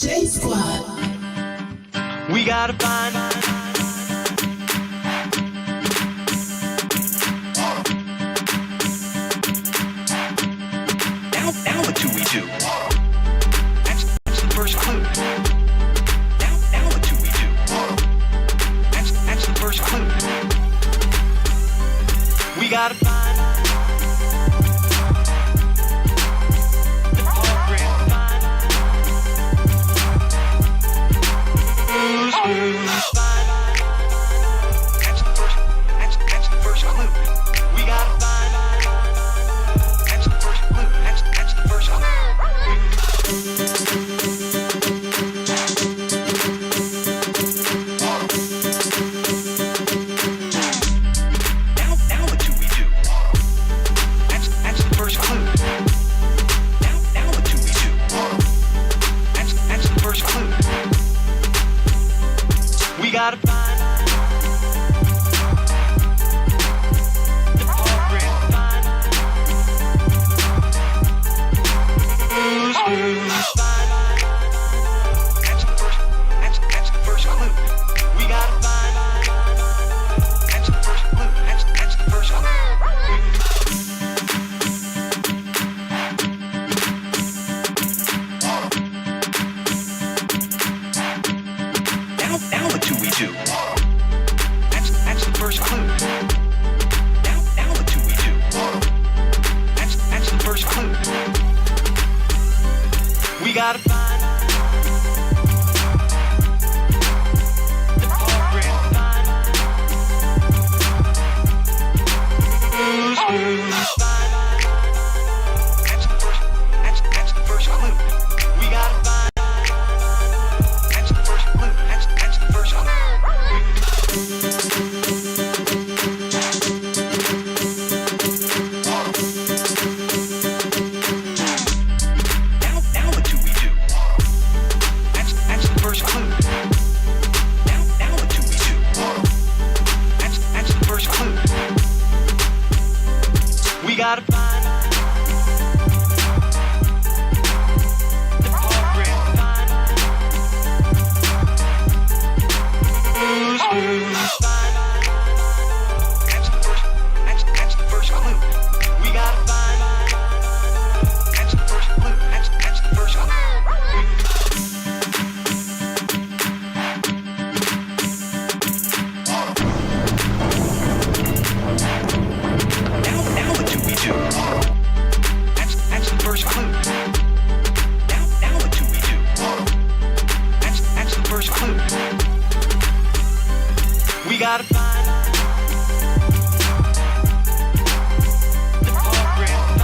J Squad. We gotta find now what do we do? That's the first clue. Now what do we do? That's the first clue. We gotta find the program. That's the first clue. We gotta find. That's the first clue. That's the first clue. Now what do we do? That's the first clue. Now what do we do? That's the first clue. We gotta find the program. That's the first clue. We gotta find. That's the first clue. That's the first clue. Now what do we do? That's the first clue. Now what do we do? That's the first clue. We gotta find the program. That's the first clue. We gotta find. That's the first clue. That's the first clue. Now what do we do? That's the first clue. Now what do we do? That's the first clue. We gotta find the program. That's the first clue. We gotta find. That's the first clue. That's the first clue. Now what do we do? That's the first clue. Now what do we do? That's the first clue. We gotta find the program.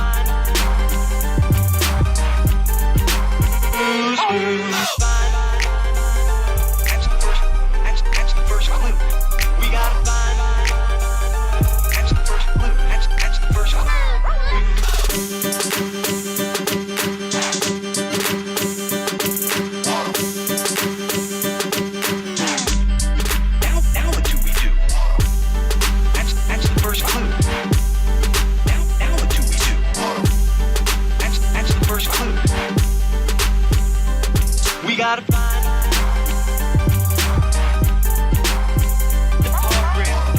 That's the first clue. We gotta find. That's the first clue. That's the first clue. Now what do we do? That's the first clue. Now what do we do? That's the first clue. We gotta find the program.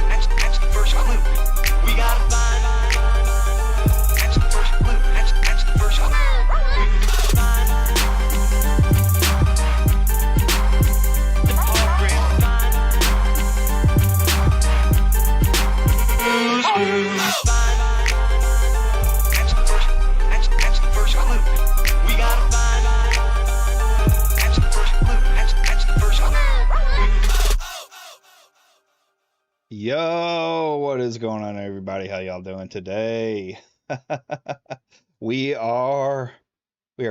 That's the first clue. We gotta find. That's the first clue. That's the first clue. The program. That's the first clue. We gotta find. That's the first clue. That's the first clue. Yo, what is going on, everybody? How y'all doing today? we are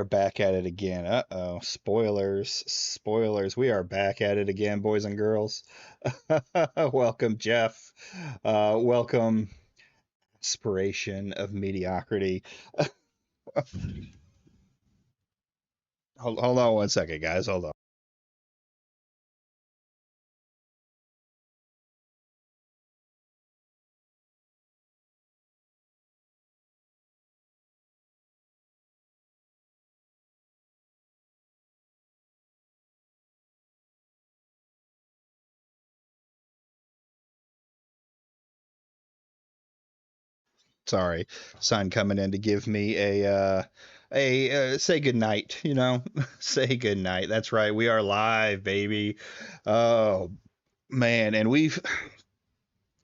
back at it again. Uh-oh, spoilers. We are back at it again, boys and girls. Welcome, Jeff. Welcome, Inspiration of Mediocrity. Hold on one second, guys. Hold on. Sorry, son coming in to give me say good night. You know, say good night. That's right. We are live, baby. Oh man, and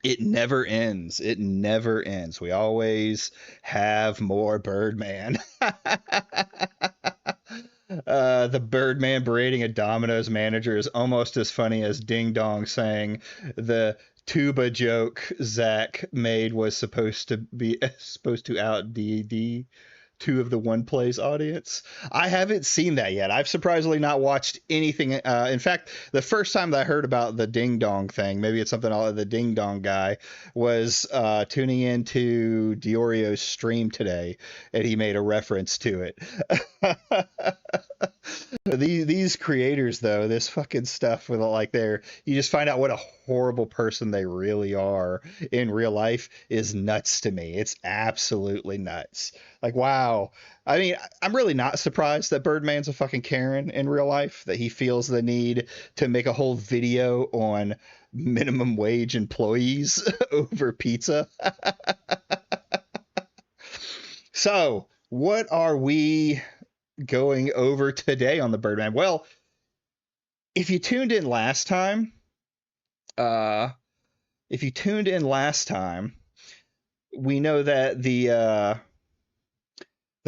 it never ends. It never ends. We always have more Birdman. The Birdman berating a Domino's manager is almost as funny as Ding Dong saying the tuba joke Zach made was supposed to out D two of the One Plays audience. I haven't seen that yet. I've surprisingly not watched anything. In fact, the first time that I heard about the Ding Dong thing, maybe it's something the Ding Dong guy, was tuning into Diorio's stream today, and he made a reference to it. These creators, though, this fucking stuff with like you just find out what a horrible person they really are in real life is nuts to me. It's absolutely nuts. Like, wow. I mean, I'm really not surprised that Birdman's a fucking Karen in real life, that he feels the need to make a whole video on minimum wage employees over pizza. So, what are we going over today on the Birdman? Well, if you tuned in last time, we know that the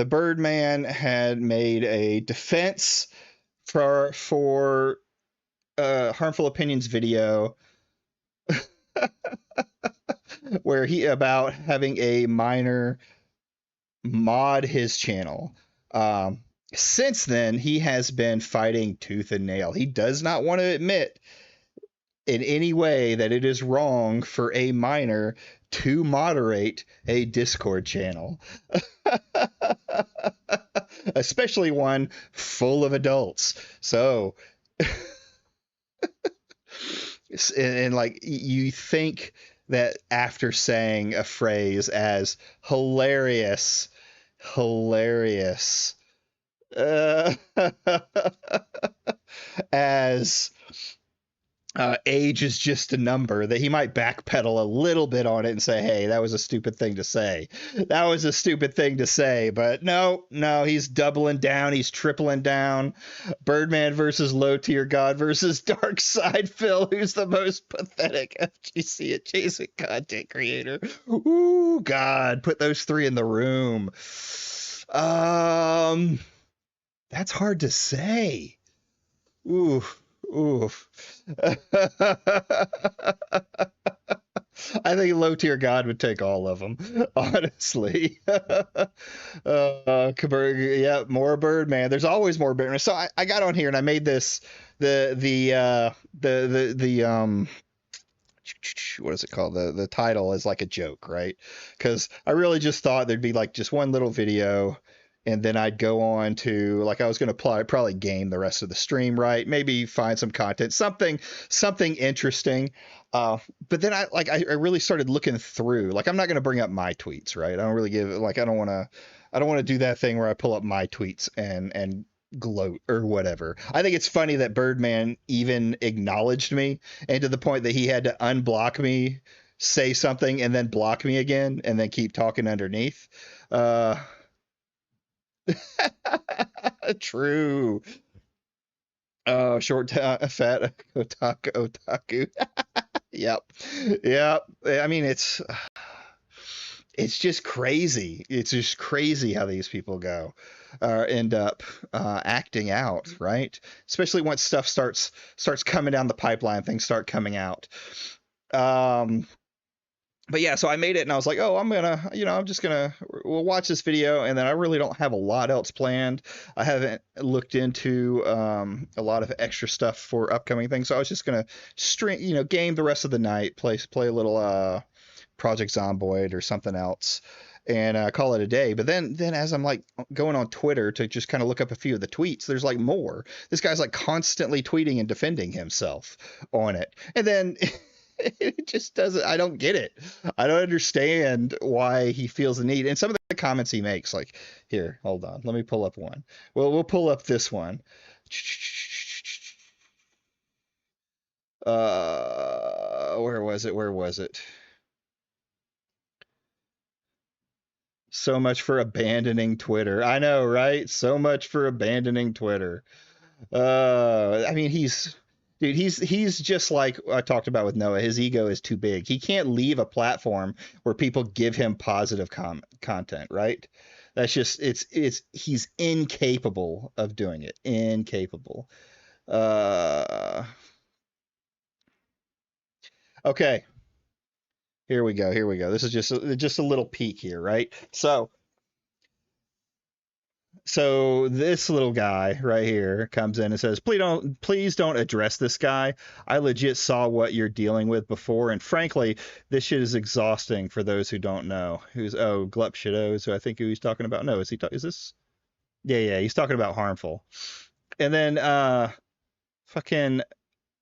Birdman had made a defense for Harmful Opinions video where he about having a minor mod his channel. Since then, he has been fighting tooth and nail. He does not want to admit in any way that it is wrong for a minor to moderate a Discord channel, especially one full of adults. So, and like you think that after saying a phrase as hilarious, as age is just a number, that he might backpedal a little bit on it and say, hey, that was a stupid thing to say. But no, he's doubling down. He's tripling down. Birdman versus Low Tier God versus Dark Side Phil, who's the most pathetic FGC adjacent content creator. Ooh, God, put those three in the room. That's hard to say. Oof. I think Low Tier God would take all of them, honestly. Yeah, more Birdman. There's always more Birdman. So I got on here and I made this what is it called? The title is like a joke, right? Because I really just thought there'd be like just one little video, and then I'd go on to, like, I was going to probably game the rest of the stream, right? Maybe find some content, something interesting. But then I really started looking through, like, I'm not going to bring up my tweets, right? I don't really I don't want to do that thing where I pull up my tweets and gloat or whatever. I think it's funny that Birdman even acknowledged me, and to the point that he had to unblock me, say something, and then block me again, and then keep talking underneath. True. Oh, fat otaku. Yep. I mean, it's just crazy. It's just crazy how these people end up acting out, right? Especially once stuff starts coming down the pipeline, things start coming out. But yeah, so I made it and I was like, oh, we'll watch this video, and then I really don't have a lot else planned. I haven't looked into a lot of extra stuff for upcoming things, so I was just gonna game the rest of the night, play a little Project Zomboid or something else, and call it a day. But then as I'm like going on Twitter to just kind of look up a few of the tweets, there's like more. This guy's like constantly tweeting and defending himself on it, and then it just doesn't. I don't get it. I don't understand why he feels the need. And some of the comments he makes, like, here, hold on, let me pull up one. Well, we'll pull up this one. Where was it? So much for abandoning Twitter. I know, right? So much for abandoning Twitter. I mean, he's just like I talked about with Noah. His ego is too big. He can't leave a platform where people give him positive content, right? That's just it's he's incapable of doing it. Incapable. Uh, okay, here we go. Here we go. This is just a little peek here, right? So this little guy right here comes in and says, please don't address this guy. I legit saw what you're dealing with before, and frankly, this shit is exhausting for those who don't know. Glup Shitos, who I think who he's talking about. No, is this? Yeah, he's talking about harmful. And then fucking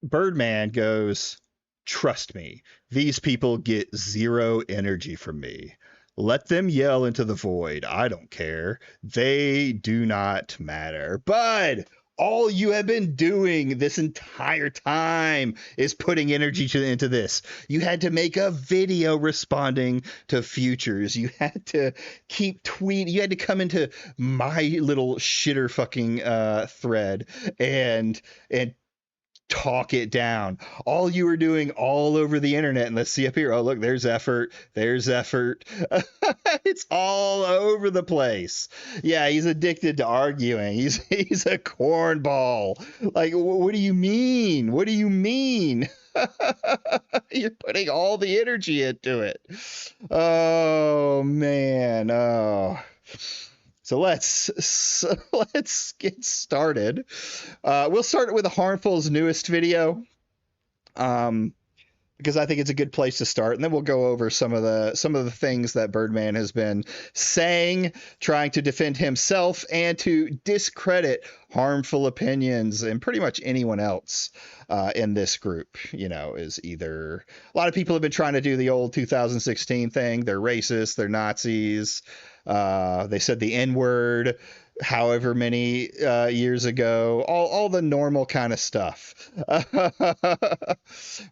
Birdman goes, trust me, these people get zero energy from me. Let them yell into the void. I don't care. They do not matter. Bud, all you have been doing this entire time is putting energy into this. You had to make a video responding to futures. You had to keep tweeting. You had to come into my little shitter fucking thread and talk it down. All you were doing all over the internet, and let's see up here. Oh, look, there's effort. There's effort. It's all over the place. Yeah, he's addicted to arguing. He's a cornball. Like, what do you mean? What do you mean? You're putting all the energy into it. Oh man. Oh. So let's get started. We'll start with Harmful's newest video, because I think it's a good place to start, and then we'll go over some of the things that Birdman has been saying, trying to defend himself and to discredit harmful opinions, and pretty much anyone else in this group. Is either a lot of people have been trying to do the old 2016 thing. They're racist. They're Nazis. They said the N-word however many years ago, all the normal kind of stuff.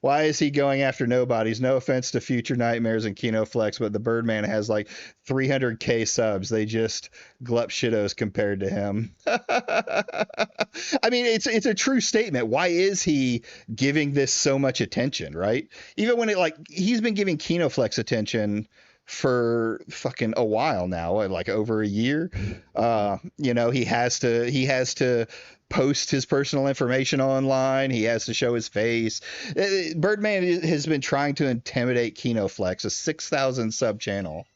Why is he going after nobodies? No offense to Future Nightmares and Kinoflex, but the Birdman has like 300k subs. They just glup shitos compared to him. I mean, it's a true statement. Why is he giving this so much attention, right? Even when he's been giving Kinoflex attention for fucking a while now, like over a year. He has to post his personal information online. He has to show his face. Birdman has been trying to intimidate Kinoflex, a 6,000 sub channel,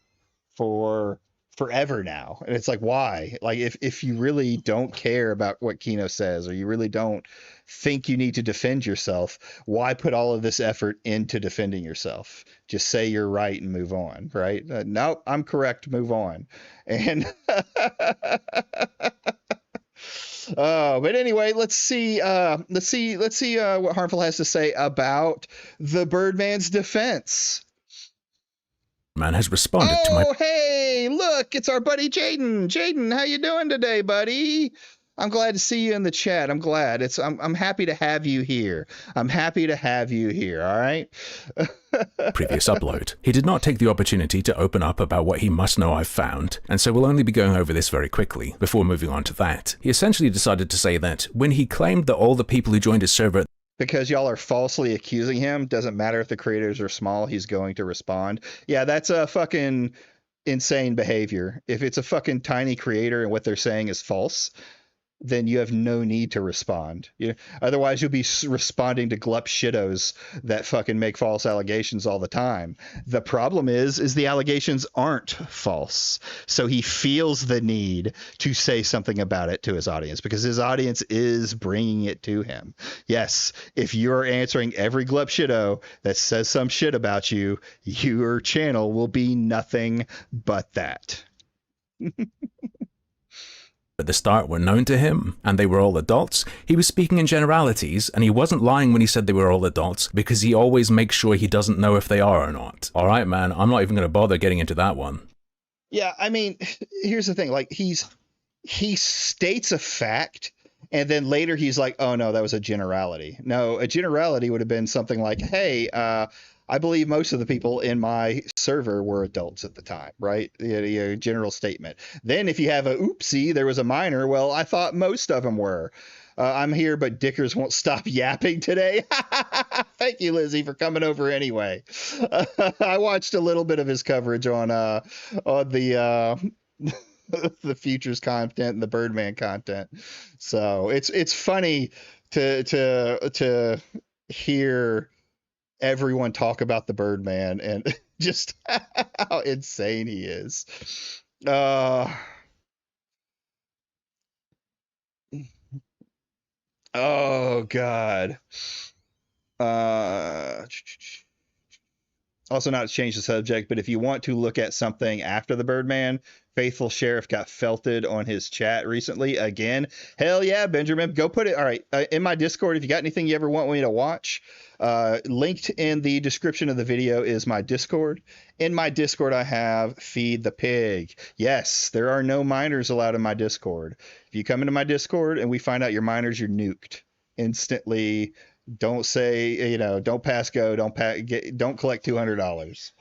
for forever now. And it's like, why? Like, if you really don't care about what Kino says, or you really don't think you need to defend yourself, why put all of this effort into defending yourself? Just say you're right and move on, right? No, I'm correct, move on. And but anyway, let's see what Harmful has to say about the Birdman's defense. Man has responded to my... Oh, hey, look, it's our buddy Jaden. Jaden, how you doing today, buddy? I'm glad to see you in the chat. I'm glad. I'm happy to have you here. I'm happy to have you here, all right? previous upload. He did not take the opportunity to open up about what he must know I've found, and so we'll only be going over this very quickly before moving on to that. He essentially decided to say that when he claimed that all the people who joined his server... Because y'all are falsely accusing him, doesn't matter if the creators are small, he's going to respond. Yeah, that's a fucking insane behavior. If it's a fucking tiny creator and what they're saying is false, then you have no need to respond. Otherwise, you'll be responding to glup shitos that fucking make false allegations all the time. The problem is the allegations aren't false. So he feels the need to say something about it to his audience because his audience is bringing it to him. Yes, if you're answering every glup shito that says some shit about you, your channel will be nothing but that. at the start were known to him, and they were all adults, he was speaking in generalities, and he wasn't lying when he said they were all adults, because he always makes sure he doesn't know if they are or not. Alright, man, I'm not even going to bother getting into that one. Yeah, I mean, here's the thing, like, he states a fact, and then later he's like, oh no, that was a generality. No, a generality would have been something like, hey, I believe most of the people in my server were adults at the time, right? General statement. Then if you have a oopsie, there was a minor. Well, I thought most of them were. I'm here, but Dickers won't stop yapping today. Thank you, Lizzie, for coming over anyway. I watched a little bit of his coverage on the the futures content and the Birdman content. So it's funny to hear everyone talk about the Birdman and just how insane he is. Oh God. Also, not to change the subject, but if you want to look at something after the Birdman, Faithful Sheriff got felted on his chat recently again. Hell yeah, Benjamin, go put it. All right, in my Discord, if you got anything you ever want me to watch, linked in the description of the video is my Discord. In my Discord, I have Feed the Pig. Yes, there are no minors allowed in my Discord. If you come into my Discord and we find out you're minors, you're nuked instantly. Don't say, don't pass go, don't collect $200.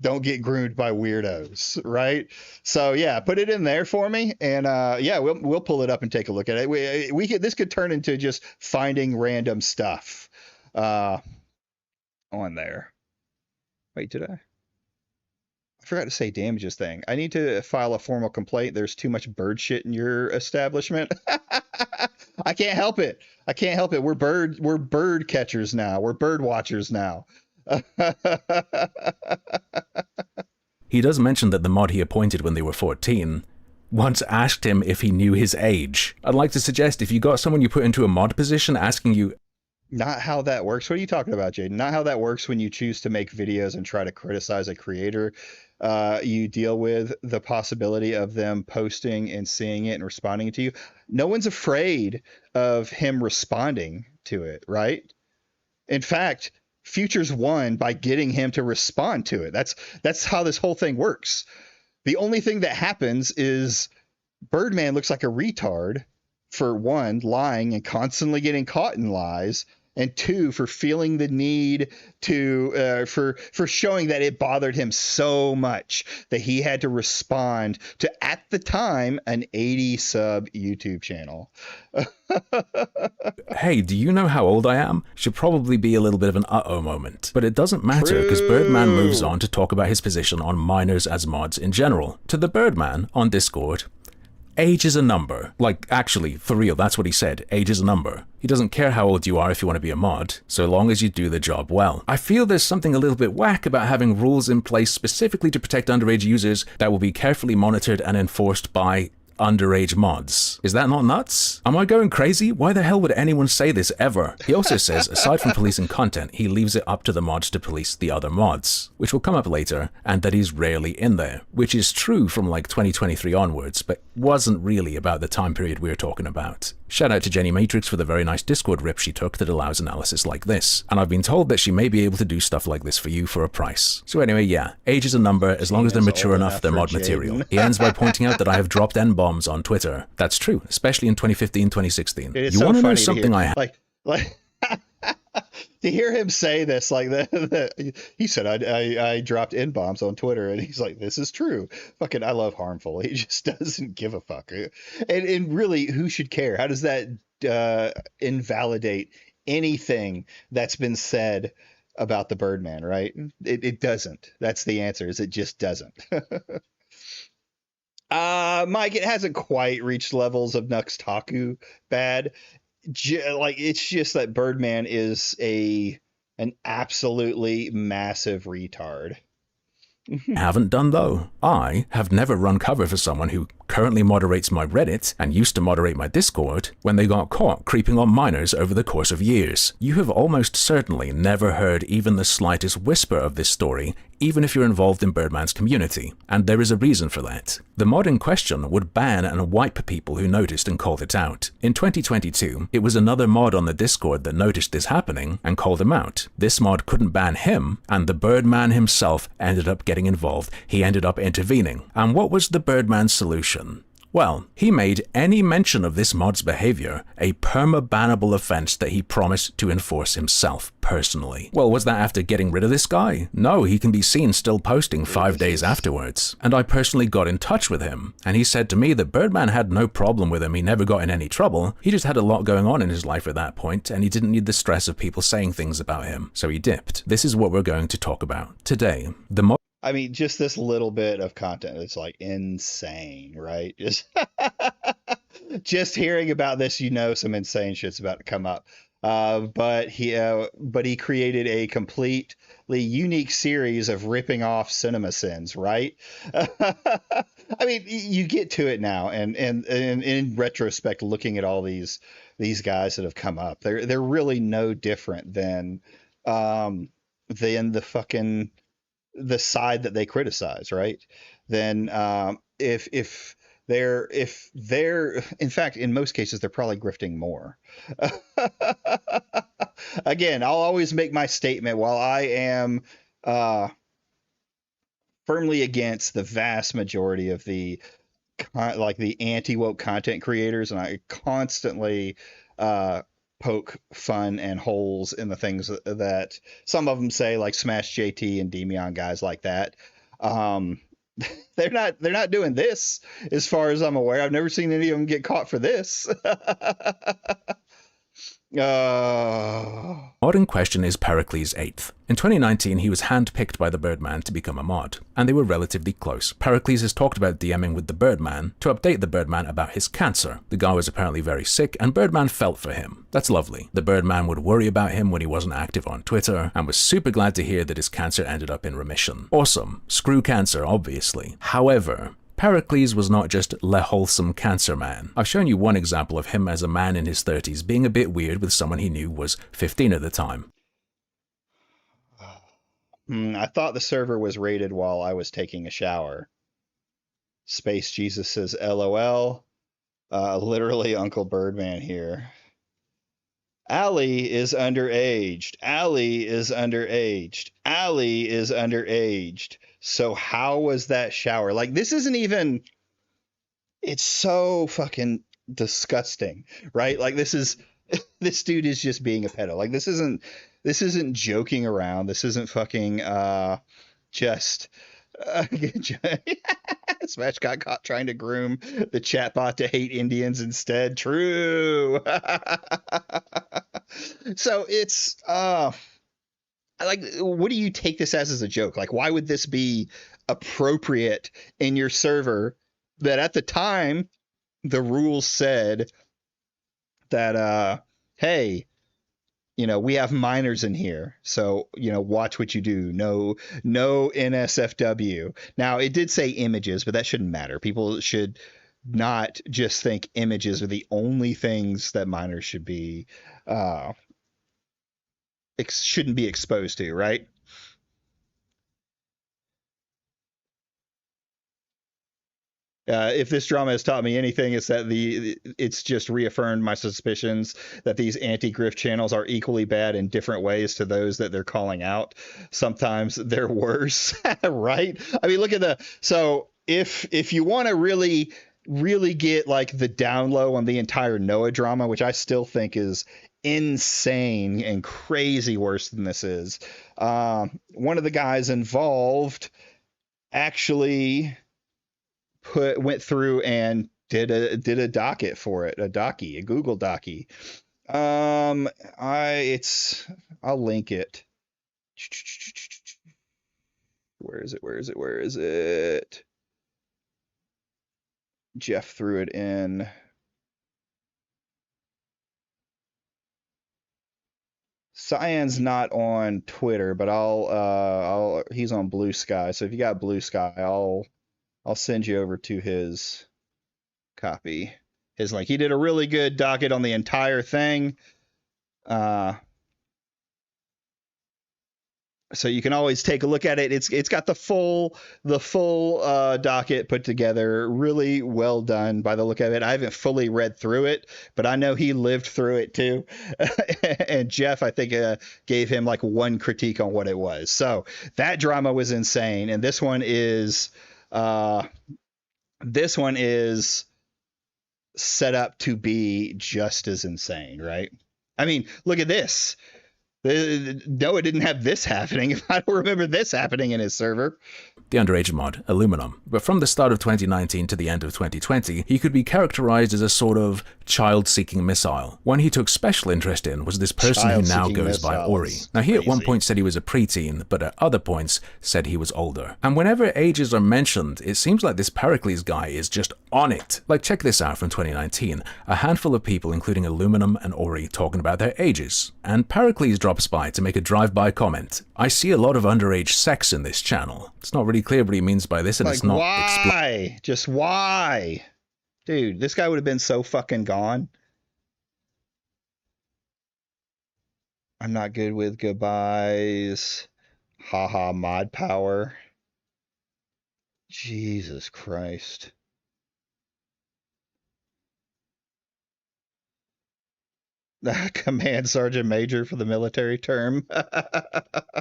Don't get groomed by weirdos, right? So yeah, put it in there for me, and yeah, we'll pull it up and take a look at it. This could turn into just finding random stuff on there. Wait, did I forgot to say damages thing. I need to file a formal complaint. There's too much bird shit in your establishment. I can't help it. We're bird catchers now. We're bird watchers now. He does mention that the mod he appointed when they were 14 once asked him if he knew his age. I'd like to suggest if you got someone you put into a mod position asking you... Not how that works. What are you talking about, Jaden? Not how that works when you choose to make videos and try to criticize a creator. You deal with the possibility of them posting and seeing it and responding to you. No one's afraid of him responding to it, right? In fact, Futures won by getting him to respond to it. That's how this whole thing works. The only thing that happens is Birdman looks like a retard, for one, lying and constantly getting caught in lies, and two, for feeling the need to for showing that it bothered him so much that he had to respond to, at the time, an 80 sub YouTube channel. Hey, do you know how old I am? Should probably be a little bit of an uh-oh moment. But it doesn't matter, because Birdman moves on to talk about his position on minors as mods in general. To the Birdman on Discord, age is a number. Like, actually, for real, that's what he said. Age is a number. He doesn't care how old you are if you want to be a mod, so long as you do the job well. I feel there's something a little bit whack about having rules in place specifically to protect underage users that will be carefully monitored and enforced by underage mods. Is that not nuts? Am I going crazy? Why the hell would anyone say this ever? He also says, aside from policing content, he leaves it up to the mods to police the other mods, which will come up later, and that he's rarely in there, which is true from like 2023 onwards, but wasn't really about the time period we're talking about. Shout out to Jenny Matrix for the very nice Discord rip she took that allows analysis like this, and I've been told that she may be able to do stuff like this for you for a price. So anyway, yeah, age is a number, as long as they're mature enough, they're mod material. He ends by pointing out that I have dropped N-bombs on Twitter. That's true, especially in 2015, 2016. You so want to know something I have? Like to hear him say this, like he said, I dropped N-bombs on Twitter, and he's like, this is true. Fucking, I love Harmful. He just doesn't give a fuck. And really, who should care? How does that invalidate anything that's been said about the Birdman, right? It doesn't. That's the answer, is it just doesn't. Mike, it hasn't quite reached levels of Nux Taku bad. Like, it's just that Birdman is an absolutely massive retard. Haven't done though. I have never run cover for someone who currently moderates my Reddit and used to moderate my Discord when they got caught creeping on minors over the course of years. You have almost certainly never heard even the slightest whisper of this story, even if you're involved in Birdman's community, and there is a reason for that. The mod in question would ban and wipe people who noticed and called it out. In 2022, it was another mod on the Discord that noticed this happening and called him out. This mod couldn't ban him, and the Birdman himself ended up getting involved. He ended up intervening. And what was the Birdman's solution? Well, he made any mention of this mod's behavior a perma-bannable offense that he promised to enforce himself personally. Well, was that after getting rid of this guy? No, he can be seen still posting 5 days afterwards. And I personally got in touch with him, and he said to me that Birdman had no problem with him, he never got in any trouble, he just had a lot going on in his life at that point, and he didn't need the stress of people saying things about him, so he dipped. This is what we're going to talk about today. I mean, just this little bit of content, it's like insane, right? Just hearing about this, you know, some insane shit's about to come up. But he created a completely unique series of ripping off cinema sins, right? I mean, you get to it now, and in retrospect, looking at all these guys that have come up, they're really no different than the side that they criticize, right? Then if they're in fact, in most cases, they're probably grifting more. Again, I'll always make my statement, while I am firmly against the vast majority of the anti-woke content creators, and I constantly poke fun and holes in the things that some of them say, like Smash JT and Demion, guys like that. They're not doing this, as far as I'm aware. I've never seen any of them get caught for this. Mod in question is Pericles 8th. In 2019, he was handpicked by the Birdman to become a mod, and they were relatively close. Pericles has talked about DMing with the Birdman to update the Birdman about his cancer. The guy was apparently very sick, and Birdman felt for him. That's lovely. The Birdman would worry about him when he wasn't active on Twitter, and was super glad to hear that his cancer ended up in remission. Awesome. Screw cancer, obviously. However, Pericles was not just le wholesome cancer man. I've shown you one example of him as a man in his 30s being a bit weird with someone he knew was 15 at the time. I thought the server was raided while I was taking a shower. Space Jesus says LOL. Literally Uncle Birdman here. Allie is underaged. Allie is underaged. Allie is underaged. So how was that shower? Like, this isn't even, it's so fucking disgusting, right? Like, this dude is just being a pedo. Like, this isn't joking around. This isn't fucking just Smash got caught trying to groom the chatbot to hate Indians instead. True. So it's like, what do you take this as a joke? Like, why would this be appropriate in your server that at the time the rules said that hey, you know, we have minors in here, so, you know, watch what you do. No NSFW. Now, it did say images, but that shouldn't matter. People should not just think images are the only things that minors should be shouldn't be exposed to, right? If this drama has taught me anything, it's that it's just reaffirmed my suspicions that these anti-grift channels are equally bad in different ways to those that they're calling out. Sometimes they're worse, right? I mean, look at so if you want to really get like the down low on the entire Noah drama, which I still think is insane and crazy worse than this is, one of the guys involved actually went through and did a docket for it, a Google docky. I'll link it. Where is it? Jeff threw it in. Cyan's not on Twitter, but he's on Blue Sky. So if you got Blue Sky, I'll send you over to his copy. His link. He did a really good docket on the entire thing. So you can always take a look at it. It's got the full docket put together. Really well done by the look of it. I haven't fully read through it, but I know he lived through it too. And Jeff, I think, gave him like one critique on what it was. So that drama was insane. And this one is set up to be just as insane, right? I mean, look at this. Noah didn't have this happening. I don't remember this happening in his server. The underage mod, Aluminum. But from the start of 2019 to the end of 2020, he could be characterized as a sort of child-seeking missile. One he took special interest in was this person who now goes by Ori. Now he at one point said he was a preteen, but at other points said he was older. And whenever ages are mentioned, it seems like this Pericles guy is just on it. Like, check this out from 2019. A handful of people, including Aluminum and Ori, talking about their ages. And Pericles drops by to make a drive-by comment. I see a lot of underage sex in this channel. It's not really clear what he means by this, and Like, it's not why? Just why? Dude, this guy would have been so fucking gone. I'm not good with goodbyes. Haha, mod power. Jesus Christ. Command Sergeant Major for the military term.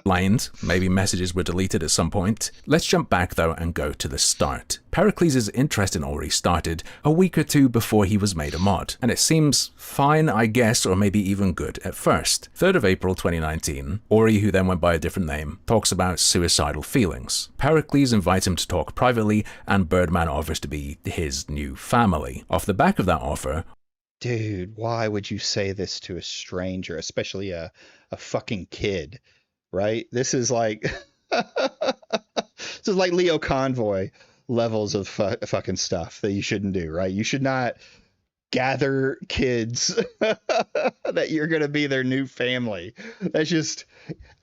explained. Maybe messages were deleted at some point. Let's jump back though and go to the start. Pericles' interest in Ori started a week or two before he was made a mod, and it seems fine, I guess, or maybe even good at first. 3rd of April 2019, Ori, who then went by a different name, talks about suicidal feelings. Pericles invites him to talk privately, and Birdman offers to be his new family. Off the back of that offer, Dude, why would you say this to a stranger, especially a fucking kid, right? This is like this is like Leo Convoy levels of fucking stuff that you shouldn't do, right? You should not gather kids that you're going to be their new family. That's just,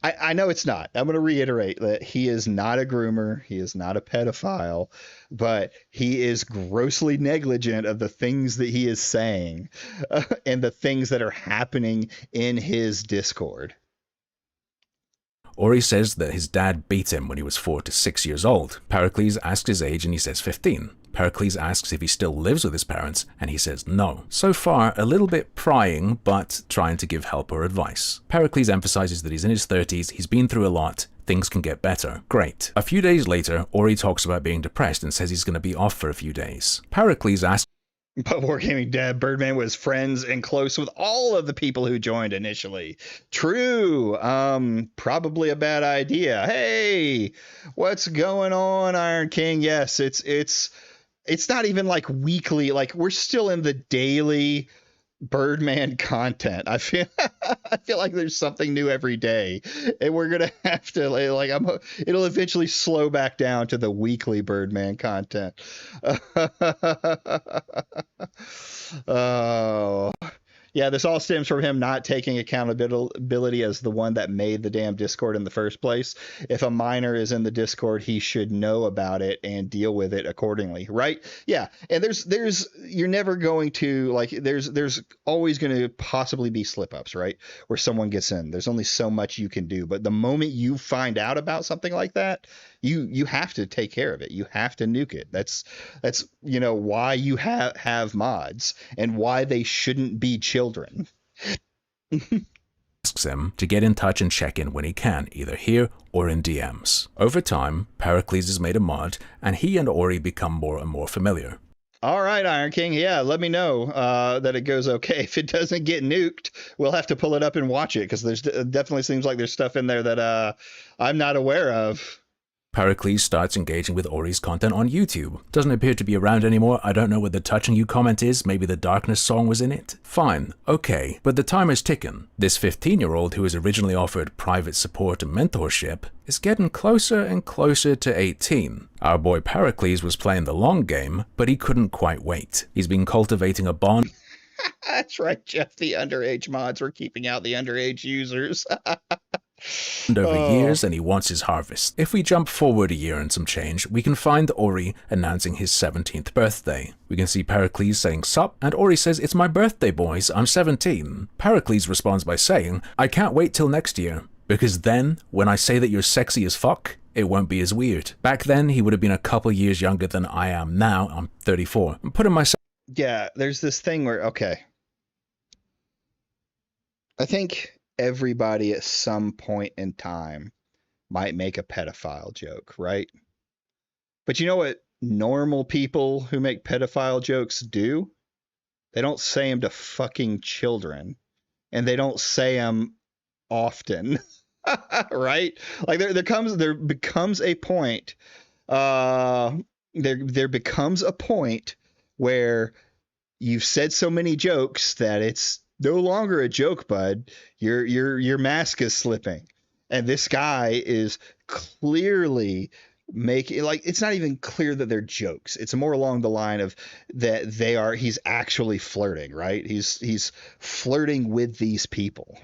I know it's not. I'm going to reiterate that he is not a groomer. He is not a pedophile, but he is grossly negligent of the things that he is saying and the things that are happening in his Discord. Ori says that his dad beat him when he was 4 to 6 years old. Pericles asks his age and he says 15. Pericles asks if he still lives with his parents, and he says no. So far, a little bit prying, but trying to give help or advice. Pericles emphasizes that he's in his 30s, he's been through a lot, things can get better. Great. A few days later, Ori talks about being depressed and says he's going to be off for a few days. Pericles asks, But Wargaming Dad, Birdman was friends and close with all of the people who joined initially. True. Probably a bad idea. Hey, what's going on, Iron King? Yes, it's not even like weekly. Like, we're still in the daily Birdman content. I feel like there's something new every day, and we're gonna have to it'll eventually slow back down to the weekly Birdman content. Oh. Yeah, this all stems from him not taking accountability as the one that made the damn Discord in the first place. If a minor is in the Discord, he should know about it and deal with it accordingly, right? Yeah, and there's you're never going to, like, there's always going to possibly be slip-ups, right? Where someone gets in. There's only so much you can do, but the moment you find out about something like that, you have to take care of it. You have to nuke it. That's why you have mods and why they shouldn't be children. asks him to get in touch and check in when he can, either here or in DMs. Over time, Pericles is made a mod, and he and Ori become more and more familiar. All right, Iron King. Yeah, let me know that it goes okay. If it doesn't get nuked, we'll have to pull it up and watch it, because there's definitely seems like there's stuff in there that I'm not aware of. Pericles starts engaging with Ori's content on YouTube. Doesn't appear to be around anymore. I don't know what the touching you comment is. Maybe the Darkness song was in it. Fine, okay, but the time is ticking. This 15-year-old who was originally offered private support and mentorship is getting closer and closer to 18. Our boy Pericles was playing the long game, but he couldn't quite wait. He's been cultivating a bond. That's right, Jeff. The underage mods were keeping out the underage users. Over years, and he wants his harvest. If we jump forward a year and some change, we can find Ori announcing his 17th birthday. We can see Pericles saying sup, and Ori says, "It's my birthday, boys, I'm 17. Pericles responds by saying, "I can't wait till next year, because then, when I say that you're sexy as fuck, it won't be as weird." Back then, he would have been a couple years younger than I am now. I'm 34. I'm putting myself... Yeah, there's this thing where, okay, I think everybody at some point in time might make a pedophile joke, right? But you know what normal people who make pedophile jokes do? They don't say them to fucking children, and they don't say them often, right? Like there becomes a point. There becomes a point where you've said so many jokes that it's no longer a joke, bud. Your mask is slipping, and this guy is clearly making, like, it's not even clear that they're jokes. It's more along the line of that he's actually flirting, right? He's flirting with these people.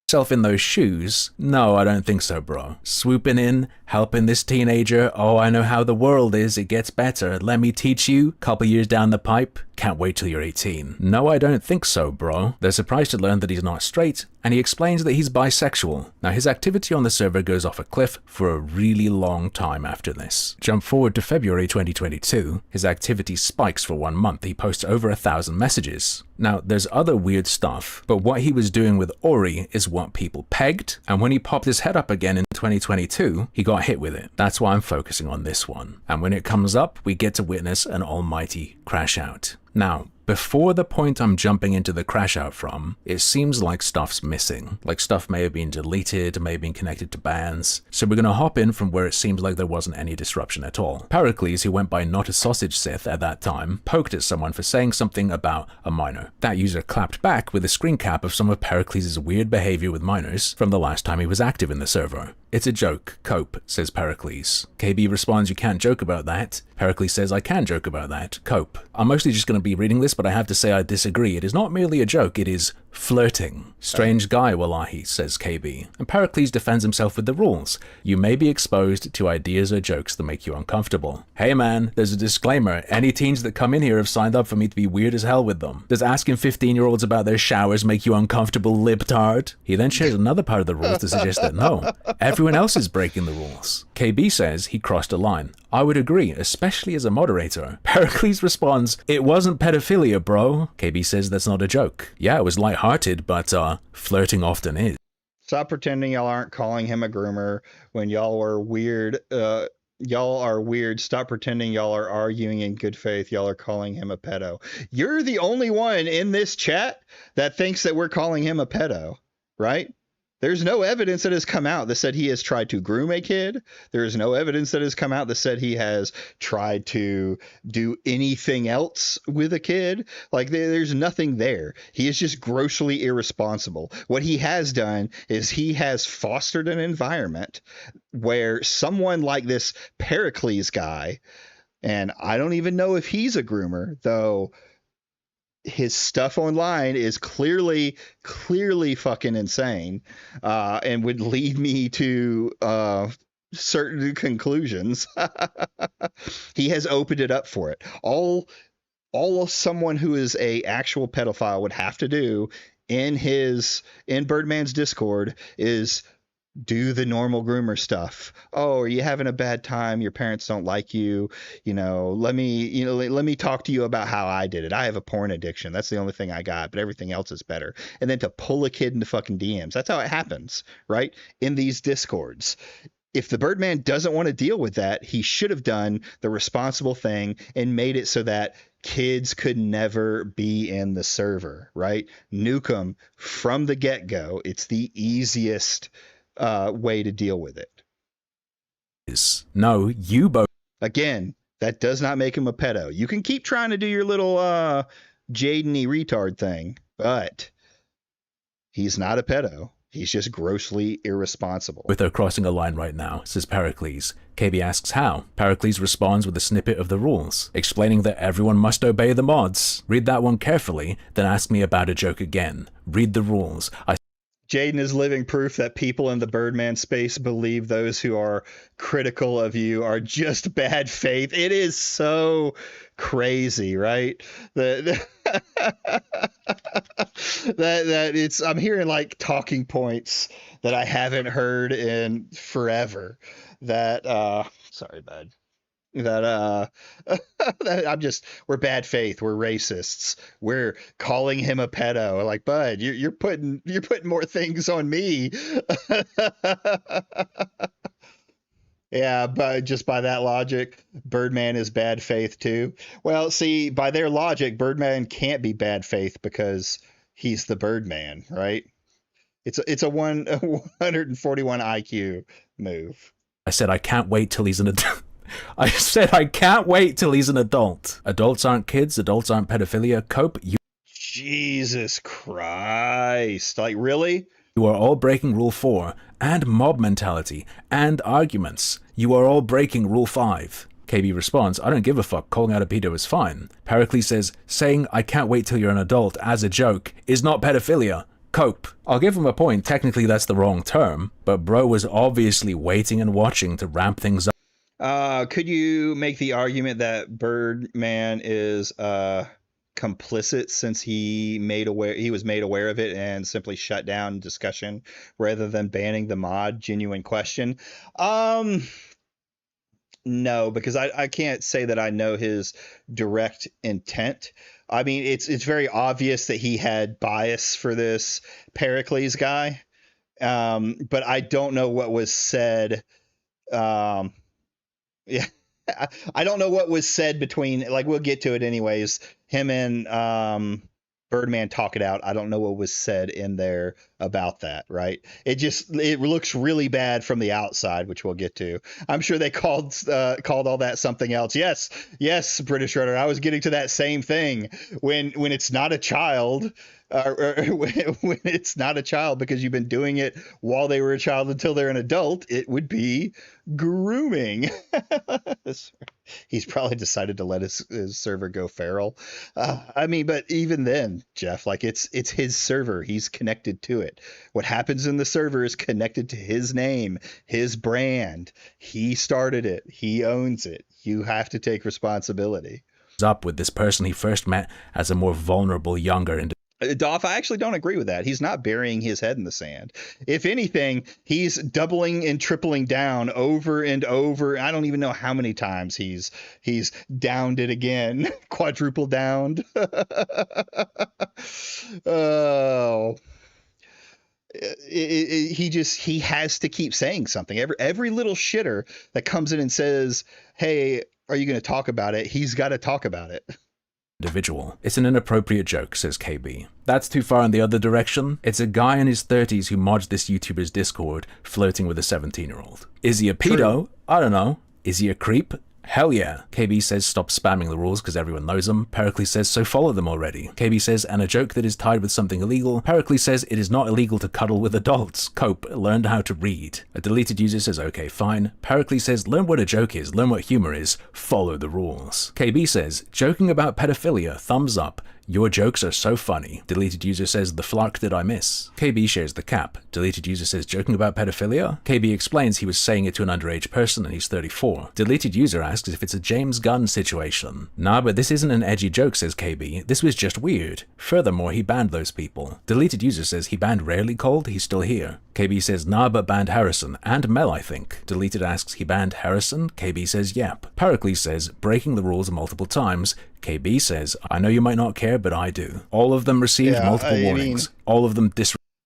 Self in those shoes? No, I don't think so, bro. Swooping in, helping this teenager. Oh, I know how the world is. It gets better. Let me teach you. Couple years down the pipe. Can't wait till you're 18. No, I don't think so, bro. They're surprised to learn that he's not straight, and he explains that he's bisexual. Now, his activity on the server goes off a cliff for a really long time after this. Jump forward to February 2022. His activity spikes for 1 month. He posts over 1,000 messages. Now, there's other weird stuff, but what he was doing with Ori is what people pegged, and when he popped his head up again in 2022, he got hit with it. That's why I'm focusing on this one. And when it comes up, we get to witness an almighty crash out. Now, before the point I'm jumping into the crash out from, it seems like stuff's missing. Like stuff may have been deleted, may have been connected to bans. So we're gonna hop in from where it seems like there wasn't any disruption at all. Pericles, who went by Not a Sausage Sith at that time, poked at someone for saying something about a minor. That user clapped back with a screen cap of some of Pericles' weird behavior with minors from the last time he was active in the server. It's a joke, cope, says Pericles. KB responds, you can't joke about that. Pericles says, I can joke about that, cope. I'm mostly just going to be reading this, but I have to say I disagree. It is not merely a joke, it is flirting. Strange guy, wallahi, says KB. And Pericles defends himself with the rules. You may be exposed to ideas or jokes that make you uncomfortable. Hey man, there's a disclaimer. Any teens that come in here have signed up for me to be weird as hell with them. Does asking 15-year-olds about their showers make you uncomfortable, libtard? He then shares another part of the rules to suggest that no, everyone else is breaking the rules. KB says he crossed a line. I would agree, especially as a moderator. Pericles responds, it wasn't pedophilia, bro. KB says that's not a joke. Yeah, it was lighthearted, but flirting often is. Stop pretending y'all aren't calling him a groomer when y'all are weird. Y'all are weird. Stop pretending y'all are arguing in good faith. Y'all are calling him a pedo. You're the only one in this chat that thinks that we're calling him a pedo, right? There's no evidence that has come out that said he has tried to groom a kid. There is no evidence that has come out that said he has tried to do anything else with a kid. Like, there's nothing there. He is just grossly irresponsible. What he has done is he has fostered an environment where someone like this Pericles guy, and I don't even know if he's a groomer, though his stuff online is clearly fucking insane, and would lead me to certain conclusions. He has opened it up for it. All someone who is a actual pedophile would have to do in Birdman's Discord is do the normal groomer stuff. Oh, are you having a bad time? Your parents don't like you. Let me talk to you about how I did it. I have a porn addiction. That's the only thing I got, but everything else is better. And then to pull a kid into fucking DMs. That's how it happens, right? In these Discords. If the Birdman doesn't want to deal with that, he should have done the responsible thing and made it so that kids could never be in the server, right? Nuke them from the get-go. It's the easiest way to deal with it. No, you both. Again, that does not make him a pedo. You can keep trying to do your little Jaden-y retard thing, but he's not a pedo. He's just grossly irresponsible. With her crossing a line right now, says Pericles. KB asks how. Pericles responds with a snippet of the rules, explaining that everyone must obey the mods. Read that one carefully, then ask me about a joke again. Read the rules. Jaden is living proof that people in the Birdman space believe those who are critical of you are just bad faith. It is so crazy, right? That it's, I'm hearing like talking points that I haven't heard in forever. Sorry, bud. That we're bad faith, we're racists, we're calling him a pedo. Like, bud, you're putting more things on me. Yeah, but just by that logic, Birdman is bad faith too. Well, see, by their logic, Birdman can't be bad faith because he's the Birdman, right? It's a 141 IQ move. I said I can't wait till he's an adult. I said I can't wait till he's an adult. Adults aren't kids. Adults aren't pedophilia. Cope, Jesus Christ. Like, really? you are all breaking Rule 4, and mob mentality, and arguments. You are all breaking Rule 5. KB responds, I don't give a fuck, calling out a pedo is fine. Pericles says, saying I can't wait till you're an adult as a joke is not pedophilia. Cope. I'll give him a point, technically that's the wrong term, but bro was obviously waiting and watching to ramp things up. Could you make the argument that Birdman is complicit since he was made aware of it and simply shut down discussion rather than banning the mod? Genuine question. No, because I can't say that I know his direct intent. I mean, it's very obvious that he had bias for this Pericles guy, but I don't know what was said. Yeah, I don't know what was said between, like, we'll get to it anyways. Him and Birdman talk it out. I don't know what was said in there about that, right? It looks really bad from the outside, which we'll get to. I'm sure they called all that something else. Yes, British Runner. I was getting to that same thing when it's not a child. Or when it's not a child because you've been doing it while they were a child until they're an adult, it would be grooming. He's probably decided to let his server go feral. I mean, but even then, Jeff, like it's his server. He's connected to it. What happens in the server is connected to his name, his brand. He started it. He owns it. You have to take responsibility. Up with this person he first met as a more vulnerable, younger individual. Doff, I actually don't agree with that. He's not burying his head in the sand. If anything, he's doubling and tripling down over and over. I don't even know how many times he's downed it again, quadruple downed. Oh. He has to keep saying something. Every little shitter that comes in and says, "Hey, are you going to talk about it?" He's got to talk about it. Individual. It's an inappropriate joke, says KB. That's too far in the other direction. It's a guy in his 30s who mods this YouTuber's Discord, flirting with a 17-year-old. Is he a pedo? True. I don't know. Is he a creep? Hell yeah. KB says stop spamming the rules because everyone knows them. Pericles says so follow them already. KB says and a joke that is tied with something illegal. Pericles says it is not illegal to cuddle with adults. Cope, learn how to read. A deleted user says okay, fine. Pericles says learn what a joke is, learn what humor is, follow the rules. KB says joking about pedophilia, thumbs up. Your jokes are so funny. Deleted user says, the flark did I miss? KB shares the cap. Deleted user says, joking about pedophilia? KB explains he was saying it to an underage person and he's 34. Deleted user asks if it's a James Gunn situation. Nah, but this isn't an edgy joke, says KB. This was just weird. Furthermore, he banned those people. Deleted user says he banned Rarely Cold, he's still here. KB says, nah, but banned Harrison. And Mel, I think. Deleted asks, he banned Harrison? KB says, yep. Pericles says, breaking the rules multiple times. KB says, I know you might not care, but I do. All of them received multiple warnings. All of them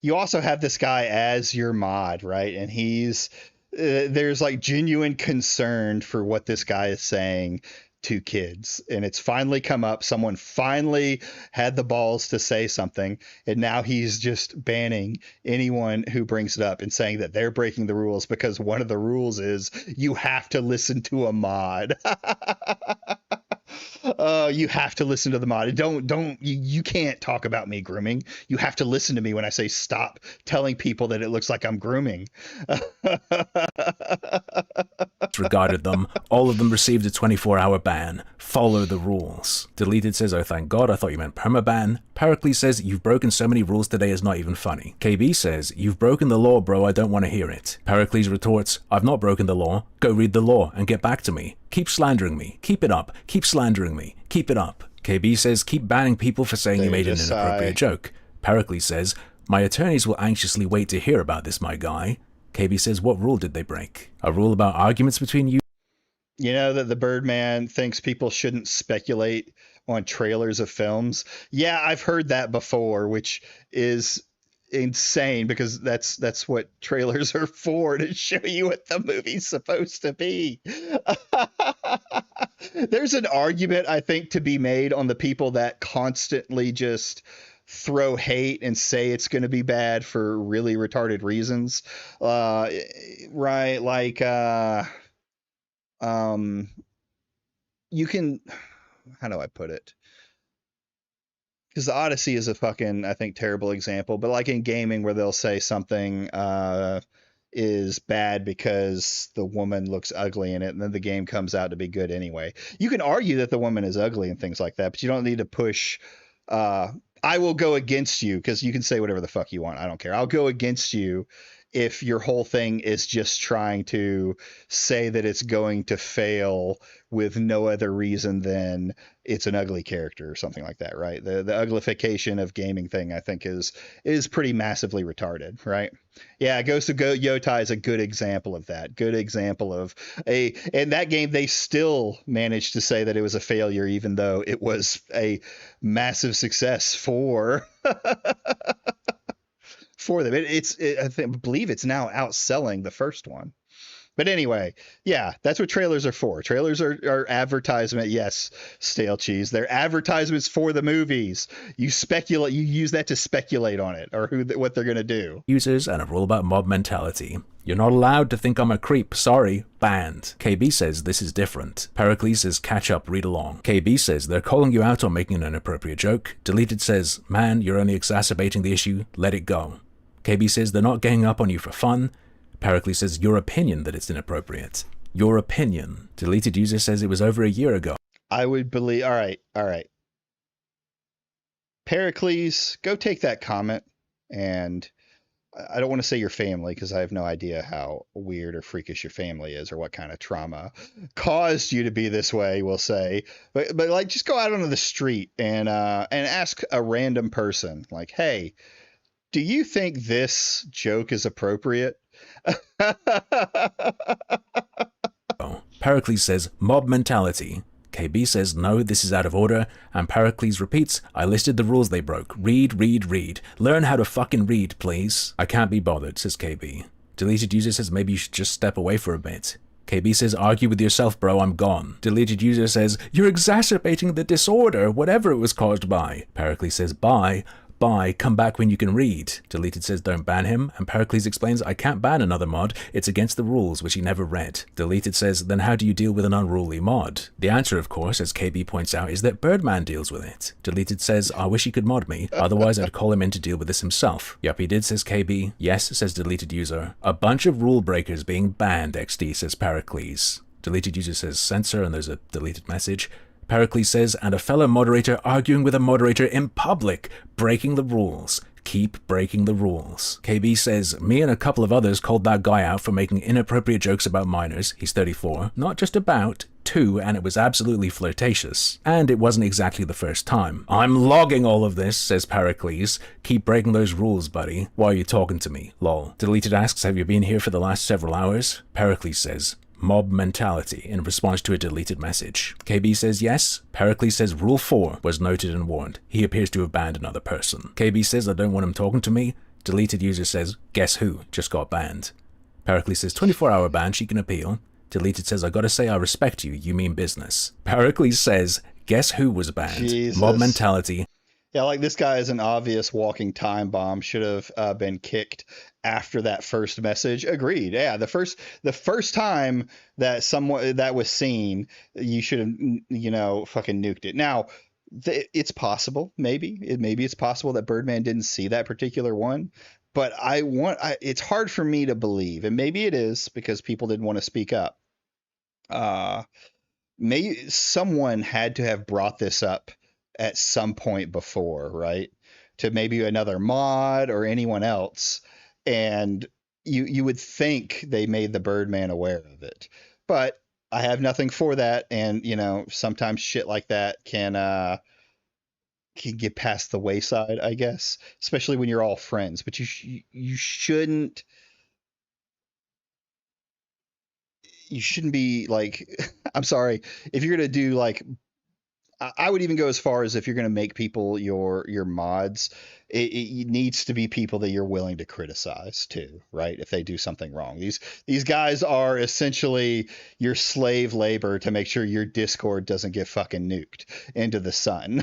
You also have this guy as your mod, right? And he's there's like genuine concern for what this guy is saying to kids, and it's finally come up. Someone finally had the balls to say something, and now he's just banning anyone who brings it up and saying that they're breaking the rules because one of the rules is you have to listen to a mod. You have to listen to the mod. You can't talk about me grooming. You have to listen to me when I say stop telling people that it looks like I'm grooming. Disregarded them. All of them received a 24-hour ban. Follow the rules. Deleted says, oh thank God, I thought you meant permaban. Pericles says, you've broken so many rules today it's not even funny. KB says, you've broken the law, bro, I don't want to hear it. Pericles retorts, I've not broken the law. Go read the law and get back to me. Keep slandering me. Keep it up. Keep slandering me. Keep it up. KB says, keep banning people for saying you made an inappropriate joke. Pericles says, my attorneys will anxiously wait to hear about this, my guy. KB says, what rule did they break? A rule about arguments between you? You know that the Birdman thinks people shouldn't speculate on trailers of films. Yeah, I've heard that before, which is insane because that's what trailers are for, to show you what the movie's supposed to be. There's an argument, I think, to be made on the people that constantly just throw hate and say it's going to be bad for really retarded reasons. Right. Like, you can, how do I put it? Because the Odyssey is a fucking, I think, terrible example, but like in gaming where they'll say something is bad because the woman looks ugly in it, and then the game comes out to be good anyway. You can argue that the woman is ugly and things like that, but you don't need to push. I will go against you because you can say whatever the fuck you want. I don't care. I'll go against you if your whole thing is just trying to say that it's going to fail with no other reason than it's an ugly character or something like that, right? The uglification of gaming thing, I think, is pretty massively retarded, right? Yeah, Ghost of Yotai is a good example of that. Good example of in that game, they still managed to say that it was a failure, even though it was a massive success for for them. I believe it's now outselling the first one. But anyway, yeah, that's what trailers are for. Trailers are advertisement. Yes, stale cheese. They're advertisements for the movies. You speculate. You use that to speculate on it or what they're gonna do. Users and a rule about mob mentality. You're not allowed to think I'm a creep. Sorry. Banned. KB says this is different. Pericles says catch up, read along. KB says they're calling you out on making an inappropriate joke. Deleted says, man, you're only exacerbating the issue. Let it go. KB says they're not ganging up on you for fun. Pericles says your opinion that it's inappropriate. Your opinion. Deleted user says it was over a year ago. I would believe. All right. Pericles, go take that comment, and I don't want to say your family because I have no idea how weird or freakish your family is or what kind of trauma caused you to be this way, we'll say. But like, just go out onto the street and ask a random person, like, hey, do you think this joke is appropriate? Pericles says mob mentality. KB says no, this is out of order, and Pericles repeats, I listed the rules they broke. Read, read, read. Learn how to fucking read, please. I can't be bothered, says KB. Deleted user says maybe you should just step away for a bit. KB says argue with yourself, bro, I'm gone. Deleted user says you're exacerbating the disorder, whatever it was caused by. Pericles says bye. Bye, come back when you can read. Deleted says don't ban him, and Pericles explains I can't ban another mod, it's against the rules, which he never read. Deleted says then how do you deal with an unruly mod? The answer, of course, as KB points out, is that Birdman deals with it. Deleted says I wish he could mod me, otherwise I'd call him in to deal with this himself. Yup, he did, says KB. Yes, says deleted user. A bunch of rule breakers being banned, XD, says Pericles. Deleted user says censor, and there's a deleted message. Pericles says, and a fellow moderator arguing with a moderator in public, breaking the rules. Keep breaking the rules. KB says, me and a couple of others called that guy out for making inappropriate jokes about minors. He's 34. Not just about, two, and it was absolutely flirtatious. And it wasn't exactly the first time. I'm logging all of this, says Pericles. Keep breaking those rules, buddy. Why are you talking to me? Lol. Deleted asks, have you been here for the last several hours? Pericles says, mob mentality, in response to a deleted message. KB says yes. Pericles says rule 4 was noted and warned. He appears to have banned another person. KB says I don't want him talking to me. Deleted user says guess who just got banned. Pericles says 24-hour ban, she can appeal. Deleted says I gotta say I respect you, you mean business. Pericles says guess who was banned. Jesus. Mob mentality. Yeah, like this guy is an obvious walking time bomb. Should have been kicked after that first message. Agreed. Yeah, the first time that someone that was seen, you should have fucking nuked it. Now, it's possible. Maybe it's possible that Birdman didn't see that particular one. But it's hard for me to believe, and maybe it is because people didn't want to speak up. Maybe someone had to have brought this up at some point before, right? To maybe another mod or anyone else. And you would think they made the Birdman aware of it. But I have nothing for that. And, sometimes shit like that can get past the wayside, I guess, especially when you're all friends. But you shouldn't be like, I'm sorry, if you're going to do like I would even go as far as if you're going to make people your mods, it needs to be people that you're willing to criticize too, right? If they do something wrong, these guys are essentially your slave labor to make sure your Discord doesn't get fucking nuked into the sun.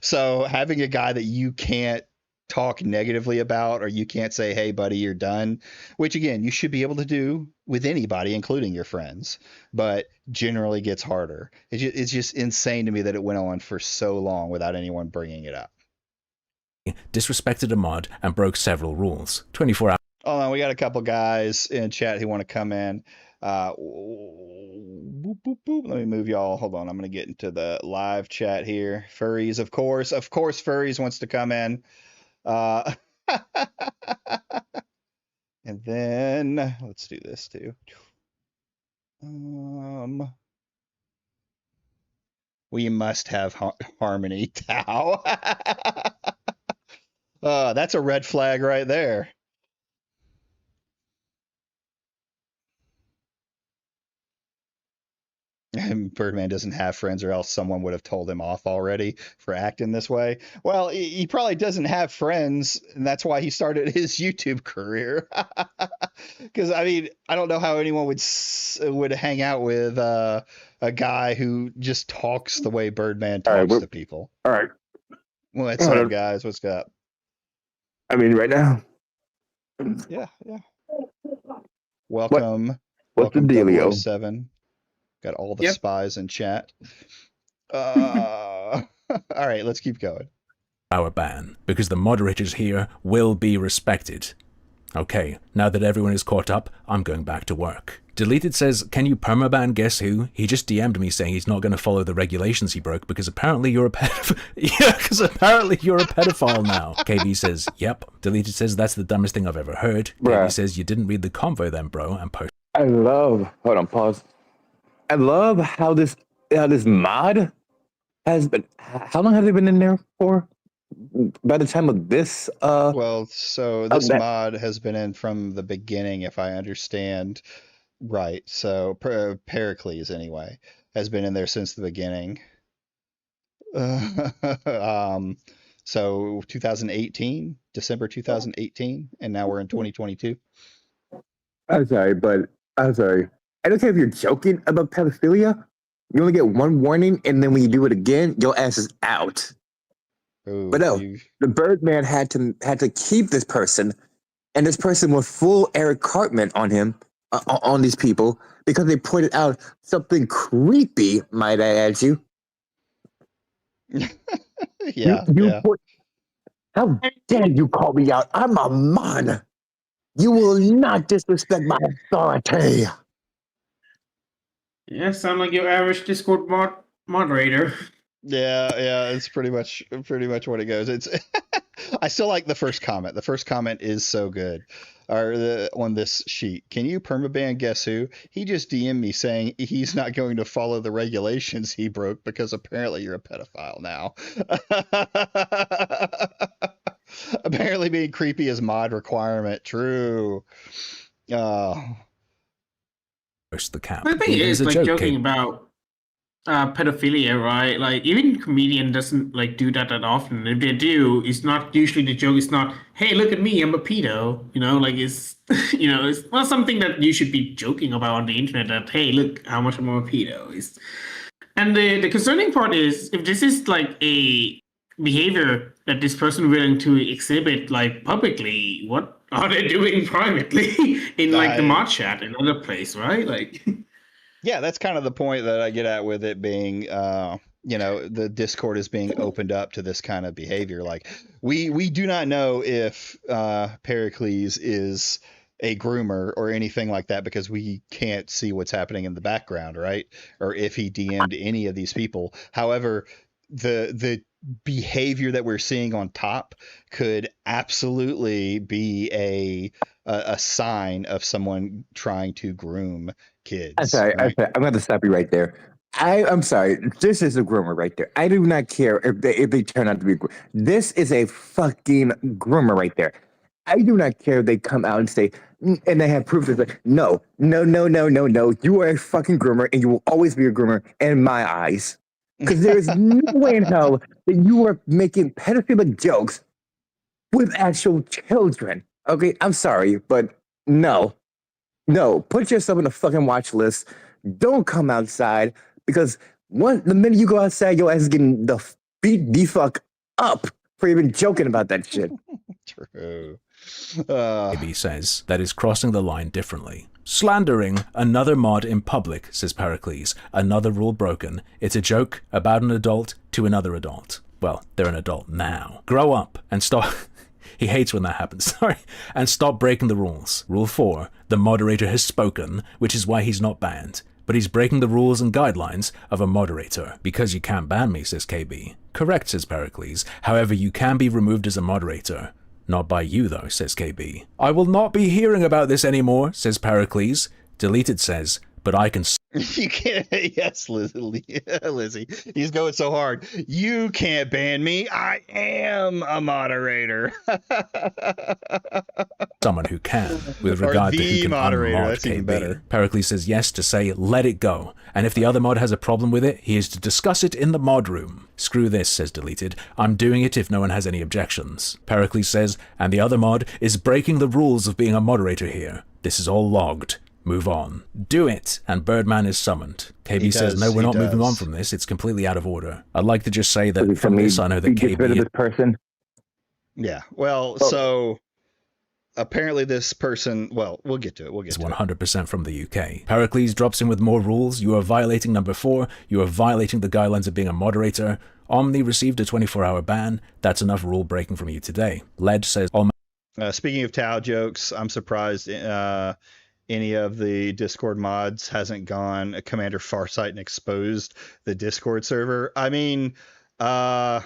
So having a guy that you can't talk negatively about, or you can't say, hey buddy, you're done, which again you should be able to do with anybody including your friends, but generally gets harder. It's just insane to me that it went on for so long without anyone bringing it up. Disrespected a mod and broke several rules. 24 hours. Hold on, we got a couple guys in chat who want to come in. Boop, boop, boop. Let me move y'all. Hold on, I'm gonna get into the live chat here. Furries, of course, Furries wants to come in. And then let's do this too. We must have harmony, Tao. That's a red flag right there. And Birdman doesn't have friends, or else someone would have told him off already for acting this way. Well, he probably doesn't have friends, and that's why he started his YouTube career. Because I mean, I don't know how anyone would hang out with a guy who just talks the way Birdman talks to people. All right. What's up, guys? What's up? I mean, right now. Yeah. Welcome. What's the dealio? 007. Got all the spies in chat. All right, let's keep going. Our ban, because the moderators here will be respected. Okay, now that everyone is caught up, I'm going back to work. Deleted says, can you permaban guess who? He just DM'd me saying he's not going to follow the regulations he broke because apparently you're a pedophile. Yeah, because apparently you're a pedophile now. KB says, yep. Deleted says, that's the dumbest thing I've ever heard. KB says, you didn't read the convo then, bro, and post. Hold on, pause. I love how this mod has been. How long have they been in there for? By the time of this, well, so this mod has been in from the beginning, if I understand right. So Pericles, anyway, has been in there since the beginning. So 2018, December 2018, and now we're in 2022. I'm sorry. I don't care if you're joking about pedophilia. You only get one warning, and then when you do it again, your ass is out. Ooh, but no, the Birdman had to keep this person, and this person was full Eric Cartman on him, on these people, because they pointed out something creepy, might I add you. How dare you call me out? I'm a mod. You will not disrespect my authority. Yeah, sound like your average Discord moderator. Yeah, it's pretty much what it goes. It's I still like the first comment. The first comment is so good. On this sheet. Can you permaban guess who? He just DM'd me saying he's not going to follow the regulations he broke because apparently you're a pedophile now. Apparently being creepy is mod requirement. True. The camp. The thing is, like, joking about pedophilia, right? Like, even comedian doesn't like do that often. If they do, it's not usually the joke. It's not, hey, look at me, I'm a pedo. You know, like it's it's not something that you should be joking about on the internet. That, hey, look how much I'm a pedo. And the concerning part is, if this is like a behavior that this person willing to exhibit like publicly, what are they doing privately in like the mod chat and other place, right? Like, yeah, that's kind of the point that I get at with it being, the Discord is being opened up to this kind of behavior. Like, we do not know if Pericles is a groomer or anything like that because we can't see what's happening in the background, right? Or if he DM'd any of these people. However, the behavior that we're seeing on top could absolutely be a sign of someone trying to groom kids. I'm sorry. Right? I'm going to stop you right there. I'm sorry. This is a groomer right there. I do not care if they turn out to be. This is a fucking groomer right there. I do not care if they come out and say, and they have proof. It's like, no, no, no, no, no, no. You are a fucking groomer, and you will always be a groomer in my eyes. Because there is no way in hell that you are making pedophilic jokes with actual children. Okay, I'm sorry, but no. No, put yourself on a fucking watch list. Don't come outside because the minute you go outside, your ass is getting beat the fuck up for even joking about that shit. True. KB says, that is crossing the line differently. Slandering another mod in public, says Pericles. Another rule broken. It's a joke about an adult to another adult. Well, they're an adult now. Grow up and stop. He hates when that happens, sorry. And stop breaking the rules. Rule 4, the moderator has spoken, which is why he's not banned. But he's breaking the rules and guidelines of a moderator. Because you can't ban me, says KB. Correct, says Pericles. However, you can be removed as a moderator. Not by you, though, says KB. I will not be hearing about this anymore, says Pericles. Deleted says, but I can... You can't. Yes, Lizzie. He's going so hard. You can't ban me. I am a moderator. Someone who can, with regard to who can unmod that's even KB. better. Pericles says yes to say, let it go. And if the other mod has a problem with it, he is to discuss it in the mod room. Screw this, says Deleted. I'm doing it if no one has any objections. Pericles says, and the other mod is breaking the rules of being a moderator here. This is all logged. Move on. Do it! And Birdman is summoned. KB says, no, we're not moving on from this. It's completely out of order. I'd like to just say that from this, I know that get rid of KB... this person. Yeah. Well, so apparently this person, well, we'll get to it. is 100% from the UK. Pericles drops in with more rules. You are violating number 4. You are violating the guidelines of being a moderator. Omni received a 24-hour ban. That's enough rule breaking from you today. Led says... Speaking of Tao jokes, I'm surprised any of the Discord mods hasn't gone Commander Farsight and exposed the Discord server. I mean, yeah,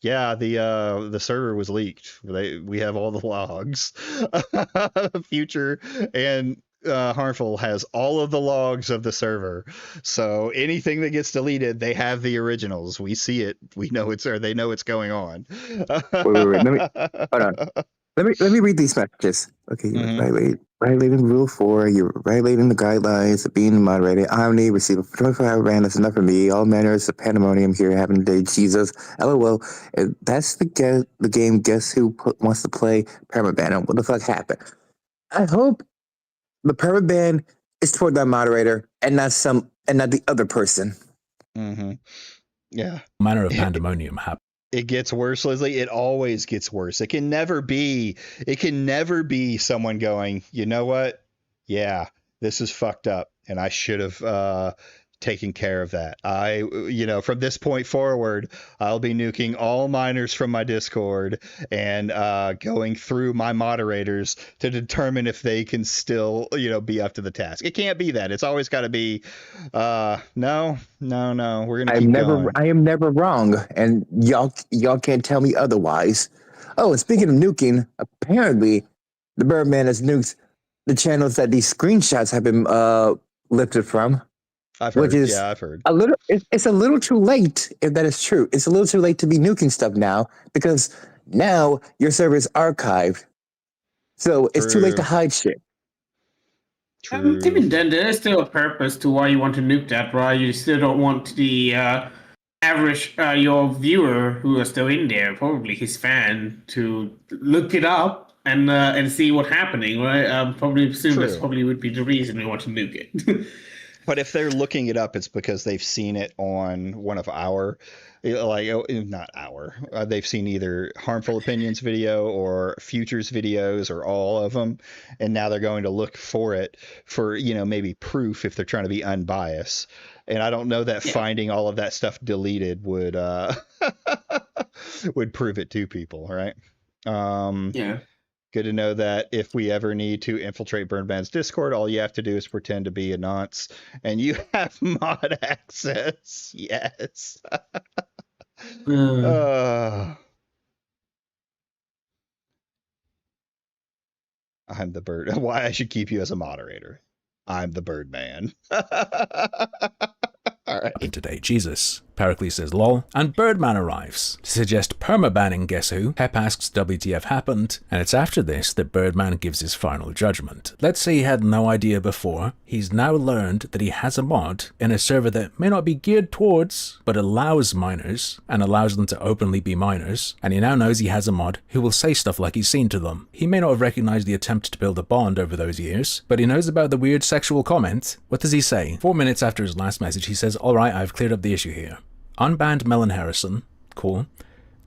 the server was leaked. We have all the logs. Future and Harmful has all of the logs of the server. So anything that gets deleted, they have the originals. We see it. We know they know it's going on. Wait. Hold on. Let me read these messages. Okay, you're violating Rule 4. You're violating the guidelines of being moderated. Omni receive a 24-hour ban. That's enough for me. All manners of pandemonium here happening today. Jesus. LOL. If that's the game. Guess who wants to play permaban? What the fuck happened? I hope the permaban is toward that moderator and not the other person. Mm-hmm. Yeah. Manner of pandemonium happened. It gets worse, Leslie. It always gets worse. It can never be someone going, you know what? Yeah, this is fucked up. And I should have taken care of that. From this point forward, I'll be nuking all minors from my Discord and going through my moderators to determine if they can still, be up to the task. It can't be that. It's always got to be, no. We're gonna keep going. I am never wrong, and y'all can't tell me otherwise. Oh, and speaking of nuking, apparently the Birdman has nuked the channels that these screenshots have been lifted from. I've heard. I've heard. It's a little too late if that is true. It's a little too late to be nuking stuff now because now your server is archived. So it's too late to hide shit. Even then, there's still a purpose to why you want to nuke that, right? You still don't want the average your viewer who are still in there, probably his fan, to look it up and see what's happening, right? Probably assume that's probably would be the reason we want to nuke it. But if they're looking it up, it's because they've seen it on one of our, they've seen either Harmful Opinions video or Futures videos or all of them. And now they're going to look for it for, maybe proof if they're trying to be unbiased. And I don't know that finding all of that stuff deleted would would prove it to people, right? Good to know that if we ever need to infiltrate Birdman's Discord, all you have to do is pretend to be a nonce, and you have mod access. Yes. I'm the bird. Why I should keep you as a moderator. I'm the Birdman. All right. Today, Jesus. Pericles says lol, and Birdman arrives to suggest permabanning Guess Who. Hep asks WTF happened, and it's after this that Birdman gives his final judgment. Let's say he had no idea before, he's now learned that he has a mod in a server that may not be geared towards, but allows minors, and allows them to openly be minors, and he now knows he has a mod who will say stuff like he's seen to them. He may not have recognized the attempt to build a bond over those years, but he knows about the weird sexual comment. What does he say? 4 minutes after his last message, he says, alright, I've cleared up the issue here. Unbanned Melon Harrison. Cool.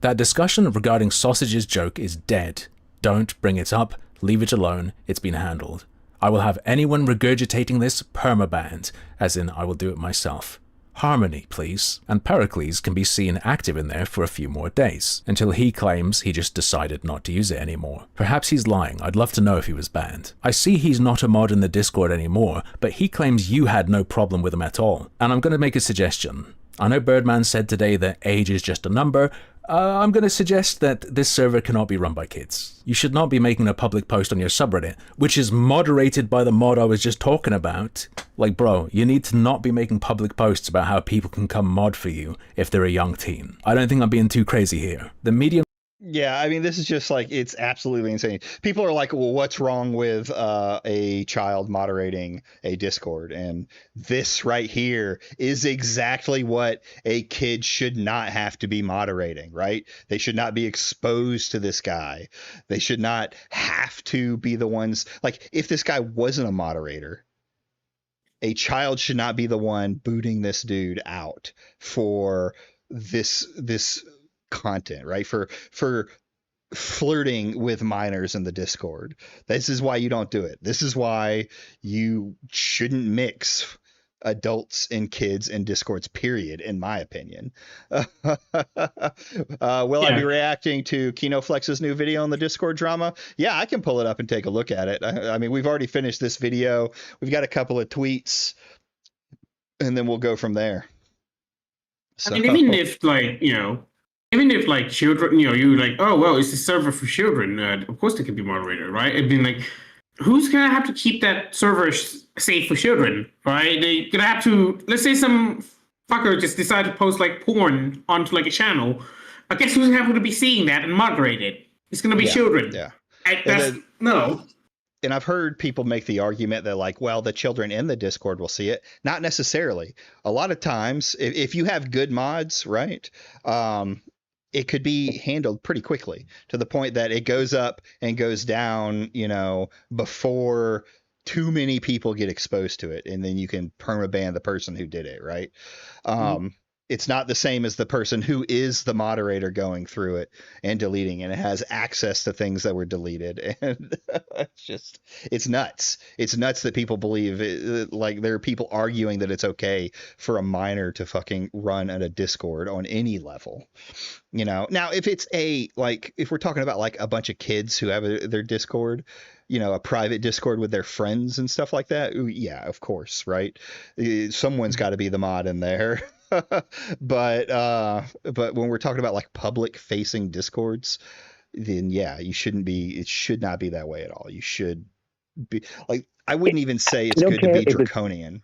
That discussion regarding sausages joke is dead. Don't bring it up. Leave it alone. It's been handled. I will have anyone regurgitating this permabanned, as in I will do it myself. Harmony, please. And Pericles can be seen active in there for a few more days, until he claims he just decided not to use it anymore. Perhaps he's lying. I'd love to know if he was banned. I see he's not a mod in the Discord anymore, but he claims you had no problem with him at all. And I'm going to make a suggestion. I know Birdman said today that age is just a number. I'm going to suggest that this server cannot be run by kids. You should not be making a public post on your subreddit, which is moderated by the mod I was just talking about. Like, bro, you need to not be making public posts about how people can come mod for you if they're a young teen. I don't think I'm being too crazy here. The median... Yeah, I mean, this is just like, it's absolutely insane. People are like, well, what's wrong with a child moderating a Discord? And this right here is exactly what a kid should not have to be moderating, right? They should not be exposed to this guy. They should not have to be the ones, like, if this guy wasn't a moderator, a child should not be the one booting this dude out for this content, right? For flirting with minors in the Discord. This is why you don't do it. This is why you shouldn't mix adults and kids in Discords, period, in my opinion. Will I be reacting to KinoFlex's new video on the Discord drama? Yeah, I can pull it up and take a look at it. I mean, we've already finished this video. We've got a couple of tweets, and then we'll go from there. So. I mean, even if, like, you know, even if, like, children, you know, you're like, oh, well, it's a server for children. Of course they can be moderated, right? I mean, like, who's going to have to keep that server safe for children, right? They're going to have to, let's say some fucker just decide to post, like, porn onto, like, a channel. I guess who's going to be seeing that and moderate it? It's going to be children. Yeah. No. And I've heard people make the argument that, like, well, the children in the Discord will see it. Not necessarily. A lot of times, if you have good mods, right, it could be handled pretty quickly to the point that it goes up and goes down, you know, before too many people get exposed to it. And then you can permaban the person who did it, right? It's not the same as the person who is the moderator going through it and deleting, and it has access to things that were deleted. And it's nuts. It's nuts that people believe it, like, there are people arguing that it's okay for a minor to fucking run at a Discord on any level, you know? Now, if it's if we're talking about like a bunch of kids who have their Discord, you know, a private Discord with their friends and stuff like that. Yeah, of course. Right. Someone's got to be the mod in there. But when we're talking about like public facing Discords, then yeah, it should not be that way at all. You should be like, I wouldn't even say it's good to be draconian.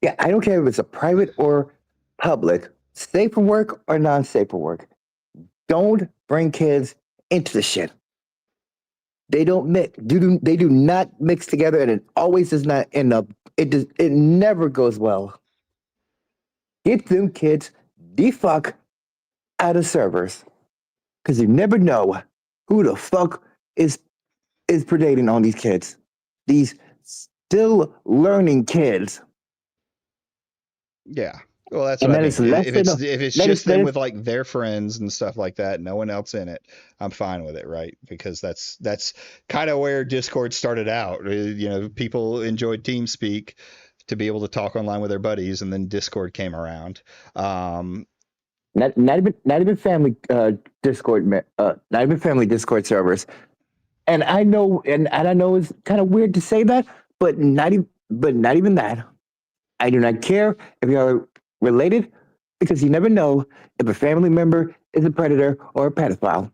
Yeah, I don't care if it's a private or public, safe for work or non-safe for work. Don't bring kids into the shit. They don't mix. They do not mix together, and it always does not end up. It never goes well. Get them kids the fuck out of servers, because you never know who the fuck is predating on these kids. These still learning kids. Yeah. Well, that's what I mean. If it's just them with like their friends and stuff like that, no one else in it, I'm fine with it, right? Because that's kind of where Discord started out. You know, people enjoyed TeamSpeak to be able to talk online with their buddies, and then Discord came around. Not even family Discord, not even family Discord servers. And I know, it's kind of weird to say that, but not even that. I do not care if you are related, because you never know if a family member is a predator or a pedophile.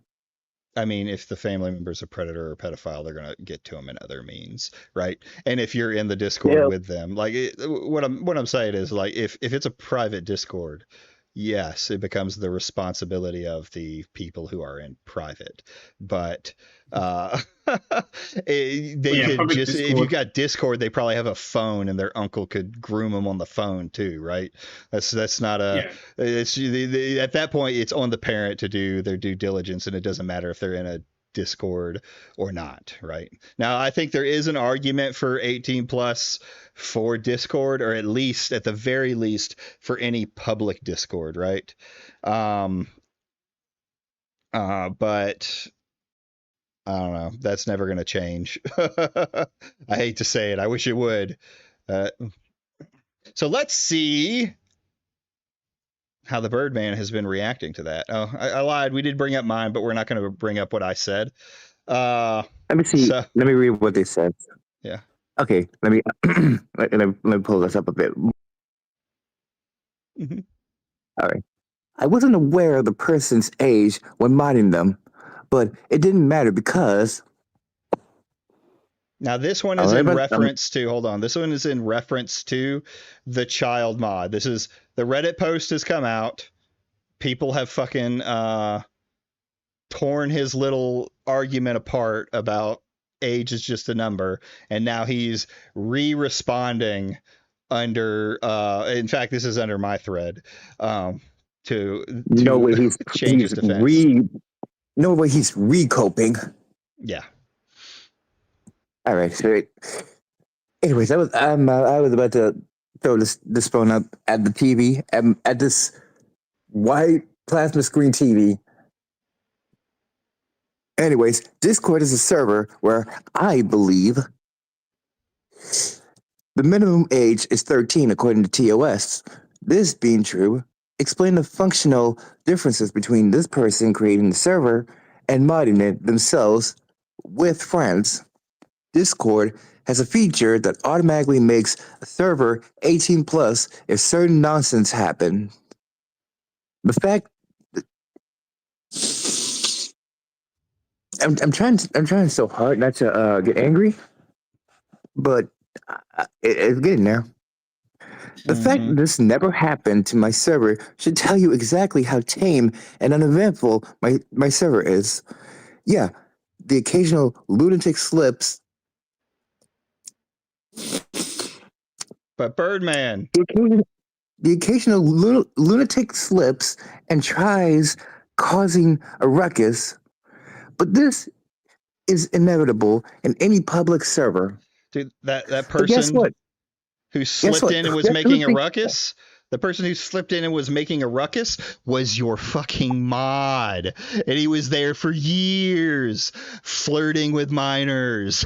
I mean, if the family member is a predator or a pedophile, they're going to get to them in other means, right? And if you're in the Discord with them, like what I'm saying is, like, if it's a private Discord, yes, it becomes the responsibility of the people who are in private. But they Yeah, could public just, if Discord. you've got Discord, they probably have a phone, and their uncle could groom them on the phone too, right? That's not a. Yeah. It's at that point, it's on the parent to do their due diligence, and it doesn't matter if they're in a Discord or not, right? Now, I think there is an argument for 18 plus for Discord, or at least, at the very least, for any public Discord, right? But I don't know. That's never going to change. I hate to say it. I wish it would. So let's see how the Birdman has been reacting to that. Oh, I lied. We did bring up mine, but we're not going to bring up what I said. Let me see. So, Let me read what they said. yeah. Okay, let me let me pull this up a bit. Mm-hmm. All right. I wasn't aware of the person's age when modding them, but it didn't matter because. Now this one is in reference to, hold on, this one is in reference to the child mod. This is, the Reddit post has come out. People have fucking torn his little argument apart about age is just a number, and now he's re-responding under, in fact, this is under my thread, to no way he's change his defense. No way he's re-coping. Yeah. All right. So, anyways, I was about to throw this phone up at the TV, at this white plasma screen TV. Anyways, Discord is a server where I believe the minimum age is 13 according to TOS. This being true, explain the functional differences between this person creating the server and modding it themselves with friends. Discord has a feature that automatically makes a server 18 plus if certain nonsense happen. The fact that I'm trying so hard not to get angry, but it's getting there. The fact that this never happened to my server should tell you exactly how tame and uneventful my server is. Yeah, the occasional lunatic slips. But Birdman. The occasional lunatic slips and tries causing a ruckus, but this is inevitable in any public server. Dude, that person who slipped in and was making a ruckus, the person who slipped in and was making a ruckus was your fucking mod. And he was there for years, flirting with minors.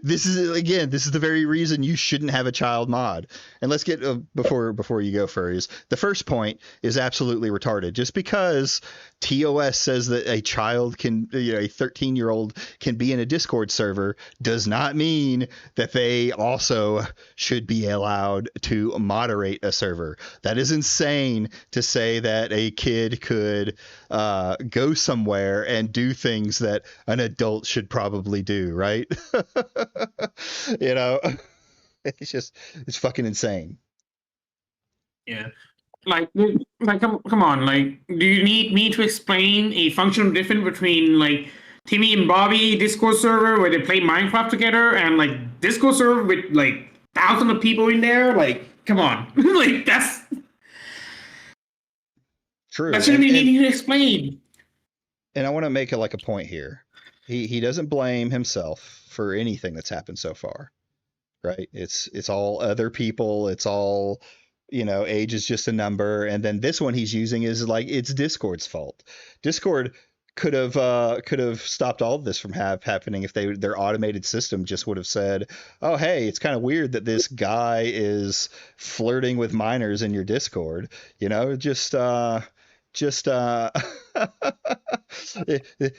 This is the very reason you shouldn't have a child mod. And let's get before you go, furries. The first point is absolutely retarded. Just because TOS says that a child can, a 13-year-old can be in a Discord server does not mean that they also should be allowed to moderate a server. That is insane to say that a kid could go somewhere and do things that an adult should probably do, right? It's fucking insane. Yeah. Like, come on. Like, do you need me to explain a functional difference between like Timmy and Bobby Discord server where they play Minecraft together and like Discord server with like thousands of people in there? Like, come on. Like, that's true. That shouldn't be needing to explain. And I want to make a point here. He doesn't blame himself for anything that's happened so far, right? It's all other people. It's all, age is just a number. And then this one he's using is like, it's Discord's fault. Discord could have stopped all of this from happening if their automated system just would have said, oh, hey, it's kind of weird that this guy is flirting with minors in your Discord,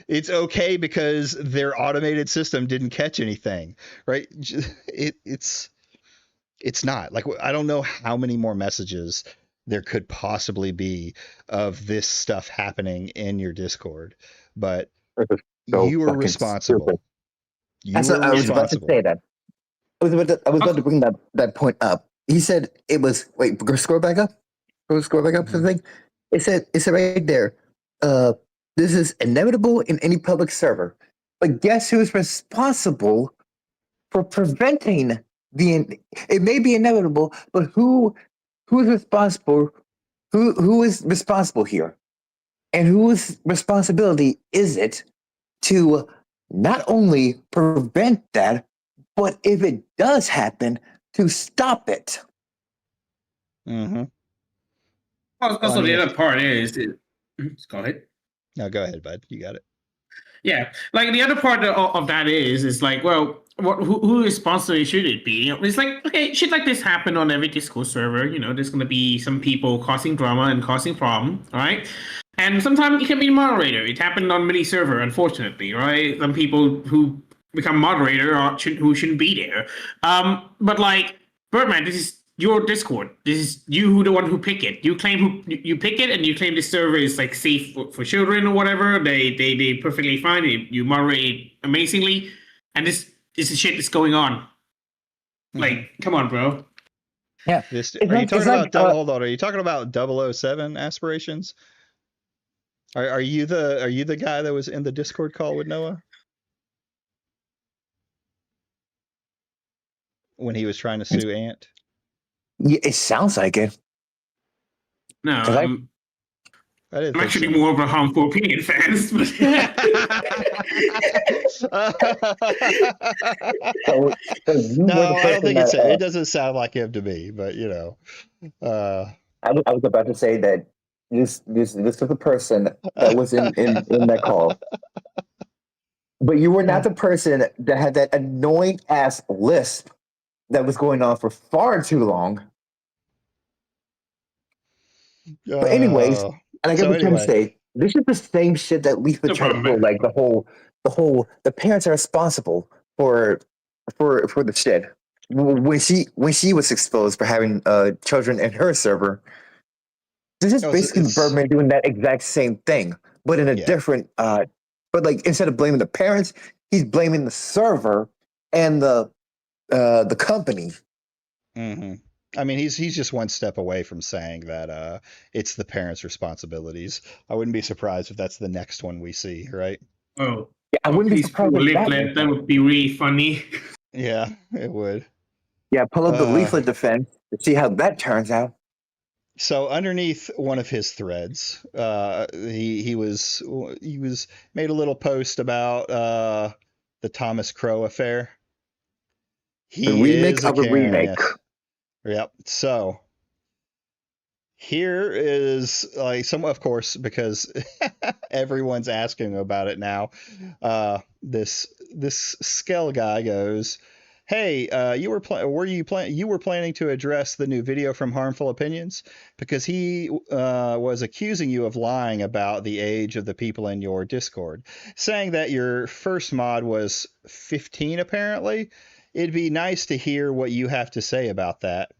it's okay because their automated system didn't catch anything, right? It's not like, I don't know how many more messages there could possibly be of this stuff happening in your Discord, but you were responsible. I was about to say that. I was about to bring that point up. he said it was. Wait, scroll back up. Scroll back up. Mhm. Something. It said right there. This is inevitable in any public server. But guess who's responsible for preventing the? It may be inevitable, but who's responsible? Who is responsible here? And whose responsibility is it to not only prevent that, but if it does happen, to stop it? Mm-hmm. Also, Funny the if- other part is, go ahead. No, go ahead, bud. You got it. Yeah, like the other part of that is like, well, who responsibility should it be? You know, it's like, okay, shit like this happen on every Discord server. You know, there's gonna be some people causing drama and causing problem, right? And sometimes it can be moderator. It happened on many server, unfortunately, right? Some people who become moderator who shouldn't be there. But like Birdman, this is your Discord. This is you the one who pick it. You claim you pick it, and you claim this server is like safe for children or whatever. They perfectly fine. You moderate amazingly, and this is shit that's going on. Like, come on, bro. Yeah. Are you like- talking it's about like, hold on? Are you talking about 007 aspirations? Are you the guy that was in the Discord call with Noah when he was trying to sue Ant? Yeah, it sounds like it. No, 'Cause I'm I didn't I'm think actually so. more of a harmful opinion fans. But So you No, were the I don't person think that, it doesn't sound like him to me, but you know. I was about to say that this was the person that was in that call. But you were not the person that had that annoying ass lisp that was going on for far too long. But anyways, Oh. and I So get what you're trying to anyway. say. This is the same shit that Lisa No tried to problem, pull, like the parents are responsible for the shit. When she was exposed for having children in her server, this is No, basically Birdman doing that exact same thing, but in a Yeah. different. But like instead of blaming the parents, he's blaming the server and the company. Mm-hmm. I mean, he's just one step away from saying that it's the parents' responsibilities. I wouldn't be surprised if that's the next one we see, right? oh, Yeah, I wouldn't be please pull surprised a if that leaflet. was- That would be really funny. Yeah, it would. Yeah, pull up the Uh, leaflet defense to see how that turns out. So underneath one of his threads, he was made a little post about the Thomas Crow affair. He The remake is a of a Karen, remake. yes. Yep. So here is like of course, because everyone's asking about it now. This Skell guy goes, "Hey, you were planning to address the new video from Harmful Opinions, because he was accusing you of lying about the age of the people in your Discord, saying that your first mod was 15 apparently. It'd be nice to hear what you have to say about that."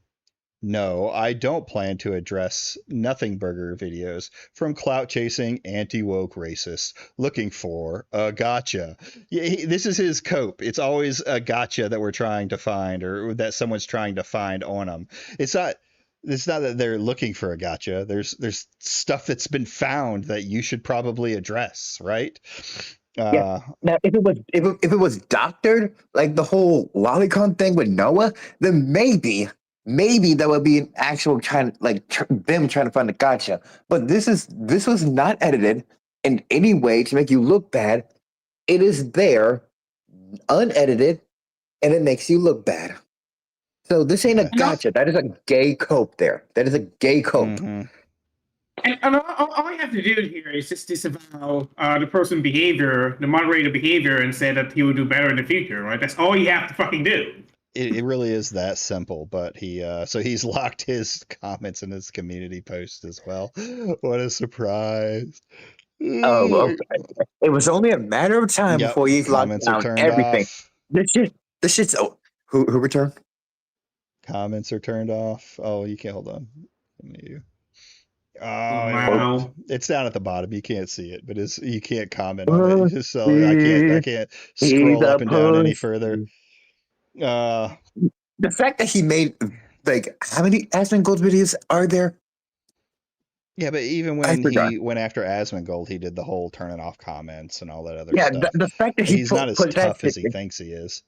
No, I don't plan to address Nothing Burger videos from clout chasing anti-woke racists looking for a gotcha. Yeah, this is his cope. It's always a gotcha that we're trying to find, or that someone's trying to find on him. It's not that they're looking for a gotcha. There's stuff that's been found that you should probably address, right? Yeah. Now, if it was doctored, like the whole lolicon thing with Noah, then maybe that would be an actual them trying to find a gotcha. But this was not edited in any way to make you look bad. It is there, unedited, and it makes you look bad. So this ain't a gotcha. That is a gay cope there. That is a gay cope. Mm-hmm. And all I have to do here is just disavow the person behavior, the moderator behavior, and say that he will do better in the future, right? That's all you have to fucking do. It really is that simple, but he's locked his comments in his community post as well. What a surprise. Oh, okay. It was only a matter of time Yep, before he's locked comments are down turned everything. off. This shit's who returned? Comments are turned off. Oh, you can't hold on. You. Oh, Wow. it's down at the bottom. You can't see it, but you can't comment on it. Just so I can't scroll up and down any further. The fact that he made like how many Asmongold videos are there? Yeah, but even I when forgot. he went after Asmongold, he did the whole turning off comments and all that other Yeah, stuff. the fact that he He's not as put that tough as shit he thinks he is.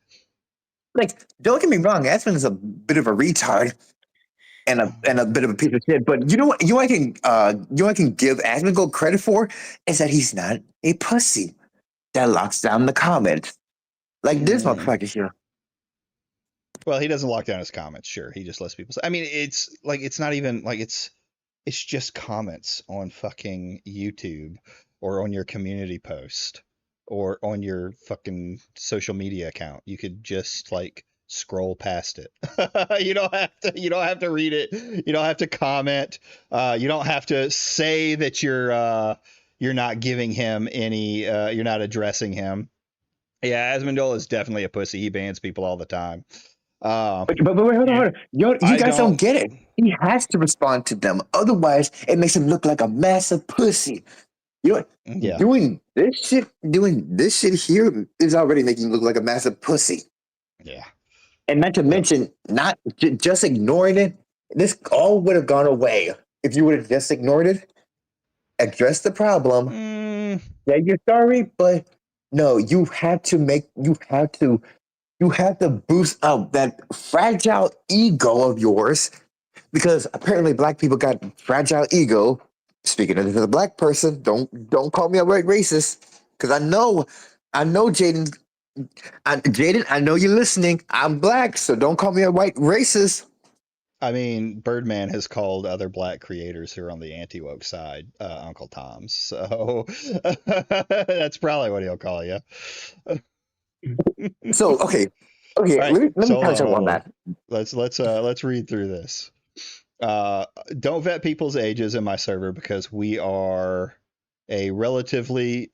like, don't get me wrong, Aspen is a bit of a retard and a bit of a piece of shit. But you know what? I can give Asmongold credit for is that he's not a pussy that locks down the comments. Like this motherfucker here. Well, he doesn't lock down his comments. Sure, he just lets people say. I mean, it's not even like it's just comments on fucking YouTube or on your community post or on your fucking social media account. You could just like scroll past it. You don't have to read it. You don't have to comment. You don't have to say that you're not giving him any you're not addressing him. Yeah, Asmongold is definitely a pussy. He bans people all the time. But wait, hold on. You guys don't get it. He has to respond to them. Otherwise, it makes him look like a massive pussy. You know what? Yeah. Doing this shit here is already making you look like a massive pussy. Yeah. And not to mention, not just ignoring it. This all would have gone away if you would have just ignored it, addressed the problem. Yeah, you're sorry, but no, you have to boost up that fragile ego of yours, because apparently black people got fragile ego. Speaking of a black person, don't call me a white racist, because I know Jaden. Jaden, I know you're listening. I'm black, so don't call me a white racist. I mean, Birdman has called other black creators who are on the anti-woke side Uncle Toms, so that's probably what he'll call you. So okay, right, let me so touch up on that. Let's read through this. Don't vet people's ages in my server because we are a relatively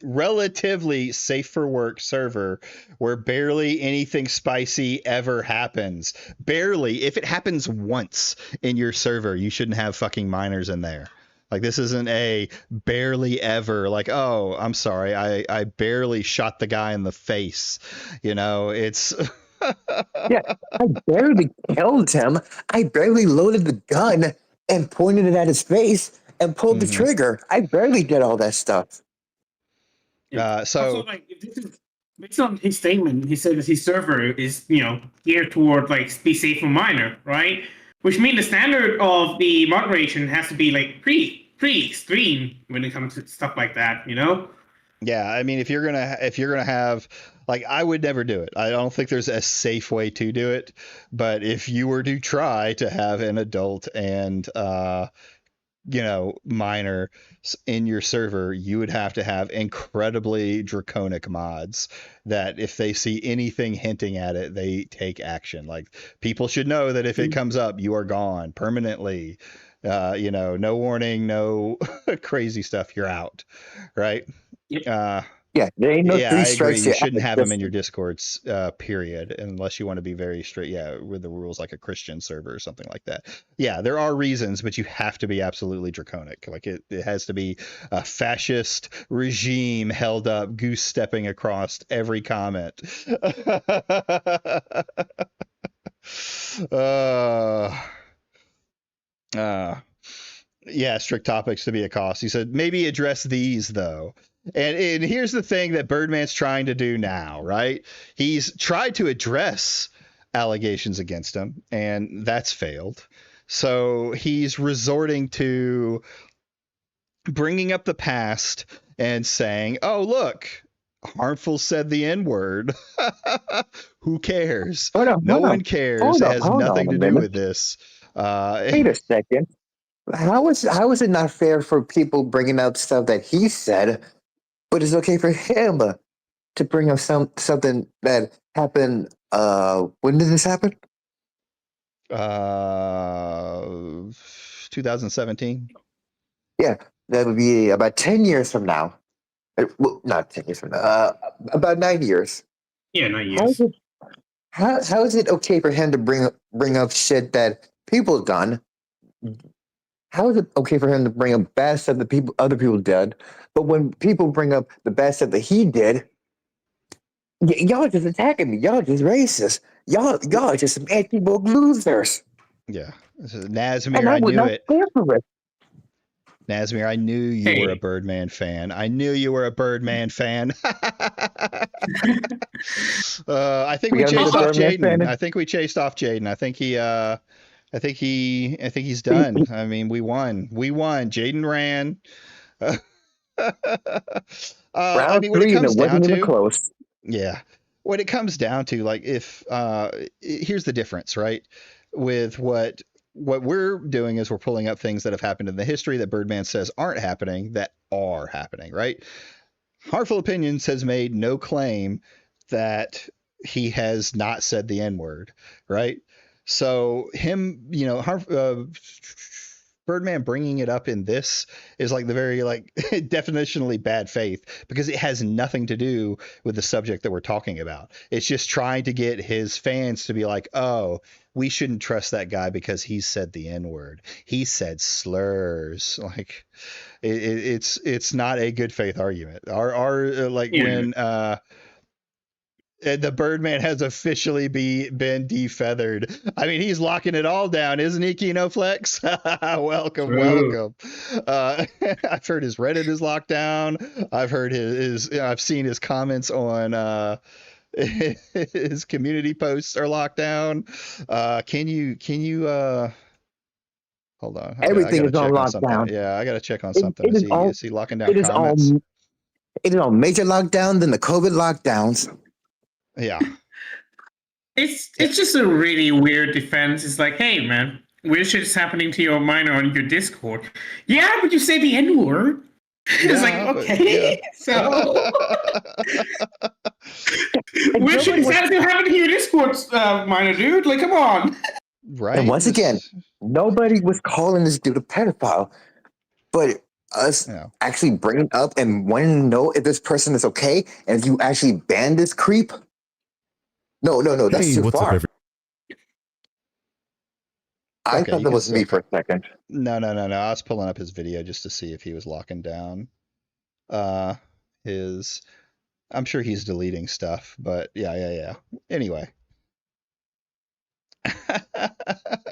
safe for work server where barely anything spicy ever happens. Barely. If it happens once in your server, you shouldn't have fucking minors in there. Like, this isn't a barely ever, like, oh, I'm sorry, I barely shot the guy in the face. You know, it's Yeah, I barely killed him. I barely loaded the gun and pointed it at his face and pulled the trigger. I barely did all that stuff. so also, like, if this is based on his statement, he said that his server is, geared toward like be safe for minor, right? Which means the standard of the moderation has to be like pretty extreme when it comes to stuff like that, Yeah, I mean, if you're gonna have, like, I would never do it. I don't think there's a safe way to do it. But if you were to try to have an adult and minor in your server, you would have to have incredibly draconic mods that if they see anything hinting at it, they take action. Like, people should know that if it comes up, you are gone permanently. No warning, no crazy stuff. You're out, right? Yeah, there ain't no Yeah, three I agree. strikes. You shouldn't have them in your Discords, period, unless you want to be very strict. Yeah, with the rules like a Christian server or something like that. Yeah, there are reasons, but you have to be absolutely draconic. Like, it has to be a fascist regime held up, goose stepping across every comment. Yeah, strict topics to be a cost. He said, maybe address these though. And here's the thing that Birdman's trying to do now, right? He's tried to address allegations against him, and that's failed. So he's resorting to bringing up the past and saying, oh, look, Harmful said the N-word. Who cares? No one cares. It has nothing to do with this. Wait a second. How is it not fair for people bringing up stuff that he said, but it's okay for him to bring up something that happened? When did this happen? 2017. Yeah, that would be about 10 years from now. Well, not 10 years from now. About 9 years. Yeah, 9 years. How is it okay for him to bring up shit that people done? How is it okay for him to bring up bad stuff that other people did, but when people bring up the bad stuff that he did, y'all just attacking me. Y'all just racist. Y'all just some anti-woke losers. Yeah. So, And Nazmir, I I would knew not it. care for it. Nazmir, I knew you were a Hey. Birdman fan. I knew you were a Birdman fan. I think We we gotta make chased a off Birdman Jaden. fan. I think we chased off Jaden. I think he's He- done. I mean, we won. We won. Jaden ran. I Round mean, when it three, and it comes down wasn't even to, close. yeah, when it comes down to like if here's the difference, right? With what we're doing is we're pulling up things that have happened in the history that Birdman says aren't happening that are happening, right? Harmful Opinions has made no claim that he has not said the N word, right? So him, Birdman bringing it up in this is like the very like definitionally bad faith because it has nothing to do with the subject that we're talking about. It's just trying to get his fans to be like, oh, we shouldn't trust that guy because he said the N word. He said slurs. Like it's not a good faith argument. Our like Yeah. when the Birdman has officially been defeathered. I mean, he's locking it all down, isn't he, Kinoflex? Welcome, True. welcome. I've heard his Reddit is locked down. I've heard I've seen his comments on his community posts are locked down. Can you hold on? I Everything gotta is on check on something. lockdown. Yeah, I gotta check on It, something. it Is he locking down it is all comments? it is all major lockdown than the COVID lockdowns. Yeah. It's just a really weird defense. It's like, hey man, weird shit is happening to your minor on your Discord. Yeah, but you say the N word. It's like, Yeah, but okay, so And weird shit nobody is was, happening to your Discord, minor dude. Like, come on. right. and once again, nobody was calling this dude a pedophile, but us Yeah. actually bringing up and wanting to know if this person is okay, and if you actually ban this creep. No, that's Hey, too what's up, far. everyone? I Okay, thought you that can was still me for a second. No. I was pulling up his video just to see if he was locking down his I'm sure he's deleting stuff, but yeah. Anyway.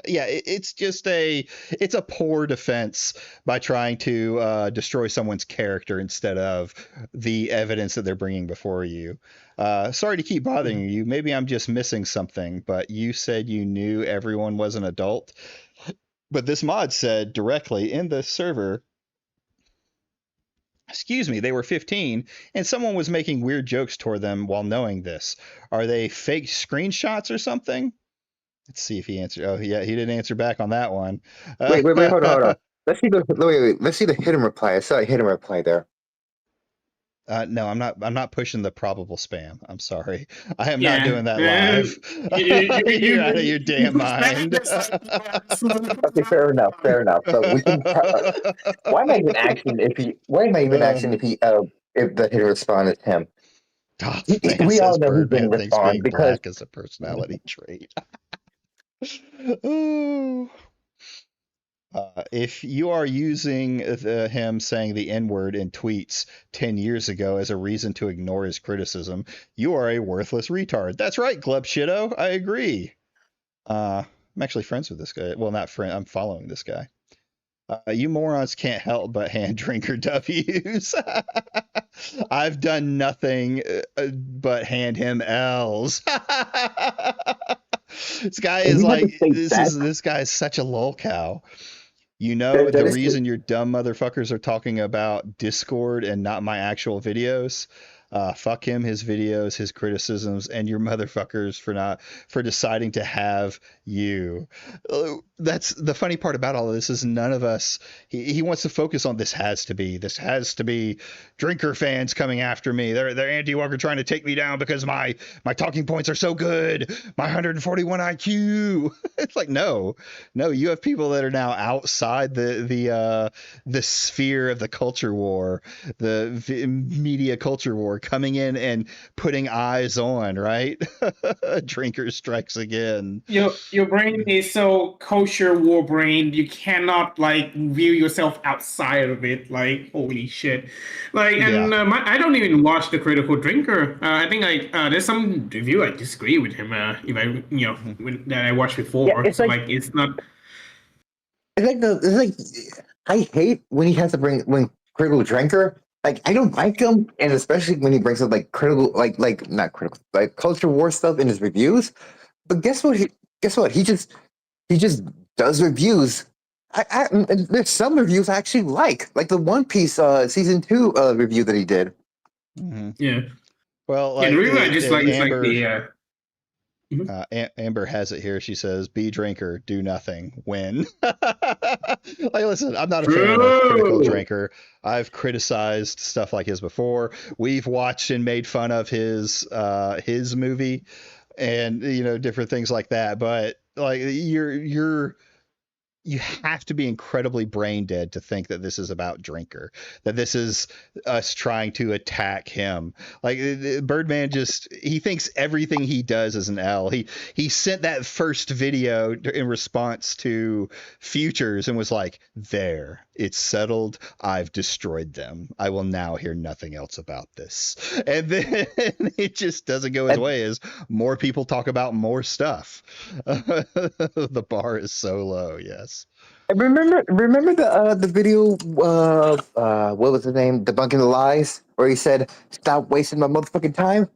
Yeah, it's a poor defense by trying to destroy someone's character instead of the evidence that they're bringing before you. Sorry to keep bothering you. Maybe I'm just missing something, but you said you knew everyone was an adult. But this mod said directly in the server, excuse me, they were 15 and someone was making weird jokes toward them while knowing this. Are they fake screenshots or something? Let's see if he answered. Oh, yeah, he didn't answer back on that one. Wait, hold on. Let's see let's see the hidden reply. I saw a hidden reply there. No, I'm not pushing the probable spam. I'm sorry. I am not Yeah. doing that live. You're out of your damn mind. Okay, fair enough. But we can. Why am I even asking if he? Why am I even asking if he? If the hidden response is him? Fan We all says know he didn't Birdman thinks respond being because black is a personality trait. Ooh. If you are using him saying the N-word in tweets 10 years ago as a reason to ignore his criticism, you are a worthless retard. That's right, Glub Shitto. I agree. I'm actually friends with this guy. Well, not friend. I'm following this guy. You morons can't help but hand drinker W's. I've done nothing but hand him L's. This guy is like this guy is such a lol cow. You know the reason your dumb motherfuckers are talking about Discord and not my actual videos? Fuck him, his videos, his criticisms, and your motherfuckers for deciding to have you. That's the funny part about all of this is none of us. He wants to focus on this has to be drinker fans coming after me. They're anti-Walker trying to take me down because my talking points are so good. My 141 IQ. It's like no, you have people that are now outside the sphere of the culture war, the media culture war coming in and putting eyes on, right? Drinker strikes again. Your brain is so kosher war brain. You cannot like view yourself outside of it. Like holy shit, like and I don't even watch the Critical Drinker. I think there's some review I disagree with him. If I that I watched before, Yeah, it's so like- like it's not. It's like I hate when he has to bring when critical drinker. Like I don't like him, and especially when he brings up like critical, like not critical, like culture war stuff in his reviews. But guess what? He just does reviews. And there's some reviews I actually like the One Piece season 2 review that he did. Mhm. Yeah. Well, Yeah, like, the reason I just like Amber, is like the Amber has it here. She says, "Be drinker, do nothing, win." Like, listen, I'm not a fan of Critical True. Drinker. I've criticized stuff like his before. We've watched and made fun of his movie, and different things like that. But like, you have to be incredibly brain dead to think that this is about Drinker, that this is us trying to attack him. Like Birdman he thinks everything he does is an L. He sent that first video in response to Futures and was like, "There, it's settled. I've destroyed them. I will now hear nothing else about this." And then it just doesn't go his way as more people talk about more stuff. The bar is so low. Yes. And remember the video what was the name, debunking the lies, where he said, "Stop wasting my motherfucking time."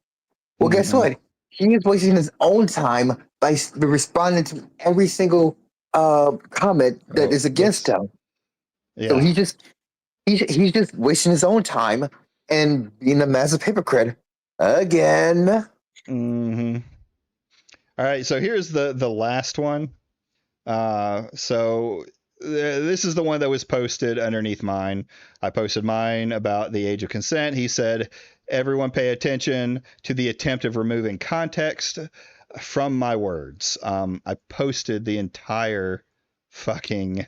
Well, guess Mhm. what? He is wasting his own time by responding to every single comment that is against him. Yeah. So he's just wasting his own time and being a massive hypocrite again. Mm-hmm. All right, so here's the last one. This is the one that was posted underneath mine. I posted mine about the age of consent. He said, "Everyone pay attention to the attempt of removing context from my words." I posted the entire fucking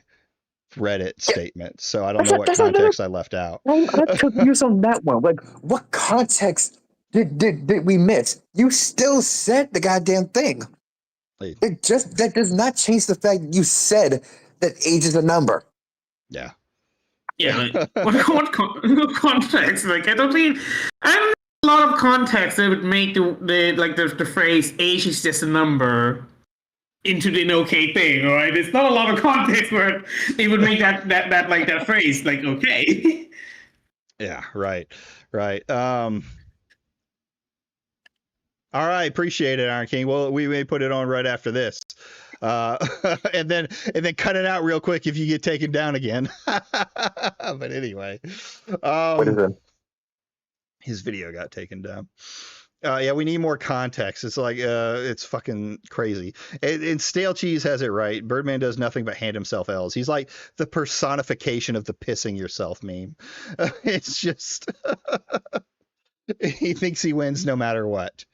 Reddit statement, so I don't know what context I left out. I'm confused on that one. Like, what context did we miss? You still said the goddamn thing. That does not change the fact that you said that age is a number. Yeah. Yeah, like, what context? Like, I don't think a lot of context that would make the phrase "age is just a number" into the okay thing. All right, it's not a lot of context where it would make that phrase like okay. Yeah. Right. All right, appreciate it, Iron King. Well, we may put it on right after this, and then cut it out real quick if you get taken down again. But anyway, What is it? his video got taken down. Yeah, we need more context. It's like it's fucking crazy. And Stale Cheese has it right. Birdman does nothing but hand himself L's. He's like the personification of the pissing yourself meme. It's just he thinks he wins no matter what.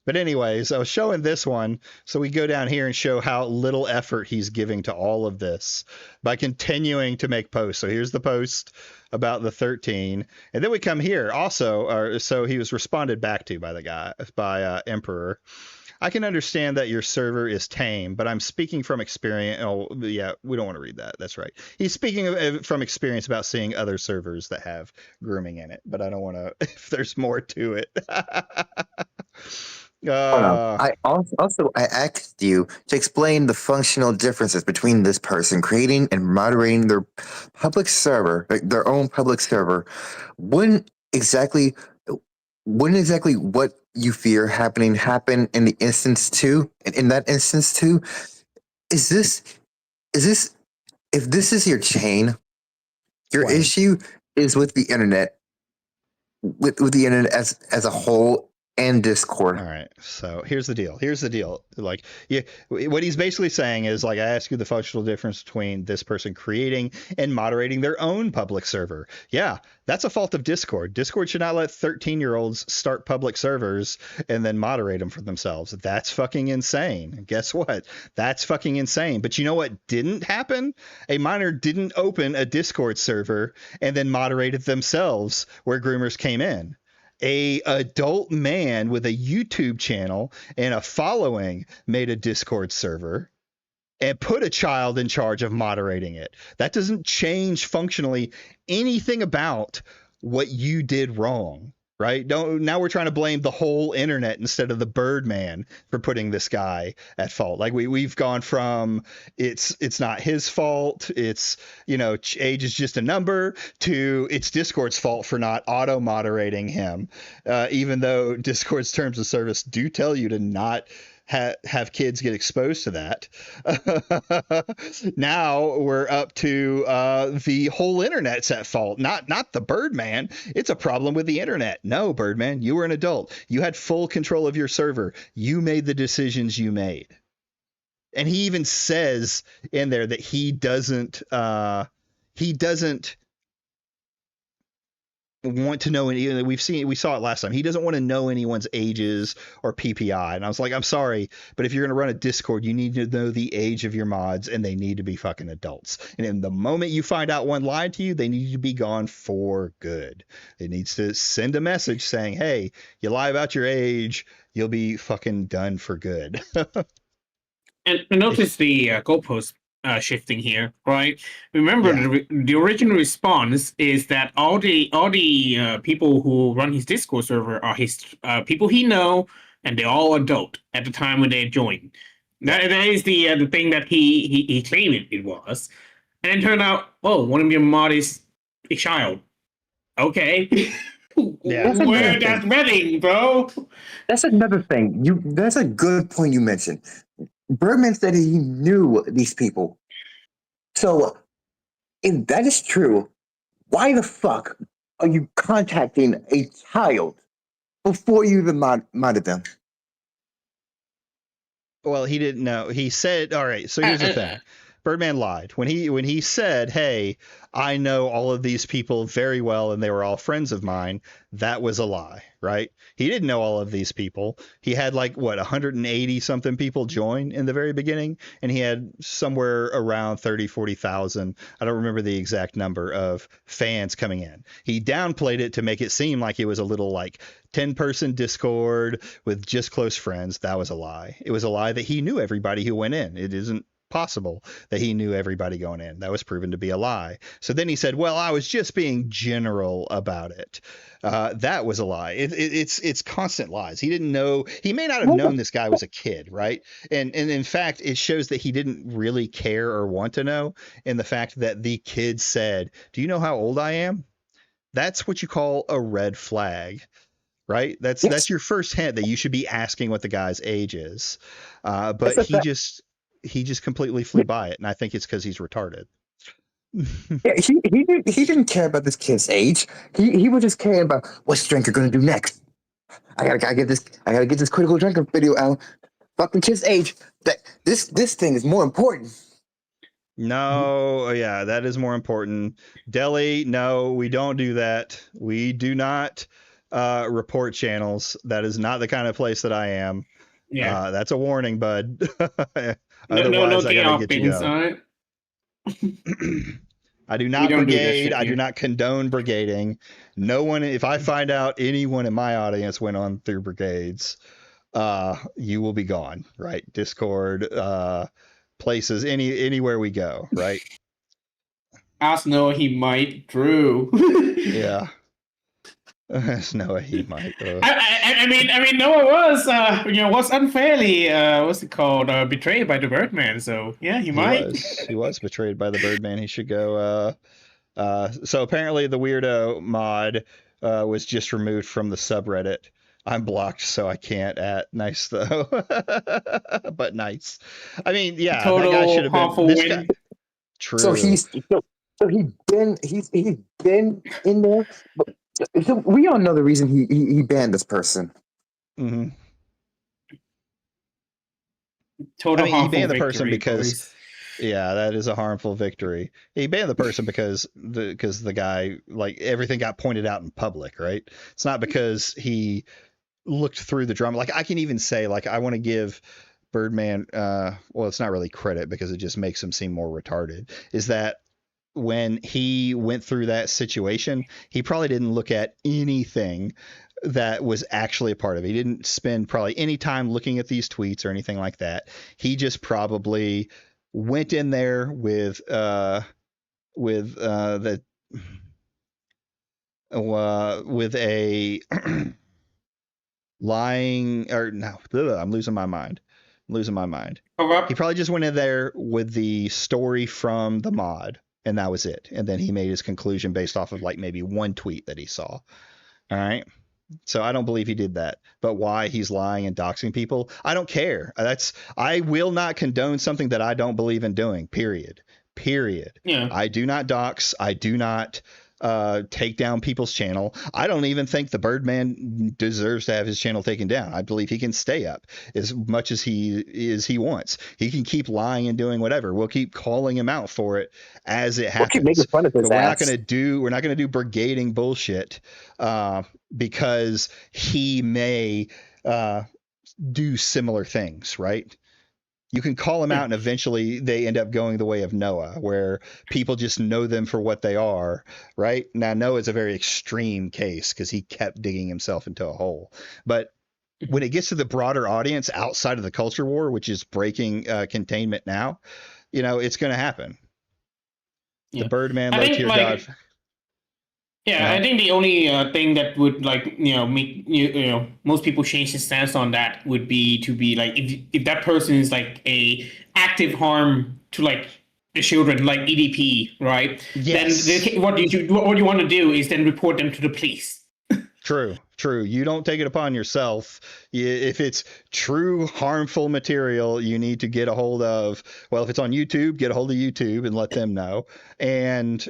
But anyways, I was showing this one, so we go down here and show how little effort he's giving to all of this by continuing to make posts. So here's the post about the 13, and then we come here also. So he was responded back to by Emperor. "I can understand that your server is tame, but I'm speaking from experience." Oh, yeah, we don't want to read that. That's right. He's speaking from experience about seeing other servers that have grooming in it, but I don't want to. If there's more to it. I asked you to explain the functional differences between this person creating and moderating their public server, like their own public server. When exactly what you fear happen in the instance two? In that instance two, is this if this is your chain, your Wow. issue is with the internet, with the internet as a whole, and Discord. All right. So here's the deal. Here's the deal. Like, yeah, what he's basically saying is like, I ask you the functional difference between this person creating and moderating their own public server. Yeah, that's a fault of Discord. Discord should not let 13-year-olds start public servers and then moderate them for themselves. That's fucking insane. Guess what? That's fucking insane. But you know what didn't happen? A minor didn't open a Discord server and then moderate it themselves where groomers came in. A adult man with a YouTube channel and a following made a Discord server and put a child in charge of moderating it. That doesn't change functionally anything about what you did wrong, right? Now we're trying to blame the whole internet instead of the Birdman for putting this guy at fault. Like we've gone from it's not his fault, it's, you know, age is just a number, to it's Discord's fault for not auto moderating him, even though Discord's terms of service do tell you to not have kids get exposed to that. Now we're up to the whole internet's at fault, not the Birdman. It's a problem with the internet. No, Birdman, you were an adult. You had full control of your server. You made the decisions you made. And he even says in there that he doesn't want to know any. We saw it last time. He doesn't want to know anyone's ages or PPI. And I was like, I'm sorry, but if you're going to run a Discord, you need to know the age of your mods, and they need to be fucking adults. And in the moment you find out one lied to you, they need to be gone for good. It needs to send a message saying, hey, you lie about your age, you'll be fucking done for good. And notice the goalpost shifting here, right? Remember, Yeah. the original response is that all the people who run his Discord server are his people he know, and they're all adult at the time when they joined. That is the thing that he claimed it was, and it turned out, oh, one of your mod is a child. Okay. Yeah. Where that wedding, bro? That's another thing. That's a good point you mentioned. Birdman said he knew these people. So, if that is true, why the fuck are you contacting a child before you even modded them? Well, he didn't know. He said, all right, so here's the thing. Birdman lied. When he said, hey, I know all of these people very well and they were all friends of mine, that was a lie, right? He didn't know all of these people. He had like, 180 something people join in the very beginning, and he had somewhere around 30, 40,000. I don't remember the exact number of fans coming in. He downplayed it to make it seem like it was a little like 10-person Discord with just close friends. That was a lie. It was a lie that he knew everybody who went in. It isn't possible that he knew everybody going in. That was proven to be a lie. So then he said, well, I was just being general about it. That was a lie. It's constant lies. He didn't know. He may not have known this guy was a kid, right? And in fact, it shows that he didn't really care or want to know, in the fact that the kid said, do you know how old I am? That's what you call a red flag. Right? That's your first hint that you should be asking what the guy's age is. But he just completely flew by it, and I think it's because he's retarded. Yeah, he didn't care about this kid's age. He was just caring about what's Drinker gonna do next. I gotta get this critical drinker video out. Fuck the kid's age. This thing is more important. No, yeah, that is more important. Deli, no, we don't do that. We do not report channels. That is not the kind of place that I am. Yeah. That's a warning, bud. Otherwise, I gotta get you go. Right? I do not brigade. Do I do not condone brigading. No one. If I find out anyone in my audience went on through brigades, you will be gone. Right? Discord, places, anywhere we go. Right? Ask Noah, he might. Drew. Yeah. There's no way he might. I mean, Noah was unfairly, what's it called, betrayed by the Birdman. So yeah, he might. He was betrayed by the Birdman. He should go. So apparently the weirdo mod was just removed from the subreddit. I'm blocked, so I can't at nice though. But nice. I mean, yeah, Total that guy should have been. This guy, true. So he's been in there. So we all know the reason he banned this person. hmm Total he harmful banned the person victory, because, boys. yeah, that is a harmful victory. He banned the person because the guy, like, everything got pointed out in public, right? It's not because he looked through the drama. Like, I can even say, like, I want to give Birdman, well, it's not really credit because it just makes him seem more retarded, is that when he went through that situation, he probably didn't look at anything that was actually a part of it. He didn't spend probably any time looking at these tweets or anything like that. He just probably went in there the with a lying, or no, I'm losing my mind. He probably just went in there with the story from the mod, and that was it. And then he made his conclusion based off of like maybe one tweet that he saw. All right. So I don't believe he did that. But why he's lying and doxing people, I don't care. I will not condone something that I don't believe in doing. Period. Yeah. I do not dox. I do not take down people's channel. I don't even think the Birdman deserves to have his channel taken down. I believe he can stay up as much as he wants. He can keep lying and doing whatever. We'll keep calling him out for it as it happens. We'll keep making fun of his But we're not ass. going to do brigading bullshit because he may do similar things, right? You can call them out and eventually they end up going the way of Noah, where people just know them for what they are, right? Now, Noah's a very extreme case because he kept digging himself into a hole. But when it gets to the broader audience outside of the culture war, which is breaking containment now, it's going to happen. Yeah. The Birdman, I low think, tier like, god. Yeah, I think the only thing that would make most people change their stance on that would be to be like if that person is like a active harm to like the children, like EDP, right? Yes. Then what you want to do is then report them to the police. True. You don't take it upon yourself. If it's true harmful material, you need to get a hold of, well, if it's on YouTube, get a hold of YouTube and let them know. And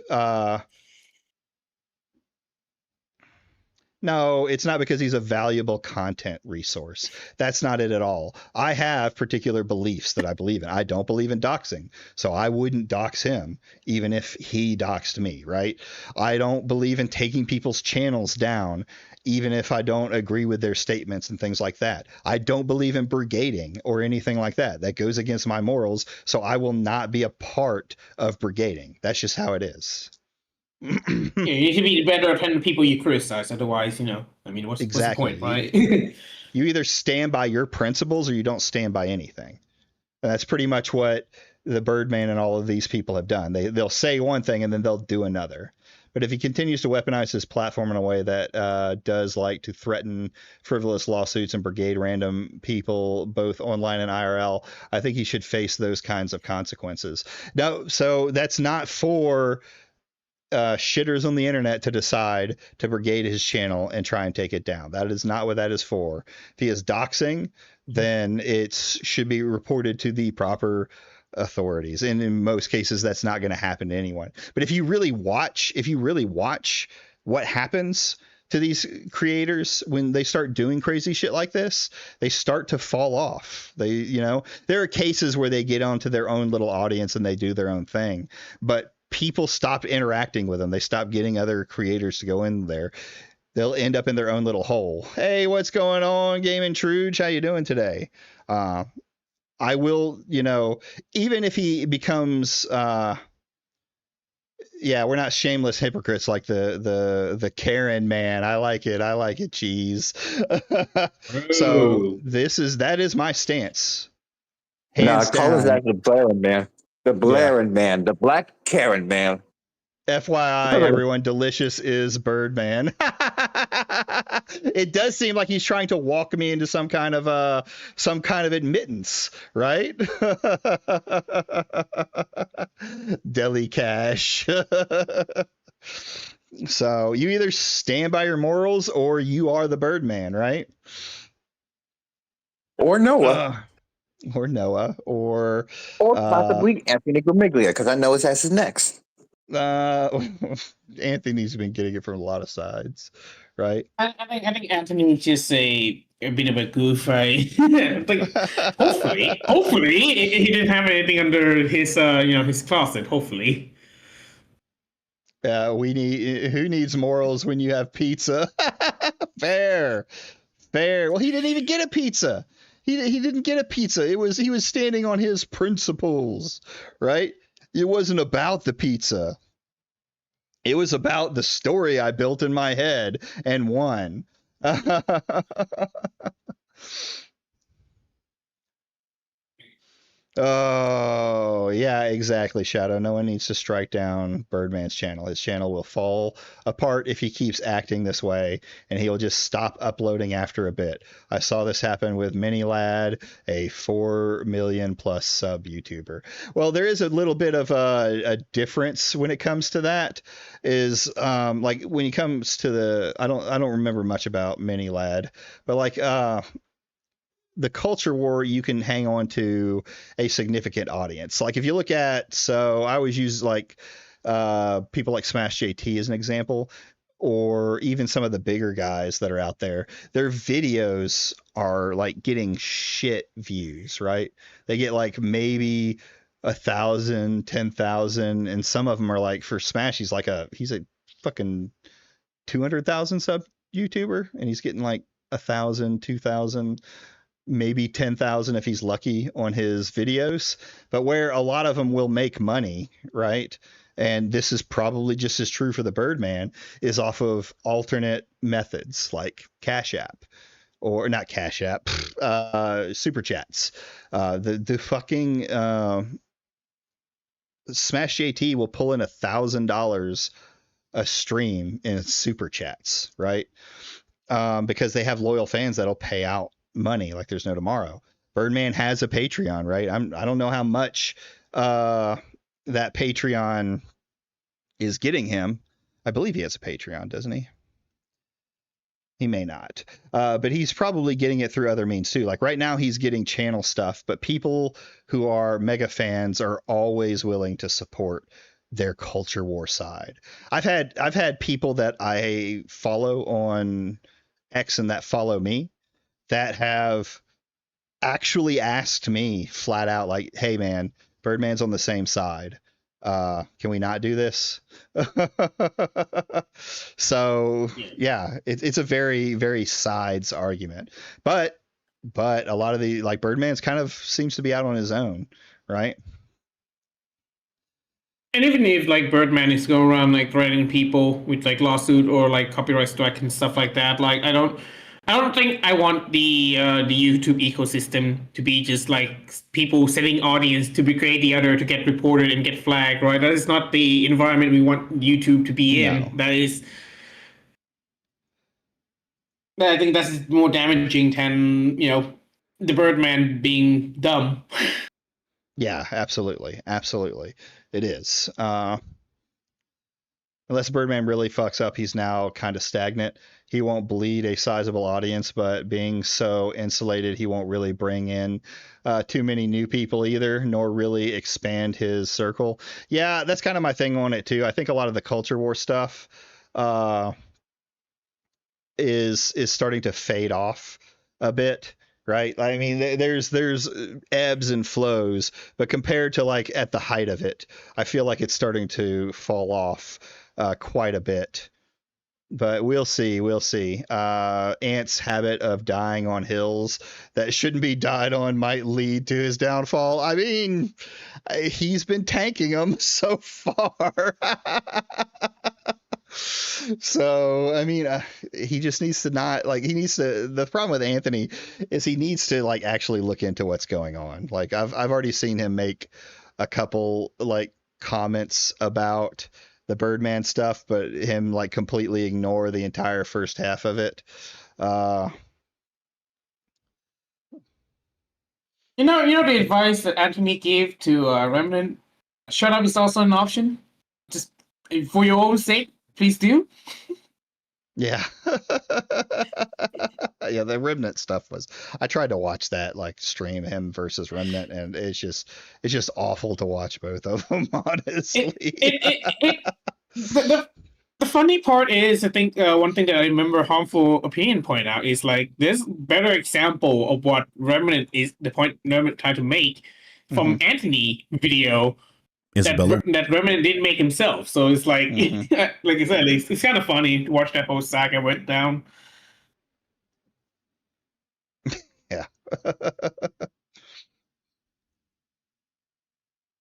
no, it's not because he's a valuable content resource. That's not it at all. I have particular beliefs that I believe in. I don't believe in doxing, so I wouldn't dox him, even if he doxed me, right? I don't believe in taking people's channels down, even if I don't agree with their statements and things like that. I don't believe in brigading or anything like that. That goes against my morals, so I will not be a part of brigading. That's just how it is. You should be better at the people you criticize. Otherwise, what's the point, right? You either stand by your principles or you don't stand by anything. And that's pretty much what the Birdman and all of these people have done. They'll say one thing and then they'll do another. But if he continues to weaponize his platform in a way that does like to threaten frivolous lawsuits and brigade random people, both online and IRL, I think he should face those kinds of consequences. No, so that's not for shitters on the internet to decide to brigade his channel and try and take it down. That is not what that is for. If he is doxing, then it should be reported to the proper authorities. And in most cases, that's not going to happen to anyone. But if you really watch what happens to these creators when they start doing crazy shit like this, they start to fall off. There are cases where they get onto their own little audience and they do their own thing, but people stop interacting with them. They stop getting other creators to go in there. They'll end up in their own little hole. Hey, what's going on, Game Intruge? How you doing today? I will, even if he becomes, we're not shameless hypocrites like the Karen man. I like it, cheese. So that is my stance. Hands call us down. that the Blairin man. The Blairin man. The Black Karen man. FYI, everyone, Delicious is Birdman. It does seem like he's trying to walk me into some kind of admittance, right? Deli Cash. So you either stand by your morals or you are the Birdman, right? Or Noah. Or Noah, or possibly Anthony Gramiglia, because I know his ass is next. Anthony's been getting it from a lot of sides, right? I think Anthony was just a bit of a goof. Like, hopefully he didn't have anything under his his closet. Hopefully. We need who needs morals when you have pizza? Fair. Well, he didn't even get a pizza. He didn't get a pizza. He was standing on his principles, right? It wasn't about the pizza. It was about the story I built in my head and won. Oh, yeah, exactly, Shadow. No one needs to strike down Birdman's channel. His channel will fall apart if he keeps acting this way, and he'll just stop uploading after a bit. I saw this happen with MiniLad, a 4 million plus sub YouTuber. Well, there is a little bit of a difference when it comes to that. Is like when it comes to the I don't remember much about MiniLad, but like the culture war, you can hang on to a significant audience. Like if you look at, so I always use like people like Smash JT as an example, or even some of the bigger guys that are out there. Their videos are like getting shit views, right? They get like maybe 1,000, 10,000, and some of them are like, for Smash, he's a fucking 200,000 sub YouTuber, and he's getting like 1,000, 2,000, maybe 10,000 if he's lucky on his videos. But where a lot of them will make money, right? And this is probably just as true for the Birdman, is off of alternate methods like Cash App, or not Cash App, Super Chats. The fucking Smash JT will pull in $1,000 a stream in Super Chats, right? Because they have loyal fans that'll pay out money like there's no tomorrow. Birdman has a Patreon, right? I don't know how much that Patreon is getting him. I believe he has a Patreon, doesn't he? He may not, but he's probably getting it through other means too. Like right now he's getting channel stuff, but people who are mega fans are always willing to support their culture war side. I've had people that I follow on X and that follow me that have actually asked me flat out, like, hey man, Birdman's on the same side. Can we not do this? So yeah, it's a very, very sides argument, but a lot of the, like, Birdman's kind of seems to be out on his own, right? And even if like Birdman is going around like threatening people with like lawsuit or like copyright strike and stuff like that, like I don't think I want the YouTube ecosystem to be just like people setting audience to betray the other to get reported and get flagged, right? That is not the environment we want YouTube to be in. No. I think that's more damaging than, the Birdman being dumb. Yeah, absolutely. It is. Unless Birdman really fucks up, he's now kind of stagnant. He won't bleed a sizable audience, but being so insulated, he won't really bring in too many new people either, nor really expand his circle. Yeah, that's kind of my thing on it too. I think a lot of the culture war stuff is starting to fade off a bit. Right. I mean, there's ebbs and flows, but compared to like at the height of it, I feel like it's starting to fall off quite a bit. But we'll see. Ant's habit of dying on hills that shouldn't be died on might lead to his downfall. I mean, he's been tanking them so far. So, I mean, he just needs to not, like, the problem with Anthony is he needs to, like, actually look into what's going on. Like, I've already seen him make a couple, like, comments about the Birdman stuff, but him, like, completely ignore the entire first half of it. The advice that Anthony gave to Remnant, shut up is also an option. Just for your own sake. Please do. Yeah. Yeah, the Remnant stuff was. I tried to watch that, like stream him versus Remnant, and it's just awful to watch both of them. Honestly, The funny part is, I think one thing that I remember Harmful Opinion point out is like there's better example of what Remnant is the point Remnant tried to make from Anthony video that Remnant didn't make himself. So it's like like I said, it's kind of funny to watch that whole saga went down. Yeah.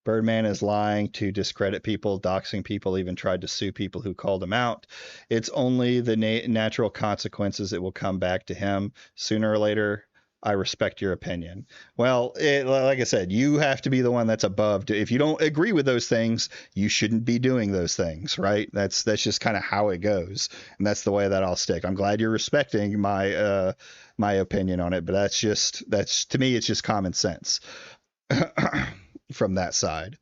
Birdman is lying to discredit people, doxing people, even tried to sue people who called him out. It's only the natural consequences that will come back to him sooner or later. I respect your opinion. Well, like I said, you have to be the one that's above. If you don't agree with those things, you shouldn't be doing those things, right? That's just kind of how it goes, and that's the way that I'll stick. I'm glad you're respecting my my opinion on it, but that's to me, it's just common sense from that side.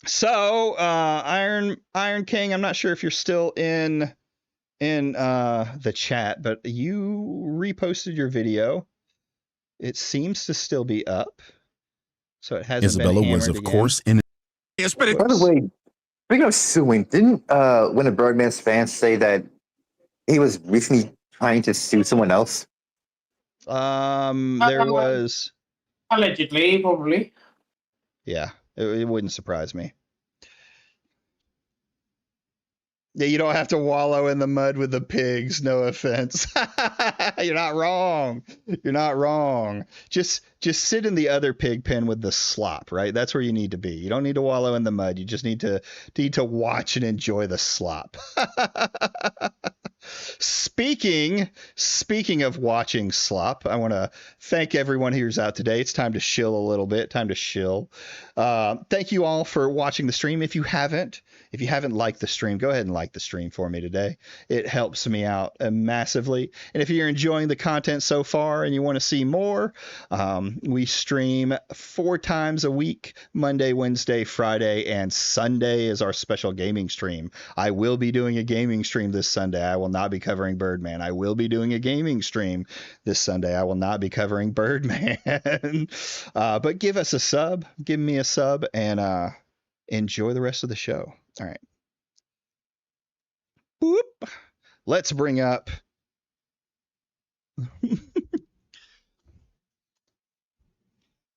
So, Iron King, I'm not sure if you're still in the chat, but you reposted your video. It seems to still be up, so it hasn't Isabella been was, hammered of again. course, in. By the way, speaking of suing, didn't one of Birdman's fans say that he was recently trying to sue someone else? There was, Allegedly, probably. yeah, it wouldn't surprise me. Yeah, you don't have to wallow in the mud with the pigs. No offense. You're not wrong. You're not wrong. Just sit in the other pig pen with the slop, right? That's where you need to be. You don't need to wallow in the mud. You just need to watch and enjoy the slop. Speaking of watching slop, I want to thank everyone who's out today. It's time to shill a little bit. Time to shill. Thank you all for watching the stream. If you haven't liked the stream, go ahead and like the stream for me today. It helps me out massively. And if you're enjoying the content so far and you want to see more, we stream 4 times a week, Monday, Wednesday, Friday, and Sunday is our special gaming stream. I will be doing a gaming stream this Sunday. I will not be covering Birdman. I will be doing a gaming stream this Sunday. I will not be covering Birdman. But give us a sub. Give me a sub and enjoy the rest of the show. All right. Boop. Let's bring up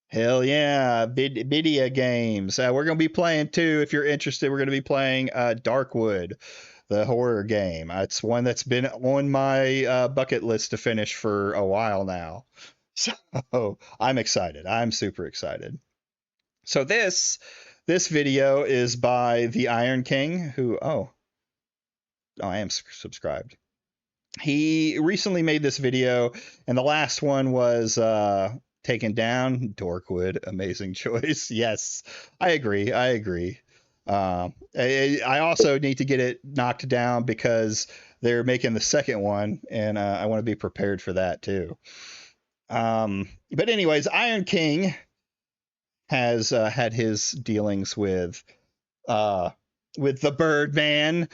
hell yeah, Bidia games. We're going to be playing too. If you're interested, we're going to be playing Darkwood, the horror game. It's one that's been on my bucket list to finish for a while now. So I'm excited. I'm super excited. So this video is by the Iron King, who I am subscribed. He recently made this video, and the last one was taken down. Dorkwood, amazing choice. Yes, I agree. I also need to get it knocked down because they're making the second one, and I want to be prepared for that too. But anyways, Iron King has had his dealings with the Birdman.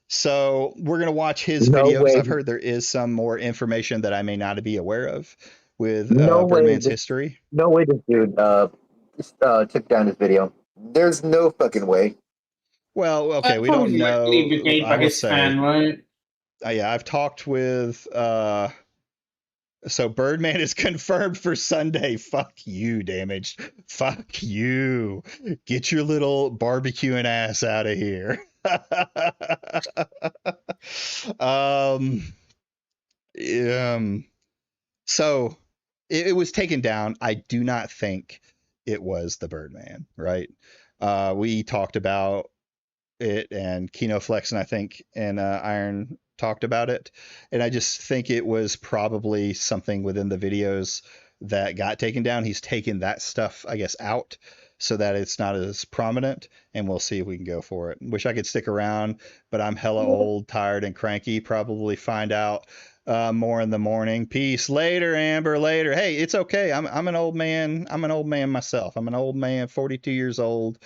So we're going to watch his video because I've heard there is some more information that I may not be aware of with Birdman's history. No way this dude took down his video. There's no fucking way. Well, okay, we don't know. I will say, right? Yeah, I've talked with so Birdman is confirmed for Sunday. Fuck you, Damaged. Fuck you. Get your little barbecuing ass out of here. So it was taken down. I do not think it was the Birdman, right? We talked about it, and Kinoflex and I think and Iron talked about it, and I just think it was probably something within the videos that got taken down. He's taken that stuff, I guess, out so that it's not as prominent, and we'll see if we can go for it. Wish I could stick around, but I'm hella old, tired, and cranky. Probably find out more in the morning. Peace. Later, Amber. Later. Hey, it's okay. I'm an old man. I'm an old man myself. I'm an old man, 42 years old,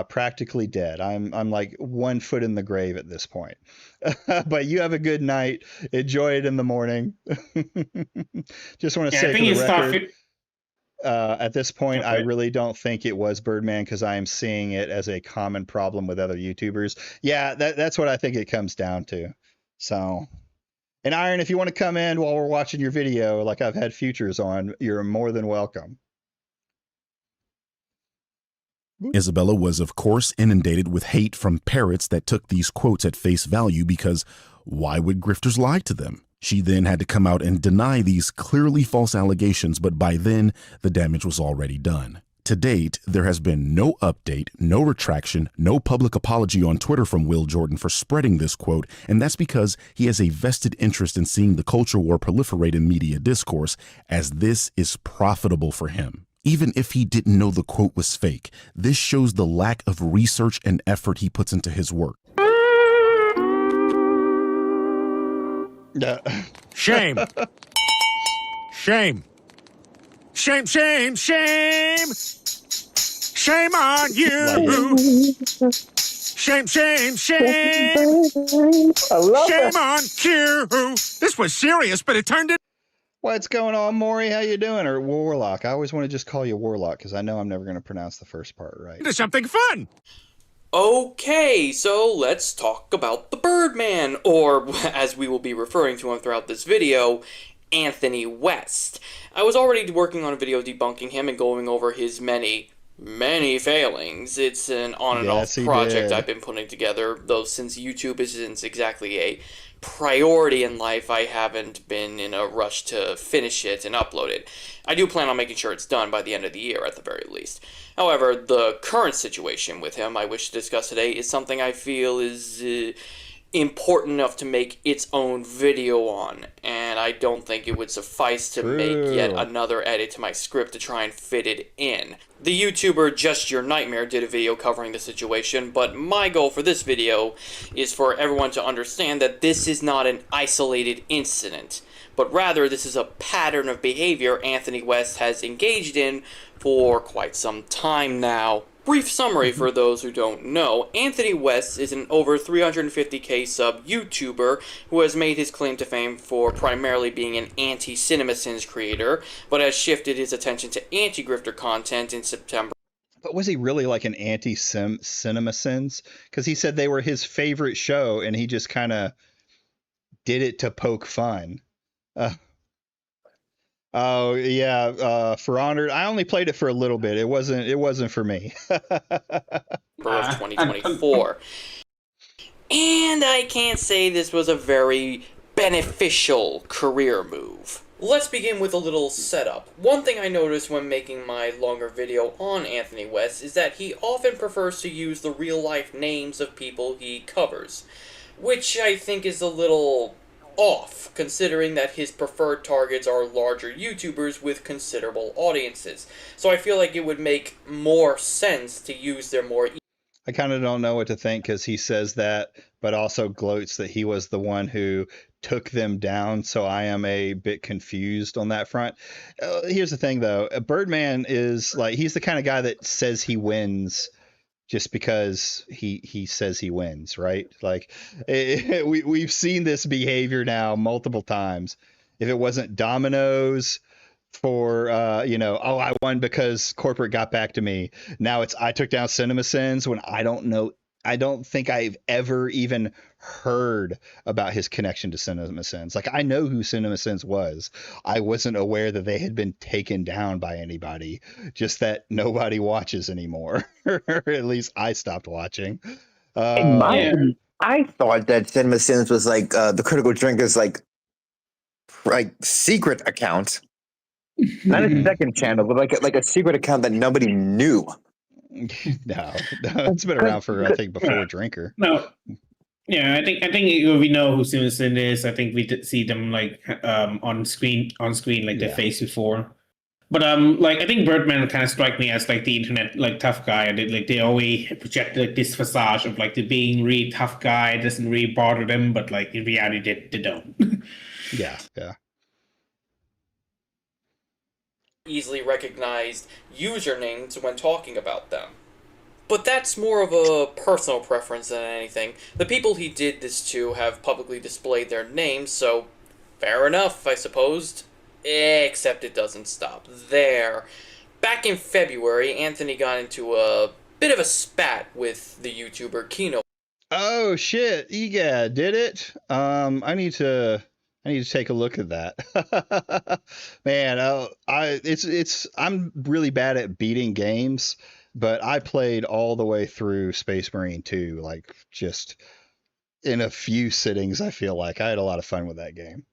practically dead. I'm like 1 foot in the grave at this point. But you have a good night. Enjoy it in the morning. Just want to say for the record, at this point, I really don't think it was Birdman because I am seeing it as a common problem with other YouTubers. Yeah, that's what I think it comes down to. So. And Iron, if you want to come in while we're watching your video, like I've had Futures on, you're more than welcome. Isabella was, of course, inundated with hate from parrots that took these quotes at face value because why would grifters lie to them? She then had to come out and deny these clearly false allegations, but by then, the damage was already done. To date, there has been no update, no retraction, no public apology on Twitter from Will Jordan for spreading this quote, and that's because he has a vested interest in seeing the culture war proliferate in media discourse, as this is profitable for him. Even if he didn't know the quote was fake, this shows the lack of research and effort he puts into his work. Shame. Shame. Shame, shame, shame. Shame on you. Shame, shame, shame. I love Shame that. on you. This was serious, but it turned What's going on, Maury? How you doing? Or Warlock? I always want to just call you Warlock because I know I'm never going to pronounce the first part right. into something fun. Okay, so let's talk about the Birdman, or as we will be referring to him throughout this video, Anthony West. I was already working on a video debunking him and going over his many failings. It's an on and off project I've been putting together, though since YouTube isn't exactly a priority in life, I haven't been in a rush to finish it and upload it. I do plan on making sure it's done by the end of the year at the very least. However, the current situation with him I wish to discuss today is something I feel is important enough to make its own video on, and I don't think it would suffice to make yet another edit to my script to try and fit it in. The YouTuber Just Your Nightmare did a video covering the situation, but my goal for this video is for everyone to understand that this is not an isolated incident, but rather this is a pattern of behavior Anthony West has engaged in for quite some time now. Brief summary for those who don't know. Anthony West is an over 350k sub YouTuber who has made his claim to fame for primarily being an anti-CinemaSins creator, but has shifted his attention to anti-grifter content in September. But was he really like an anti-CinemaSins? Because he said they were his favorite show, and he just kind of did it to poke fun. Oh yeah, For Honored. I only played it for a little bit. It wasn't for me. Of 2024. And I can't say this was a very beneficial career move. Let's begin with a little setup. One thing I noticed when making my longer video on Anthony West is that he often prefers to use the real-life names of people he covers, which I think is a little off, considering that his preferred targets are larger YouTubers with considerable audiences. So I feel like it would make more sense to use their more... I kind of don't know what to think because he says that, but also gloats that he was the one who took them down. So I am a bit confused on that front. Here's the thing, though. Birdman is like, he's the kind of guy that says he wins just because he says he wins, right? Like we've seen this behavior now multiple times. If it wasn't Domino's for oh, I won because corporate got back to me. Now it's I took down CinemaSins when I don't think I've ever even heard about his connection to CinemaSins. Like, I know who CinemaSins was. I wasn't aware that they had been taken down by anybody, just that nobody watches anymore. Or at least I stopped watching. I thought that CinemaSins was like the Critical Drinker's like secret account. Not a second channel, but like a secret account that nobody knew. No, it's been around for I think before Drinker. No, yeah, I think we know who CinemaSins is. I think we did see them like on screen like their face before. But like I think Birdman kind of strike me as like the internet like tough guy, and they always project like this facade of like the being really tough guy doesn't really bother them, but like in reality they don't. Yeah, yeah. Easily recognized usernames when talking about them. But that's more of a personal preference than anything. The people he did this to have publicly displayed their names, so fair enough, I suppose. Except it doesn't stop there. Back in February, Anthony got into a bit of a spat with the YouTuber Kino. Oh shit, EGAD did it. I need to take a look at that. Man, I'm really bad at beating games, but I played all the way through Space Marine 2, like just in a few sittings. I feel like I had a lot of fun with that game.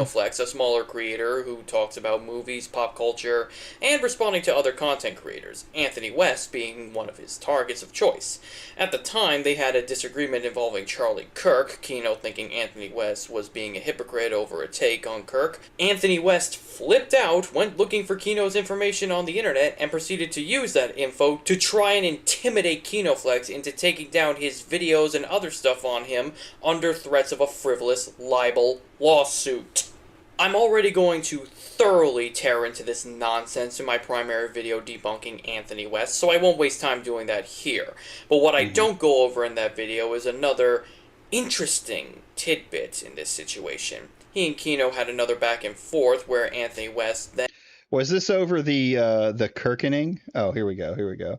Flex, a smaller creator who talks about movies, pop culture, and responding to other content creators, Anthony West being one of his targets of choice. At the time, they had a disagreement involving Charlie Kirk, Kino thinking Anthony West was being a hypocrite over a take on Kirk. Anthony West flipped out, went looking for Kino's information on the internet, and proceeded to use that info to try and intimidate KinoFlex into taking down his videos and other stuff on him under threats of a frivolous libel lawsuit. I'm already going to thoroughly tear into this nonsense in my primary video debunking Anthony West, so I won't waste time doing that here. But what I don't go over in that video is another interesting tidbit in this situation. He and Kino had another back and forth where Anthony West then... Was this over the Kirkening? Oh, here we go.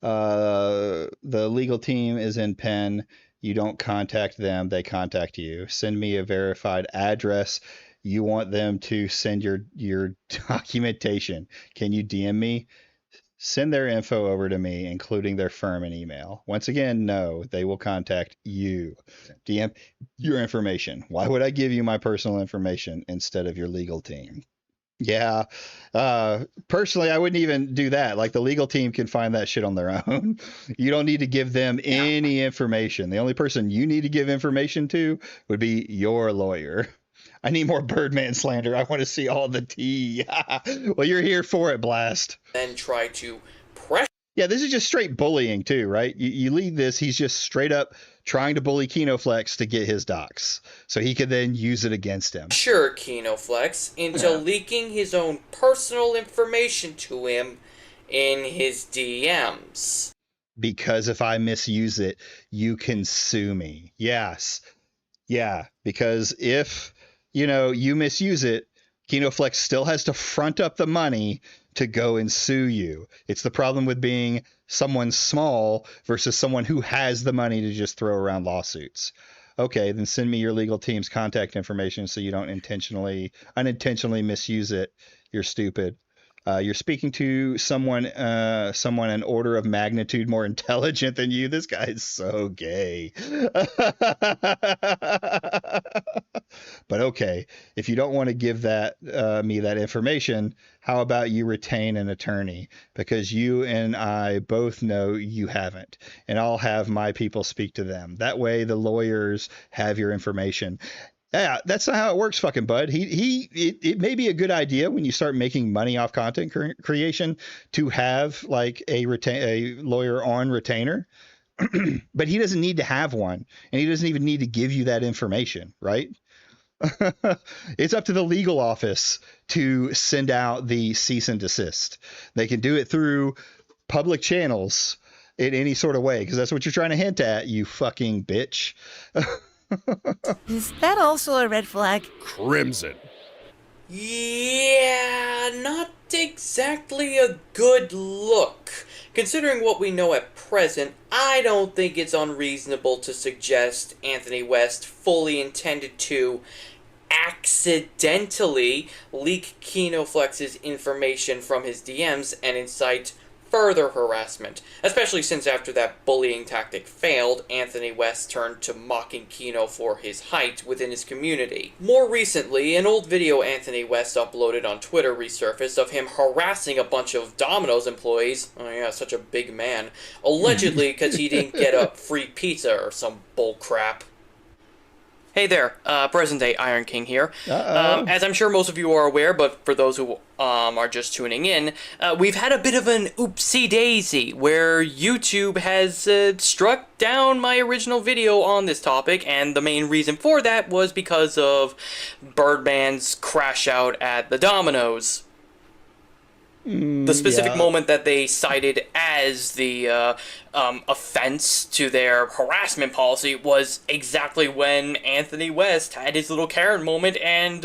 The legal team is in pen. You don't contact them, they contact you. Send me a verified address. You want them to send your documentation. Can you DM me? Send their info over to me, including their firm and email. Once again, no, they will contact you. DM your information. Why would I give you my personal information instead of your legal team? Yeah. Personally, I wouldn't even do that. Like, the legal team can find that shit on their own. You don't need to give them any information. The only person you need to give information to would be your lawyer. I need more Birdman slander. I want to see all the tea. Well, you're here for it, Blast. Then try to pressure... Yeah, this is just straight bullying too, right? You lead this, he's just straight up trying to bully KinoFlex to get his docs, so he could then use it against him. Sure, KinoFlex, into leaking his own personal information to him in his DMs. Because if I misuse it, you can sue me. Yes. Yeah, because if, you misuse it, KinoFlex still has to front up the money to go and sue you. It's the problem with being someone small versus someone who has the money to just throw around lawsuits. Okay, then send me your legal team's contact information so you don't unintentionally misuse it. You're stupid. You're speaking to someone an order of magnitude more intelligent than you. This guy is so gay. But okay, if you don't want to give me that information, how about you retain an attorney? Because you and I both know you haven't, and I'll have my people speak to them. That way the lawyers have your information. Yeah, that's not how it works, fucking bud. It may be a good idea when you start making money off content creation to have like a lawyer on retainer, but he doesn't need to have one, and he doesn't even need to give you that information, right? It's up to the legal office to send out the cease and desist. They can do it through public channels in any sort of way, because that's what you're trying to hint at, you fucking bitch. Is that also a red flag? Crimson. Yeah, not exactly a good look. Considering what we know at present, I don't think it's unreasonable to suggest Anthony West fully intended to accidentally leak KinoFlex's information from his DMs and incite further harassment, especially since after that bullying tactic failed, Anthony West turned to mocking Kino for his height within his community. More recently, an old video Anthony West uploaded on Twitter resurfaced of him harassing a bunch of Domino's employees, oh yeah, such a big man, allegedly because he didn't get a free pizza or some bull crap. Hey there, present-day Iron King here. Uh-oh. As I'm sure most of you are aware, but for those who are just tuning in, we've had a bit of an oopsie-daisy, where YouTube has struck down my original video on this topic, and the main reason for that was because of Birdman's crash out at the Domino's. The specific moment that they cited as the offense to their harassment policy was exactly when Anthony West had his little Karen moment and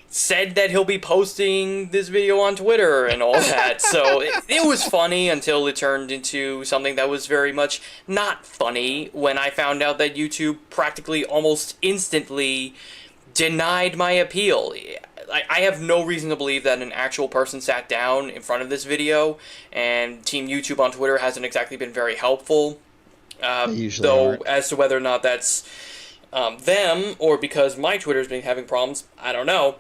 said that he'll be posting this video on Twitter and all that. So it was funny until it turned into something that was very much not funny when I found out that YouTube practically almost instantly denied my appeal. I have no reason to believe that an actual person sat down in front of this video, and Team YouTube on Twitter hasn't exactly been very helpful. Though, as to whether or not that's them, or because my Twitter's been having problems, I don't know.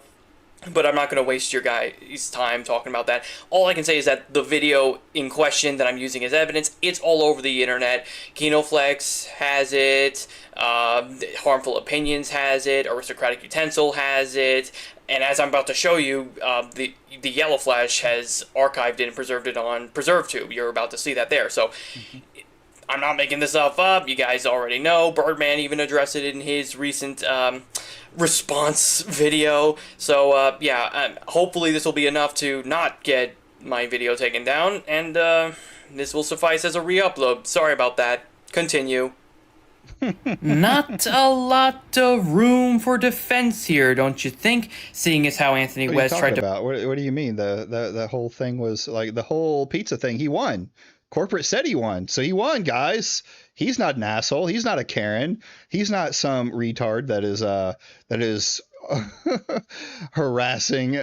But I'm not going to waste your guys' time talking about that. All I can say is that the video in question that I'm using as evidence, it's all over the internet. KinoFlex has it, Harmful Opinions has it, Aristocratic Utensil has it, and as I'm about to show you, the Yellow Flash has archived it and preserved it on PreserveTube. You're about to see that there. So I'm not making this stuff up. You guys already know. Birdman even addressed it in his recent response video. So yeah, hopefully this will be enough to not get my video taken down, and this will suffice as a re-upload. Sorry about that. Continue. Not a lot of room for defense here, don't you think? Seeing as how Anthony West tried to... What do you mean? The whole thing was like the whole pizza thing. He won. Corporate said he won, so he won, guys. He's not an asshole. He's not a Karen. He's not some retard that is harassing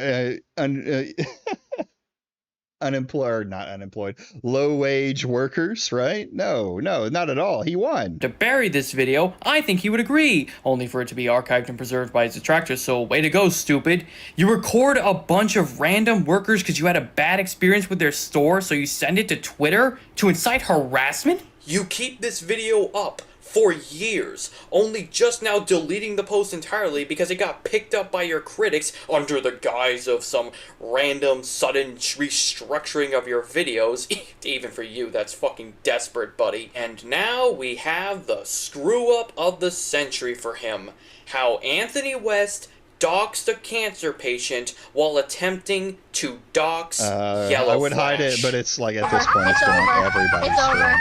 low-wage workers, right? No, not at all. He won. To bury this video, I think he would agree, only for it to be archived and preserved by his detractors, so way to go, stupid. You record a bunch of random workers because you had a bad experience with their store, so you send it to Twitter to incite harassment? You keep this video up for years, only just now deleting the post entirely because it got picked up by your critics under the guise of some random sudden restructuring of your videos. Even for you, that's fucking desperate, buddy. And now we have the screw-up of the century for him. How Anthony West doxed a cancer patient while attempting to dox Yellow I would Flash. hide it, but it's like at this point it's going everybody. It's over.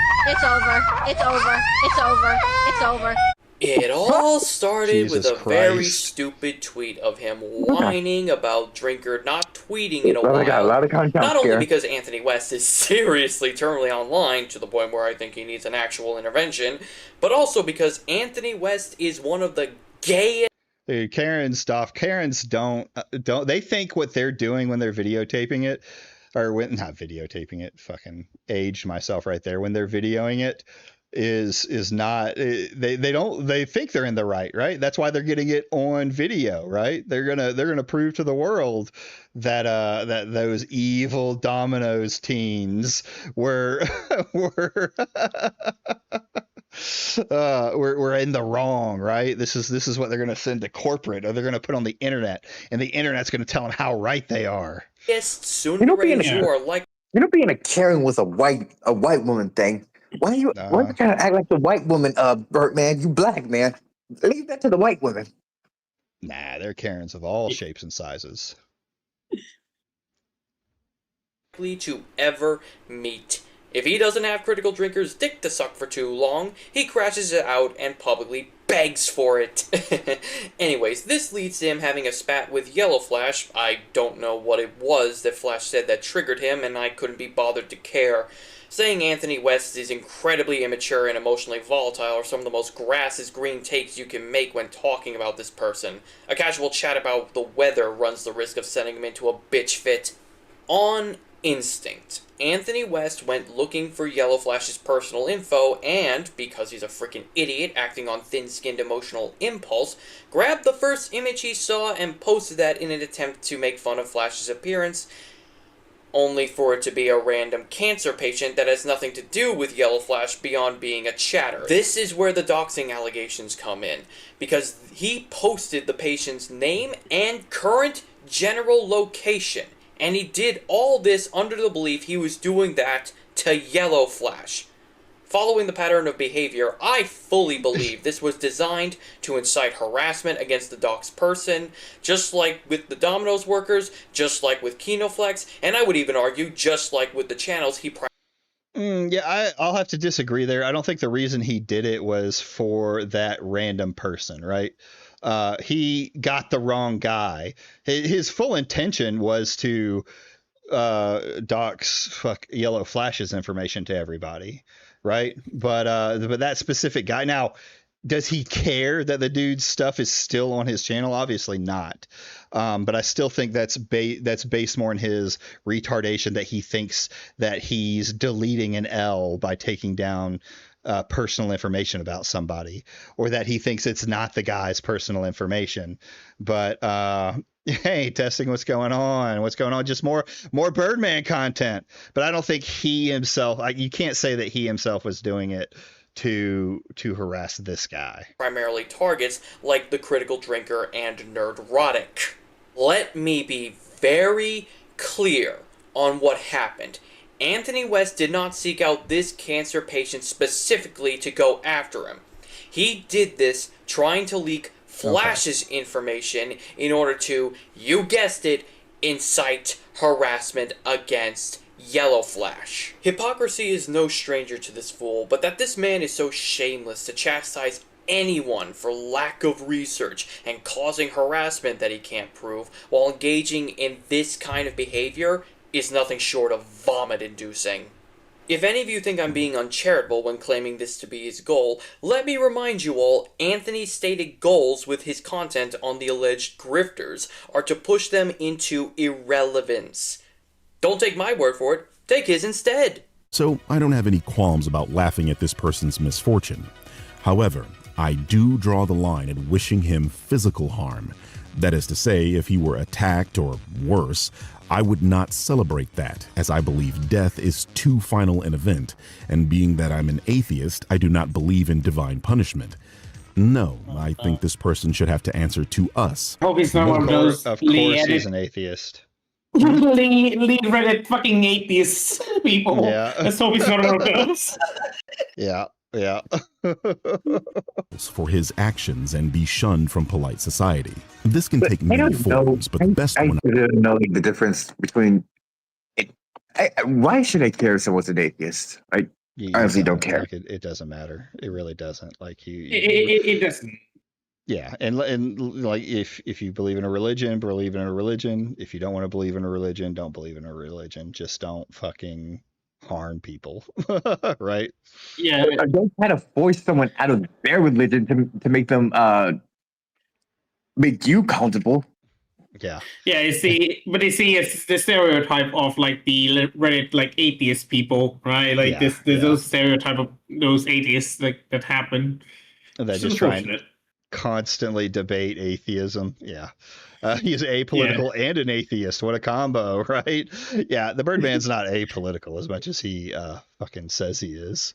It all started with Jesus a very Christ. stupid tweet of him whining about Drinker not tweeting in a Well, I got a while. lot of content Not only here. because Anthony West is seriously terminally online to the point where I think he needs an actual intervention, but also because Anthony West is one of the gayest. Dude, Karens don't they think what they're doing when they're videotaping it, or when not videotaping it, fucking aged myself right there, when they're videoing it is not, they think they're in the right? That's why they're getting it on video, right? They're gonna prove to the world that that those evil Domino's teens were we're in the wrong, right? This is what they're going to send to corporate, or they're going to put on the internet, and the internet's going to tell them how right they are. Soon You know, being who are like being a Karen with a white woman thing. Why you trying to act like the white woman, Birdman? You black man. Leave that to the white women. Nah, they're Karens of all shapes and sizes. to ever meet. If he doesn't have Critical Drinker's dick to suck for too long, he crashes it out and publicly begs for it. Anyways, this leads to him having a spat with Yellow Flash. I don't know what it was that Flash said that triggered him, and I couldn't be bothered to care. Saying Anthony West is incredibly immature and emotionally volatile are some of the most grass-is green takes you can make when talking about this person. A casual chat about the weather runs the risk of sending him into a bitch fit. On instinct, Anthony West went looking for Yellow Flash's personal info and, because he's a freaking idiot acting on thin-skinned emotional impulse, grabbed the first image he saw and posted that in an attempt to make fun of Flash's appearance. only for it to be a random cancer patient that has nothing to do with Yellow Flash beyond being a chatter. This is where the doxing allegations come in, because he posted the patient's name and current general location, and he did all this under the belief he was doing that to Yellow Flash. Following the pattern of behavior, I fully believe this was designed to incite harassment against the doxed person, just like with the Domino's workers, just like with Kinoflex, and I would even argue just like with the channels he Yeah, I'll have to disagree there. I don't think the reason he did it was for that random person, right? He got the wrong guy. His full intention was to dox Yellow Flash's information to everybody, right? But that specific guy, now, does he care that the dude's stuff is still on his channel? Obviously not. But I still think that's based more on his retardation, that he thinks that he's deleting an L by taking down personal information about somebody, or that he thinks it's not the guy's personal information. But hey, testing what's going on, just more Birdman content. But I don't think he himself, you can't say that he himself was doing it to harass this guy. primarily targets, like the Critical Drinker and Nerdrotic. Let me be very clear on what happened. Anthony West did not seek out this cancer patient specifically to go after him. He did this trying to leak Flash's information in order to, you guessed it, incite harassment against Yellow Flash. Hypocrisy is no stranger to this fool, but that this man is so shameless to chastise anyone for lack of research and causing harassment that he can't prove while engaging in this kind of behavior is nothing short of vomit-inducing. If any of you think I'm being uncharitable when claiming this to be his goal, let me remind you all, Anthony's stated goals with his content on the alleged grifters are to push them into irrelevance. Don't take my word for it, take his instead. So I don't have any qualms about laughing at this person's misfortune. However, I do draw the line at wishing him physical harm. That is to say, if he were attacked or worse, I would not celebrate that, as I believe death is too final an event, and being that I'm an atheist, I do not believe in divine punishment. No, I think this person should have to answer to us. Hope he's not one of those Of course he's an atheist. lead Reddit fucking atheist people. Yeah. Let's hope he's not one of those. Yeah. For his actions and be shunned from polite society. This can take many forms, but the best one. I don't know the difference between it. Why should I care if someone's an atheist? I honestly don't care. Like it doesn't matter. It really doesn't. Like It doesn't. Yeah, and like if you believe in a religion, believe in a religion. If you don't want to believe in a religion, don't believe in a religion. Just don't fucking harm people, right? Yeah. I don't try to force someone out of their religion to make them make you comfortable. Yeah. Yeah, you see, it's the stereotype of like the Reddit like atheist people, right? Like there's those stereotype of those atheists that happen. And they just try and constantly debate atheism. Yeah. He's apolitical and an atheist. What a combo, right? Yeah, the Birdman's not apolitical as much as he fucking says he is.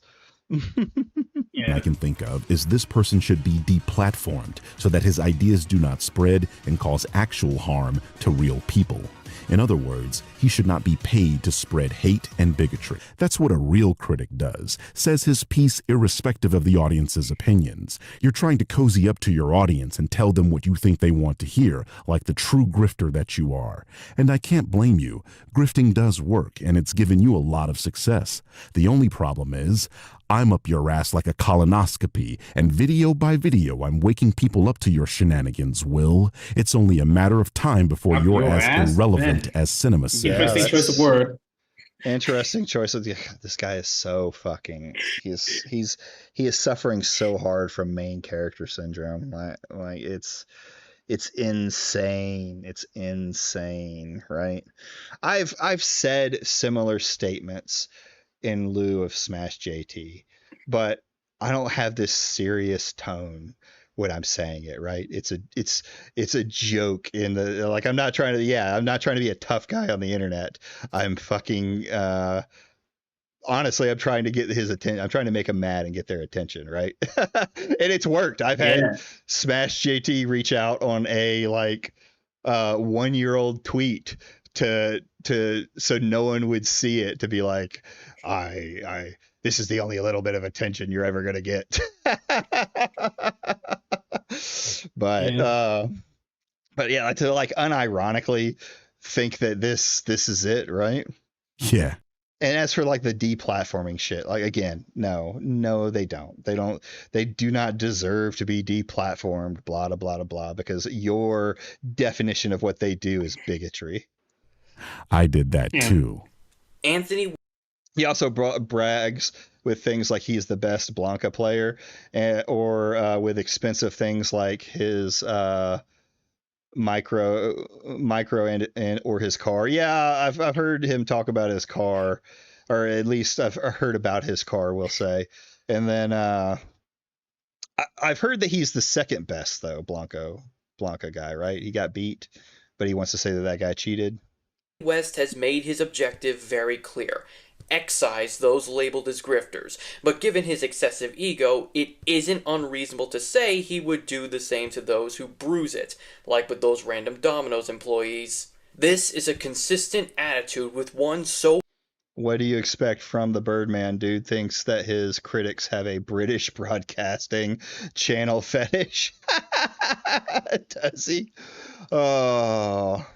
I can think of is this person should be deplatformed so that his ideas do not spread and cause actual harm to real people. In other words, he should not be paid to spread hate and bigotry. That's what a real critic does, says his piece irrespective of the audience's opinions. You're trying to cozy up to your audience and tell them what you think they want to hear, like the true grifter that you are. And I can't blame you. Grifting does work, and it's given you a lot of success. The only problem is, I'm up your ass like a colonoscopy, and video by video, I'm waking people up to your shenanigans, Will. It's only a matter of time before you're as irrelevant as cinema says. Interesting choice of word. Interesting choice of this guy is so fucking he is suffering so hard from main character syndrome. Like it's insane. It's insane, right? I've said similar statements in lieu of Smash JT, but I don't have this serious tone when I'm saying it, right? It's a joke in the, like, I'm not trying to be a tough guy on the internet. I'm fucking honestly, I'm trying to get his attention. I'm trying to make him mad and get their attention, right? And it's worked. I've had Smash JT reach out on a 1-year-old tweet to so no one would see it, to be like, I this is the only little bit of attention you're ever gonna get. But yeah, to unironically think that this is it, right? Yeah. And as for the deplatforming shit, again, no, they don't. They do not deserve to be deplatformed, blah, blah, blah, blah, because your definition of what they do is bigotry. I did that too. Anthony. He also brags with things like he's the best Blanca player, or with expensive things like his micro and or his car. Yeah, I've heard him talk about his car, or at least I've heard about his car, we'll say. And then I've heard that he's the second best though, Blanca guy, right? He got beat, but he wants to say that guy cheated. West has made his objective very clear. Excise those labeled as grifters, but given his excessive ego, it isn't unreasonable to say he would do the same to those who bruise it, like with those random Domino's employees. This is a consistent attitude with one so... What do you expect from the Birdman? Dude thinks that his critics have a British broadcasting channel fetish. Does he? Oh,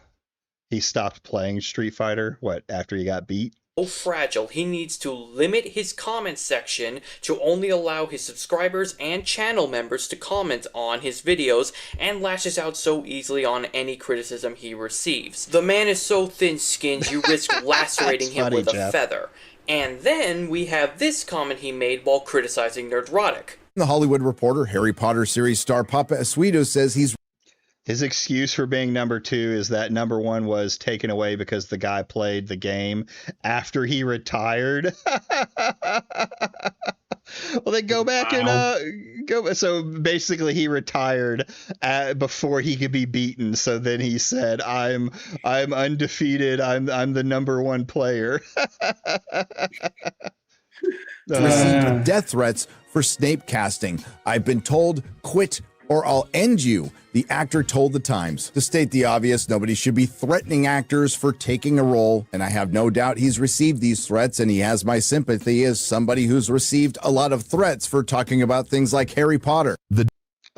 he stopped playing Street Fighter, after he got beat? So fragile, he needs to limit his comment section to only allow his subscribers and channel members to comment on his videos, and lashes out so easily on any criticism he receives. The man is so thin-skinned you risk lacerating him with a feather. And then we have this comment he made while criticizing Nerdrotic. The Hollywood Reporter, Harry Potter series star Papa Escuito says his excuse for being number 2 is that number 1 was taken away because the guy played the game after he retired. Well, then go back and go. So basically, he retired before he could be beaten. So then he said, "I'm undefeated. I'm the number 1 player." received death threats for Snape casting. I've been told, quit or I'll end you, the actor told The Times. To state the obvious, nobody should be threatening actors for taking a role, and I have no doubt he's received these threats, and he has my sympathy as somebody who's received a lot of threats for talking about things like Harry Potter.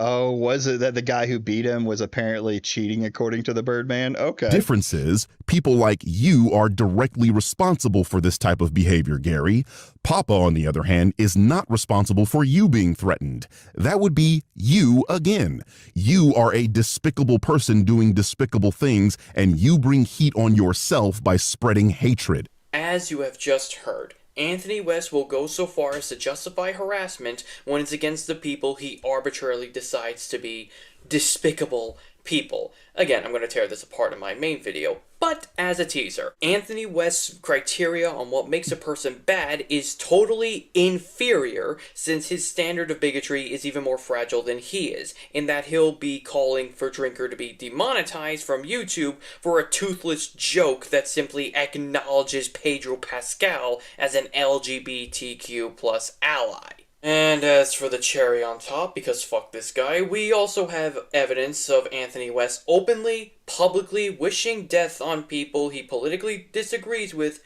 Oh, was it that the guy who beat him was apparently cheating, according to the Birdman? Okay. Difference is, people like you are directly responsible for this type of behavior, Gary. Papa, on the other hand, is not responsible for you being threatened. That would be you again. You are a despicable person doing despicable things, and you bring heat on yourself by spreading hatred. As you have just heard, Anthony West will go so far as to justify harassment when it's against the people he arbitrarily decides to be despicable people. Again, I'm going to tear this apart in my main video, but as a teaser, Anthony West's criteria on what makes a person bad is totally inferior, since his standard of bigotry is even more fragile than he is, in that he'll be calling for Drinker to be demonetized from YouTube for a toothless joke that simply acknowledges Pedro Pascal as an LGBTQ plus ally. And as for the cherry on top, because fuck this guy, we also have evidence of Anthony West openly, publicly wishing death on people he politically disagrees with.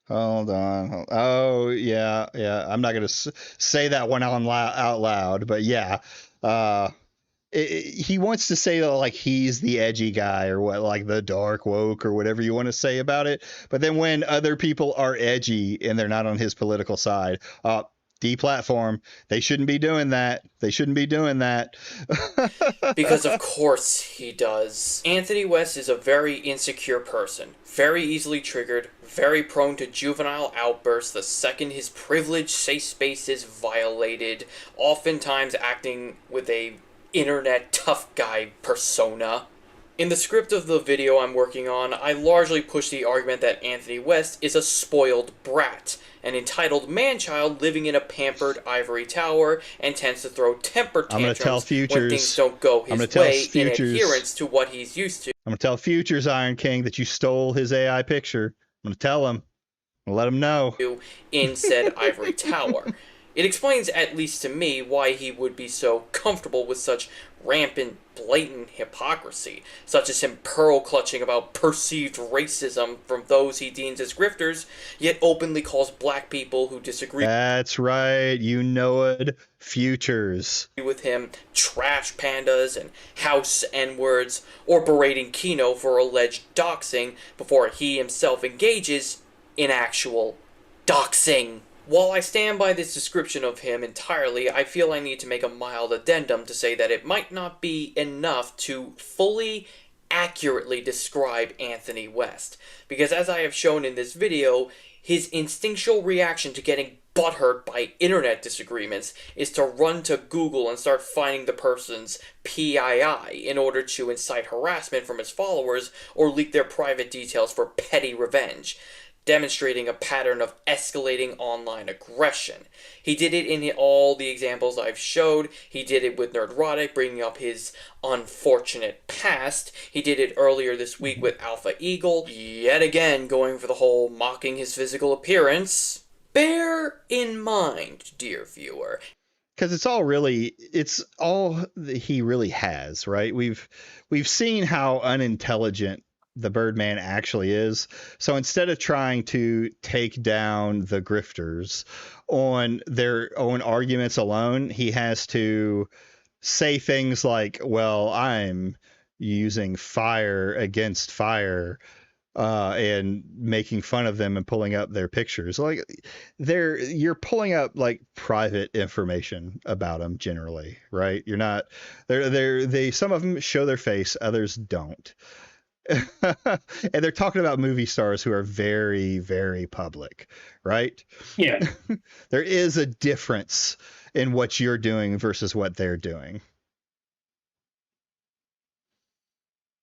Hold on. Oh, yeah. I'm not going to say that one out loud, but yeah. He wants to say like he's the edgy guy or what, like the dark woke or whatever you want to say about it. But then when other people are edgy and they're not on his political side, deplatform. They shouldn't be doing that. Because of course he does. Anthony West is a very insecure person, very easily triggered, very prone to juvenile outbursts the second his privileged safe space is violated, oftentimes acting with a internet tough guy persona. In the script of the video I'm working on, I largely push the argument that Anthony West is a spoiled brat, an entitled man-child living in a pampered ivory tower, and tends to throw temper tantrums when things don't go his way in adherence to what he's used to. I'm going to tell Futures, Iron King, that you stole his AI picture. I'm going to tell him. I'm going to let him know. In said ivory tower. It explains, at least to me, why he would be so comfortable with such rampant, blatant hypocrisy, such as him pearl-clutching about perceived racism from those he deems as grifters, yet openly calls black people who disagree That's right, you know it, Futures. with him trash pandas and house N-words, or berating Kino for alleged doxing before he himself engages in actual doxing. While I stand by this description of him entirely, I feel I need to make a mild addendum to say that it might not be enough to fully, accurately describe Anthony West. Because as I have shown in this video, his instinctual reaction to getting butthurt by internet disagreements is to run to Google and start finding the person's PII in order to incite harassment from his followers or leak their private details for petty revenge, demonstrating a pattern of escalating online aggression. He did it in all the examples I've showed. He did it with Nerdrotic, bringing up his unfortunate past. He did it earlier this week with Alpha Eagle, yet again going for the whole mocking his physical appearance. Bear in mind, dear viewer, because it's all he really has, right? We've seen how unintelligent the Birdman actually is. So instead of trying to take down the grifters on their own arguments alone, he has to say things like, well, I'm using fire against fire, and making fun of them and pulling up their pictures. Like you're pulling up like private information about them generally, right? You're not, they some of them show their face, others don't. And they're talking about movie stars who are very, very public, right? Yeah. There is a difference in what you're doing versus what they're doing.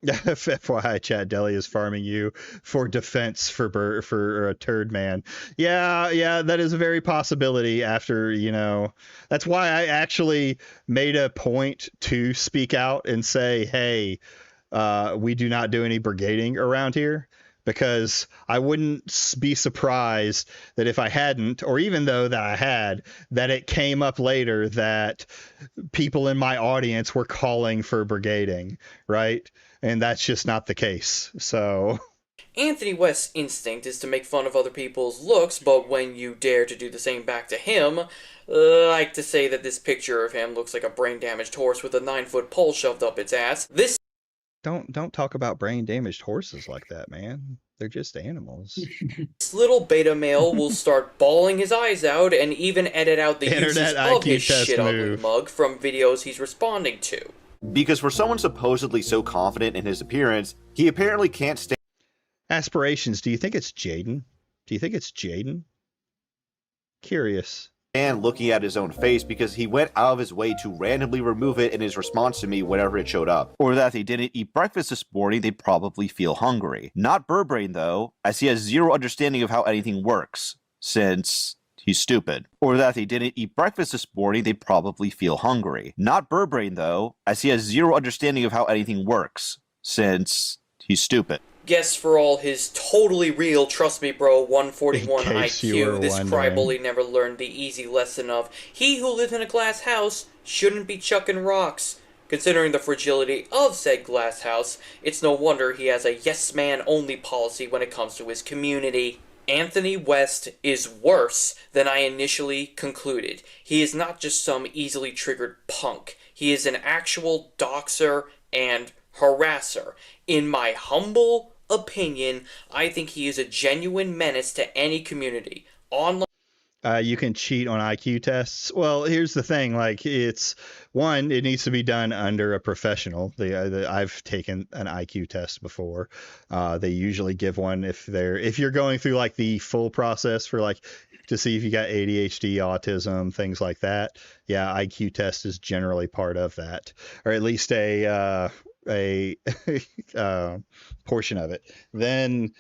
FYI, chat, Deli is farming you for defense for a turd man. Yeah, that is a very possibility after, that's why I actually made a point to speak out and say, hey, we do not do any brigading around here, because I wouldn't be surprised that if I hadn't, or even though that I had, that it came up later that people in my audience were calling for brigading, right? And that's just not the case. So Anthony West's instinct is to make fun of other people's looks, but when you dare to do the same back to him, like to say that this picture of him looks like a brain-damaged horse with a 9-foot pole shoved up its ass. Don't talk about brain-damaged horses like that, man. They're just animals. This little beta male will start bawling his eyes out and even edit out the uses of his shit ugly mug from videos he's responding to. Because for someone supposedly so confident in his appearance, he apparently can't stand aspirations. Do you think it's Jaden? Curious. And looking at his own face because he went out of his way to randomly remove it in his response to me whenever it showed up. Or that if they didn't eat breakfast this morning, they'd probably feel hungry. Not Birdbrain though, as he has zero understanding of how anything works, since he's stupid. Or that if they didn't eat breakfast this morning, they'd probably feel hungry. Not Birdbrain though, as he has zero understanding of how anything works, since he's stupid. Guess for all his totally real, trust me bro, 141 IQ, this crybully never learned the easy lesson of, he who lives in a glass house shouldn't be chucking rocks. Considering the fragility of said glass house, it's no wonder he has a yes man only policy when it comes to his community. Anthony West is worse than I initially concluded. He is not just some easily triggered punk. He is an actual doxer and harasser. In my humble opinion, I think he is a genuine menace to any community. Online. You can cheat on IQ tests. Well, here's the thing. Like, it needs to be done under a professional. I've taken an IQ test before. They usually give one if you're going through like the full process for like to see if you got ADHD, autism, things like that. Yeah, IQ test is generally part of that, or at least a a portion of it, then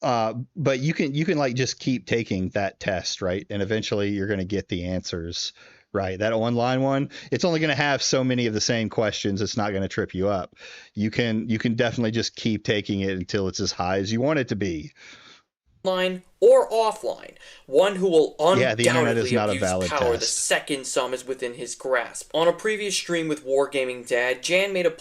but you can like just keep taking that test, right? And eventually you're going to get the answers, right? That online one, it's only going to have so many of the same questions. It's not going to trip you up. You can definitely just keep taking it until it's as high as you want it to be. Online or offline, one who will The internet is undoubtedly not a abuse valid power the test. second some is within his grasp. On a previous stream with Wargaming Dad, Jan made a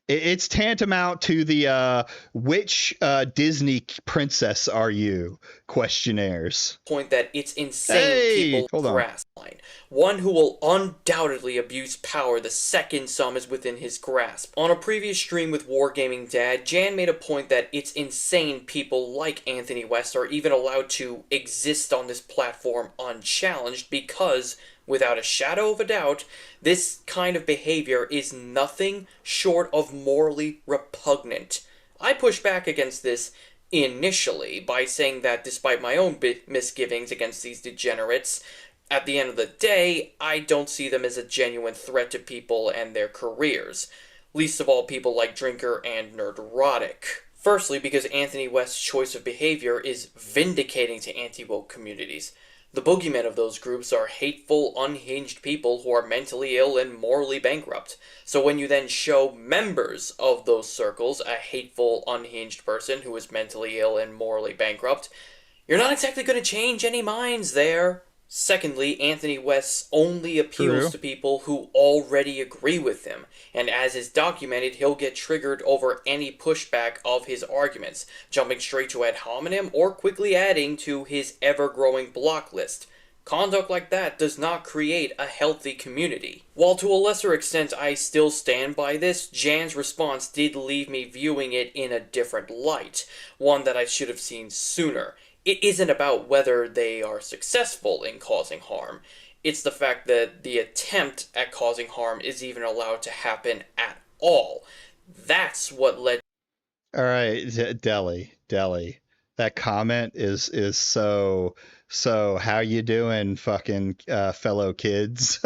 It's tantamount to the which Disney princess are you questionnaires. point that it's insane people hold on. grasp line. One who will undoubtedly abuse power the second some is within his grasp. On a previous stream with Wargaming Dad, Jan made a point that it's insane people like Anthony West are even allowed to exist on this platform unchallenged because, without a shadow of a doubt, this kind of behavior is nothing short of morally repugnant. I push back against this initially by saying that despite my own misgivings against these degenerates, at the end of the day, I don't see them as a genuine threat to people and their careers. Least of all people like Drinker and Nerdrotic. Firstly, because Anthony West's choice of behavior is vindicating to anti-woke communities. The boogeymen of those groups are hateful, unhinged people who are mentally ill and morally bankrupt. So when you then show members of those circles a hateful, unhinged person who is mentally ill and morally bankrupt, you're not exactly going to change any minds there. Secondly, Anthony West only appeals to people who already agree with him, and as is documented, he'll get triggered over any pushback of his arguments, jumping straight to ad hominem or quickly adding to his ever-growing block list. Conduct like that does not create a healthy community. While to a lesser extent I still stand by this, Jan's response did leave me viewing it in a different light, one that I should have seen sooner. It isn't about whether they are successful in causing harm. It's the fact that the attempt at causing harm is even allowed to happen at all. That's what led... All right, Deli. That comment is so how you doing, fucking fellow kids?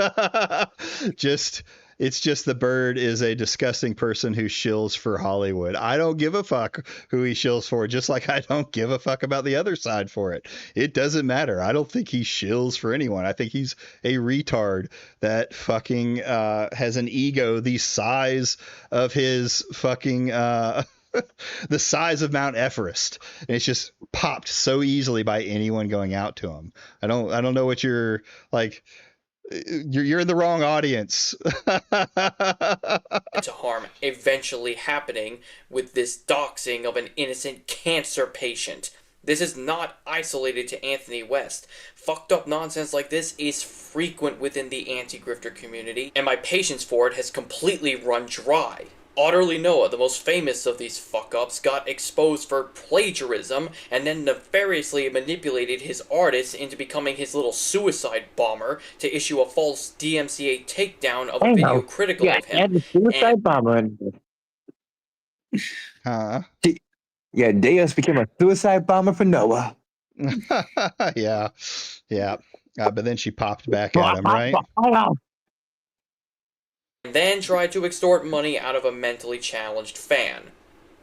It's just the bird is a disgusting person who shills for Hollywood. I don't give a fuck who he shills for, just like I don't give a fuck about the other side for it. It doesn't matter. I don't think he shills for anyone. I think he's a retard that fucking has an ego the size of his fucking the size of Mount Everest, and it's just popped so easily by anyone going out to him. I don't know what you're like. You're in the wrong audience. to harm eventually happening with this doxing of an innocent cancer patient. This is not isolated to Anthony West. Fucked up nonsense like this is frequent within the anti-grifter community, and my patience for it has completely run dry. Utterly Noah, the most famous of these fuck-ups, got exposed for plagiarism and then nefariously manipulated his artists into becoming his little suicide bomber to issue a false DMCA takedown of a video critical of him. Yeah, the suicide bomber. Huh? Yeah, Deus became a suicide bomber for Noah. Yeah. But then she popped back at him, right? And then tried to extort money out of a mentally challenged fan.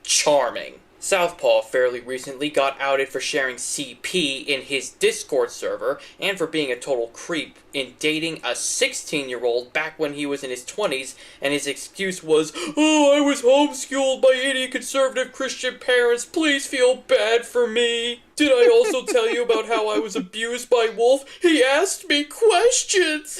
Charming. Southpaw fairly recently got outed for sharing CP in his Discord server and for being a total creep in dating a 16-year-old back when he was in his 20s, and his excuse was, "Oh, I was homeschooled by idiot conservative Christian parents, please feel bad for me. Did I also tell you about how I was abused by Wolf? He asked me questions."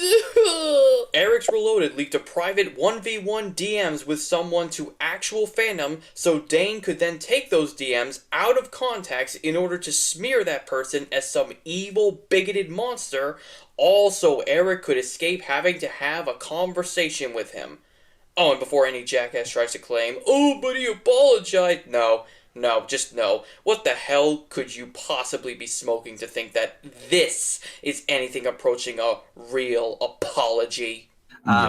Eric's Reloaded leaked a private 1v1 DMs with someone to actual fandom, so Dane could then take those DMs out of context in order to smear that person as some evil, bigoted monster, all so Eric could escape having to have a conversation with him. Oh, and before any jackass tries to claim, "Oh, but he apologized," No, just no. What the hell could you possibly be smoking to think that this is anything approaching a real apology?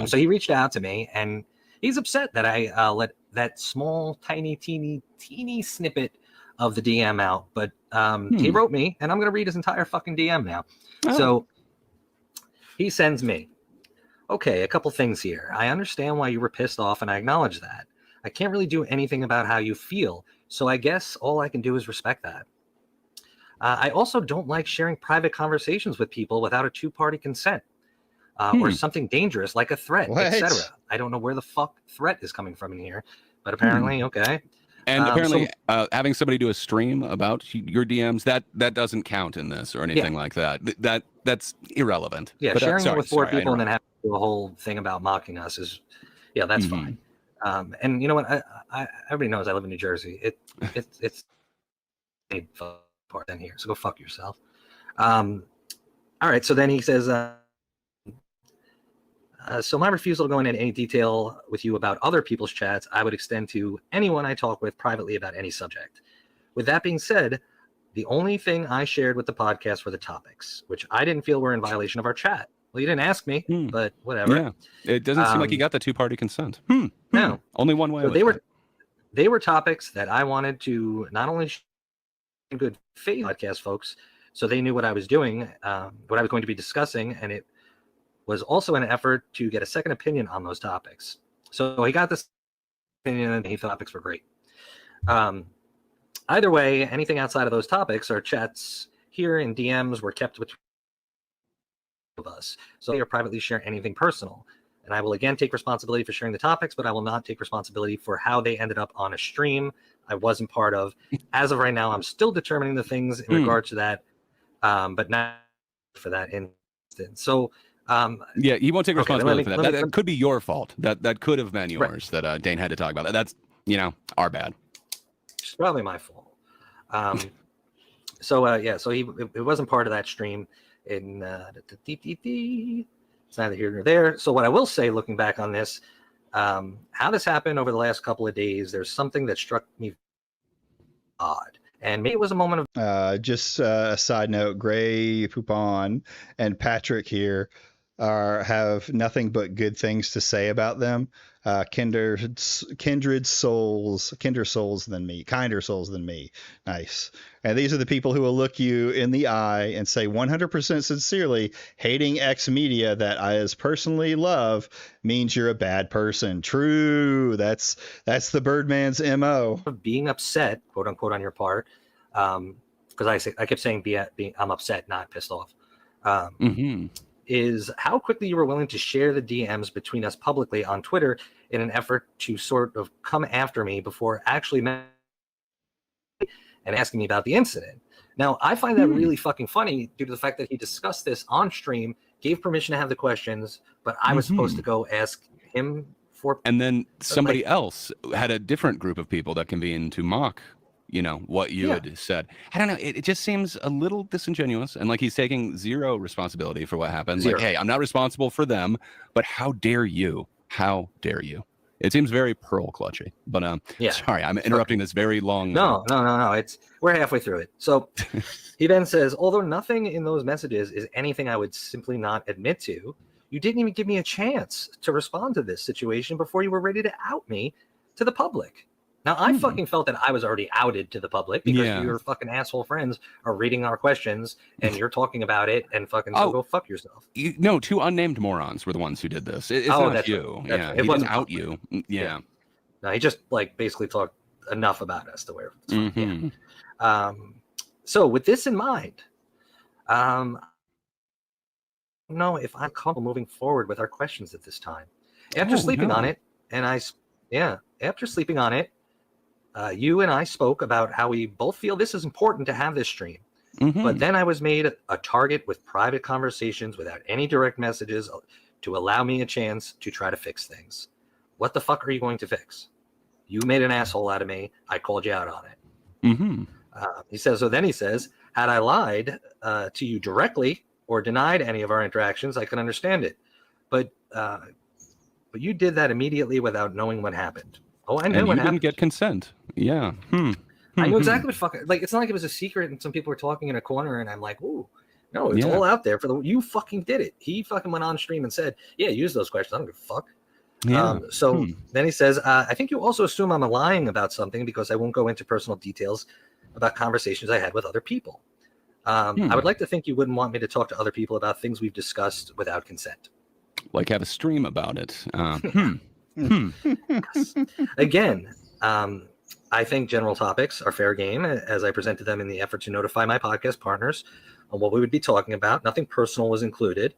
So he reached out to me, and he's upset that I let that small, tiny, teeny snippet of the DM out. But he wrote me, and I'm going to read his entire fucking DM now. Oh. So he sends me, "Okay, a couple things here. I understand why you were pissed off, and I acknowledge that. I can't really do anything about how you feel, so I guess all I can do is respect that. I also don't like sharing private conversations with people without a two-party consent. Or something dangerous like a threat, etc. I don't know where the fuck threat is coming from in here, but apparently, okay. And apparently, having somebody do a stream about your DMs that doesn't count in this or anything like that. That's irrelevant. Yeah, but, sharing it with four people and then having to do a whole thing about mocking us is, that's fine. And you know what? I everybody knows I live in New Jersey. It's a part in here, so go fuck yourself. All right. So then he says. So my refusal to go into any detail with you about other people's chats, I would extend to anyone I talk with privately about any subject. With that being said, the only thing I shared with the podcast were the topics, which I didn't feel were in violation of our chat. Well, you didn't ask me, but whatever. Yeah, it doesn't seem like you got the two-party consent. No, only one way. So they were topics that I wanted to not only share in good faith podcast folks, so they knew what I was doing, what I was going to be discussing, and it was also an effort to get a second opinion on those topics. So he got this opinion and he thought topics were great. Either way, anything outside of those topics, our chats here in DMs were kept between of us. So they privately share anything personal. And I will again take responsibility for sharing the topics, but I will not take responsibility for how they ended up on a stream I wasn't part of. As of right now, I'm still determining the things in regard to that, but not for that instance. So yeah, he won't take responsibility for that. That could be your fault. That could have been yours. That Dane had to talk about that. That's our bad. It's probably my fault. So it wasn't part of that stream. In it's neither here nor there. So what I will say, looking back on this, how this happened over the last couple of days, there's something that struck me odd. And maybe it was a moment of just a side note, Gray Poupon and Patrick here have nothing but good things to say about them. Kinder souls than me, kinder souls than me. Nice. And these are the people who will look you in the eye and say 100% sincerely, hating X media that I as personally love means you're a bad person. True. That's the Birdman's MO. Being upset, quote unquote, on your part. Because I kept saying I'm upset, not pissed off. Is how quickly you were willing to share the DMs between us publicly on Twitter in an effort to sort of come after me before actually and asking me about the incident. Now, I find that really fucking funny due to the fact that he discussed this on stream, gave permission to have the questions, but I was supposed to go ask him for... And then somebody else had a different group of people that convened to mock what you had said. I don't know. It just seems a little disingenuous. And like he's taking zero responsibility for what happened. Like, hey, I'm not responsible for them, but how dare you? How dare you? It seems very pearl clutchy. But sorry, I'm interrupting this very long. No. We're halfway through it. So he then says, although nothing in those messages is anything I would simply not admit to, you didn't even give me a chance to respond to this situation before you were ready to out me to the public. Now, I fucking felt that I was already outed to the public because your fucking asshole friends are reading our questions and you're talking about it and fucking so go fuck yourself. No, two unnamed morons were the ones who did this. It's not you. Right. He didn't out you. Yeah. No, he just basically talked enough about us to where it's so with this in mind, I don't know if I'm comfortable moving forward with our questions at this time. After sleeping on it, after sleeping on it, you and I spoke about how we both feel this is important to have this stream. But then I was made a target with private conversations without any direct messages to allow me a chance to try to fix things. What the fuck are you going to fix? You made an asshole out of me. I called you out on it. He says, had I lied to you directly or denied any of our interactions, I could understand it. But you did that immediately without knowing what happened. Oh, I knew what happened. You didn't get consent. Yeah. I knew exactly what fucking... Like, it's not like it was a secret and some people were talking in a corner and I'm like, ooh. No, it's all out there. You fucking did it. He fucking went on stream and said, yeah, use those questions. I don't give a fuck. Then he says, I think you also assume I'm lying about something because I won't go into personal details about conversations I had with other people. I would like to think you wouldn't want me to talk to other people about things we've discussed without consent. Like have a stream about it. Again, I think general topics are fair game as I presented them in the effort to notify my podcast partners on what we would be talking about. Nothing personal was included.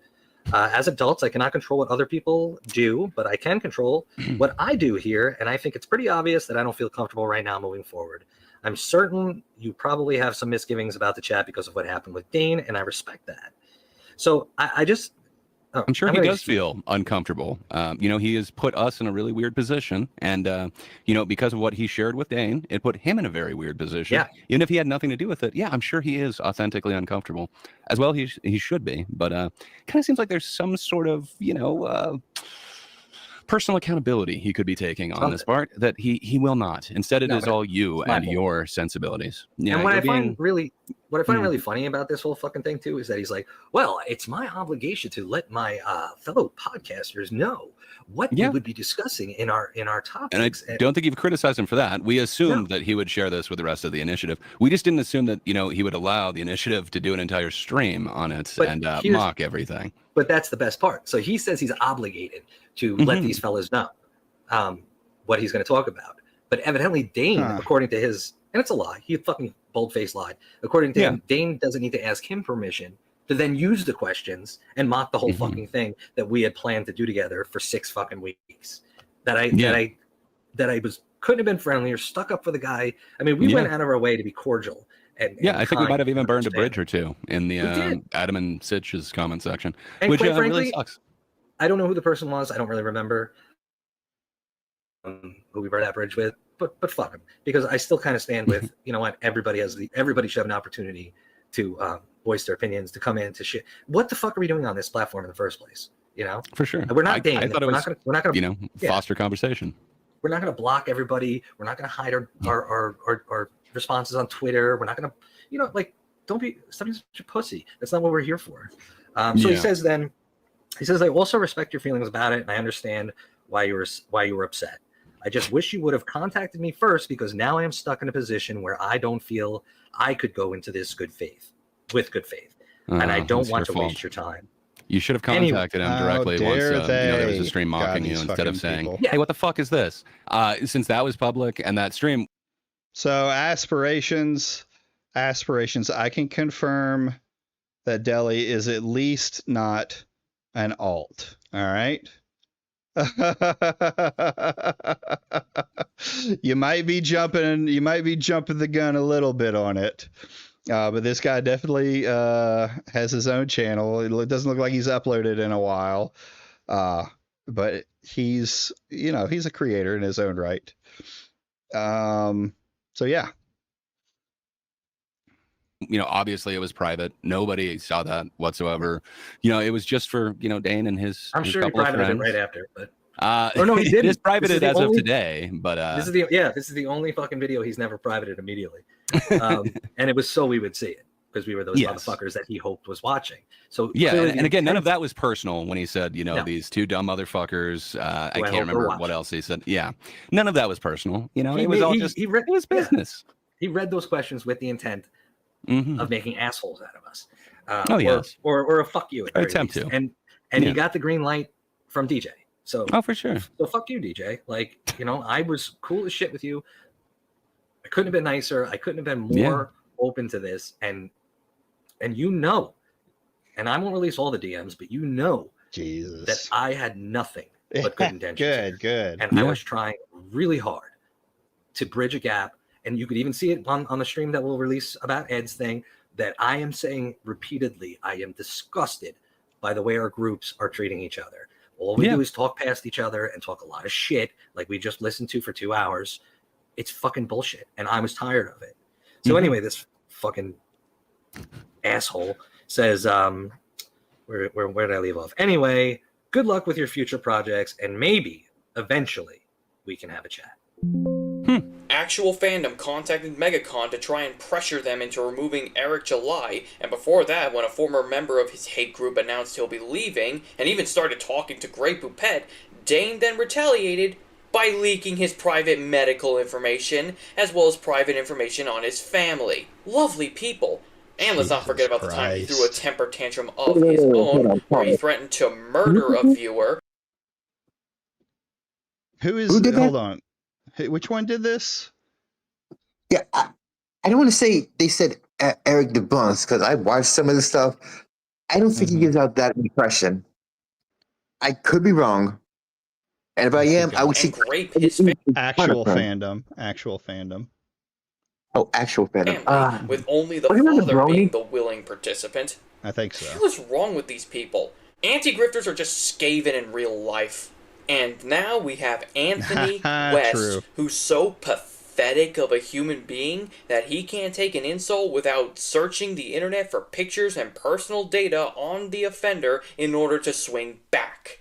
As adults, I cannot control what other people do, but I can control what I do here. And I think it's pretty obvious that I don't feel comfortable right now moving forward. I'm certain you probably have some misgivings about the chat because of what happened with Dane, and I respect that. So I'm sure he does feel uncomfortable. He has put us in a really weird position. And, because of what he shared with Dane, it put him in a very weird position. Yeah. Even if he had nothing to do with it. Yeah, I'm sure he is authentically uncomfortable. As well, he should be. But kind of seems like there's some sort of, personal accountability he could be taking on this part that he will not. Instead, it is all you and your sensibilities. Yeah, and what I find really funny about this whole fucking thing too is that he's like, well, it's my obligation to let my fellow podcasters know what we would be discussing in our topics. And I don't think you've criticized him for that. We assumed that he would share this with the rest of the initiative. We just didn't assume that he would allow the initiative to do an entire stream on it and mock everything. But that's the best part. So he says he's obligated to let these fellas know what he's going to talk about. But evidently Dane, according to his, and it's a lie, he fucking bold-faced lied. According to him, Dane doesn't need to ask him permission to then use the questions and mock the whole fucking thing that we had planned to do together for 6 fucking weeks. That I couldn't have been friendlier, stuck up for the guy. I mean, we went out of our way to be cordial. And I think we might have even burned a bridge or two in the Adam and Sitch's comment section, and which quite frankly, really sucks. I don't know who the person was. I don't really remember who we burned that bridge with, but fuck him, because I still kind of stand with, you know what, everybody should have an opportunity to voice their opinions, to come in to shit. What the fuck are we doing on this platform in the first place? For sure. We're not Dane. I thought it was, we're not gonna foster conversation. We're not gonna block everybody. We're not gonna hide our responses on Twitter. We're not gonna, stop being such a pussy. That's not what we're here for. So he says, I also respect your feelings about it, and I understand why you were upset. I just wish you would have contacted me first, because now I am stuck in a position where I don't feel I could go into this with good faith, and I don't want to waste your time. You should have contacted him directly once there was a stream mocking you, instead of saying, "Hey, what the fuck is this?" Since that was public and that stream. So aspirations. I can confirm that Deli is at least not an alt. All right. You might be jumping the gun a little bit on it. But this guy definitely has his own channel. It doesn't look like he's uploaded in a while. But he's a creator in his own right. So yeah. Obviously it was private. Nobody saw that whatsoever. It was just for, Dane and his. I'm sure he privated it right after, but. No, he didn't. It is privated as of today, but this is the only fucking video he's never privated immediately. And it was so we would see it, because we were those motherfuckers that he hoped was watching. So and again, none of that was personal when he said, these two dumb motherfuckers. I can't remember what else he said. Yeah, none of that was personal. It was all just it was business. He read those questions with the intent of making assholes out of us. Or a fuck you. Attempt to. And he got the green light from DJ. So for sure. So fuck you, DJ. I was cool as shit with you. I couldn't have been nicer. I couldn't have been more open to this. And and I won't release all the DMs, but Jesus, that I had nothing but good intentions. Good. And I was trying really hard to bridge a gap. And you could even see it on the stream that we'll release about Ed's thing, that I am saying repeatedly, I am disgusted by the way our groups are treating each other. All we do is talk past each other and talk a lot of shit like we just listened to for 2 hours. It's fucking bullshit. And I was tired of it. So anyway, this fucking asshole says, where did I leave off? Anyway, good luck with your future projects, and maybe eventually we can have a chat. Actual Fandom contacted MegaCon to try and pressure them into removing Eric July, and before that, when a former member of his hate group announced he'll be leaving, and even started talking to Grey Poupette, Dane then retaliated by leaking his private medical information, as well as private information on his family. Lovely people. And let's not forget about the time he threw a temper tantrum of his own, where he threatened to murder a viewer. Who did that? hold on. Which one did this? Yeah, I don't want to say they said Eric DeBunks because I watched some of the stuff. I don't think he gives out that impression. I could be wrong. And if I am, I would see actual fandom. Actual fandom. Oh, actual fandom. Family, with only the wasn't that the father being brony? the willing participant. I think so. What's wrong with these people? Anti-grifters are just scaven in real life. And now we have Anthony West, True. who's so pathetic of a human being that he can't take an insult without searching the internet for pictures and personal data on the offender in order to swing back.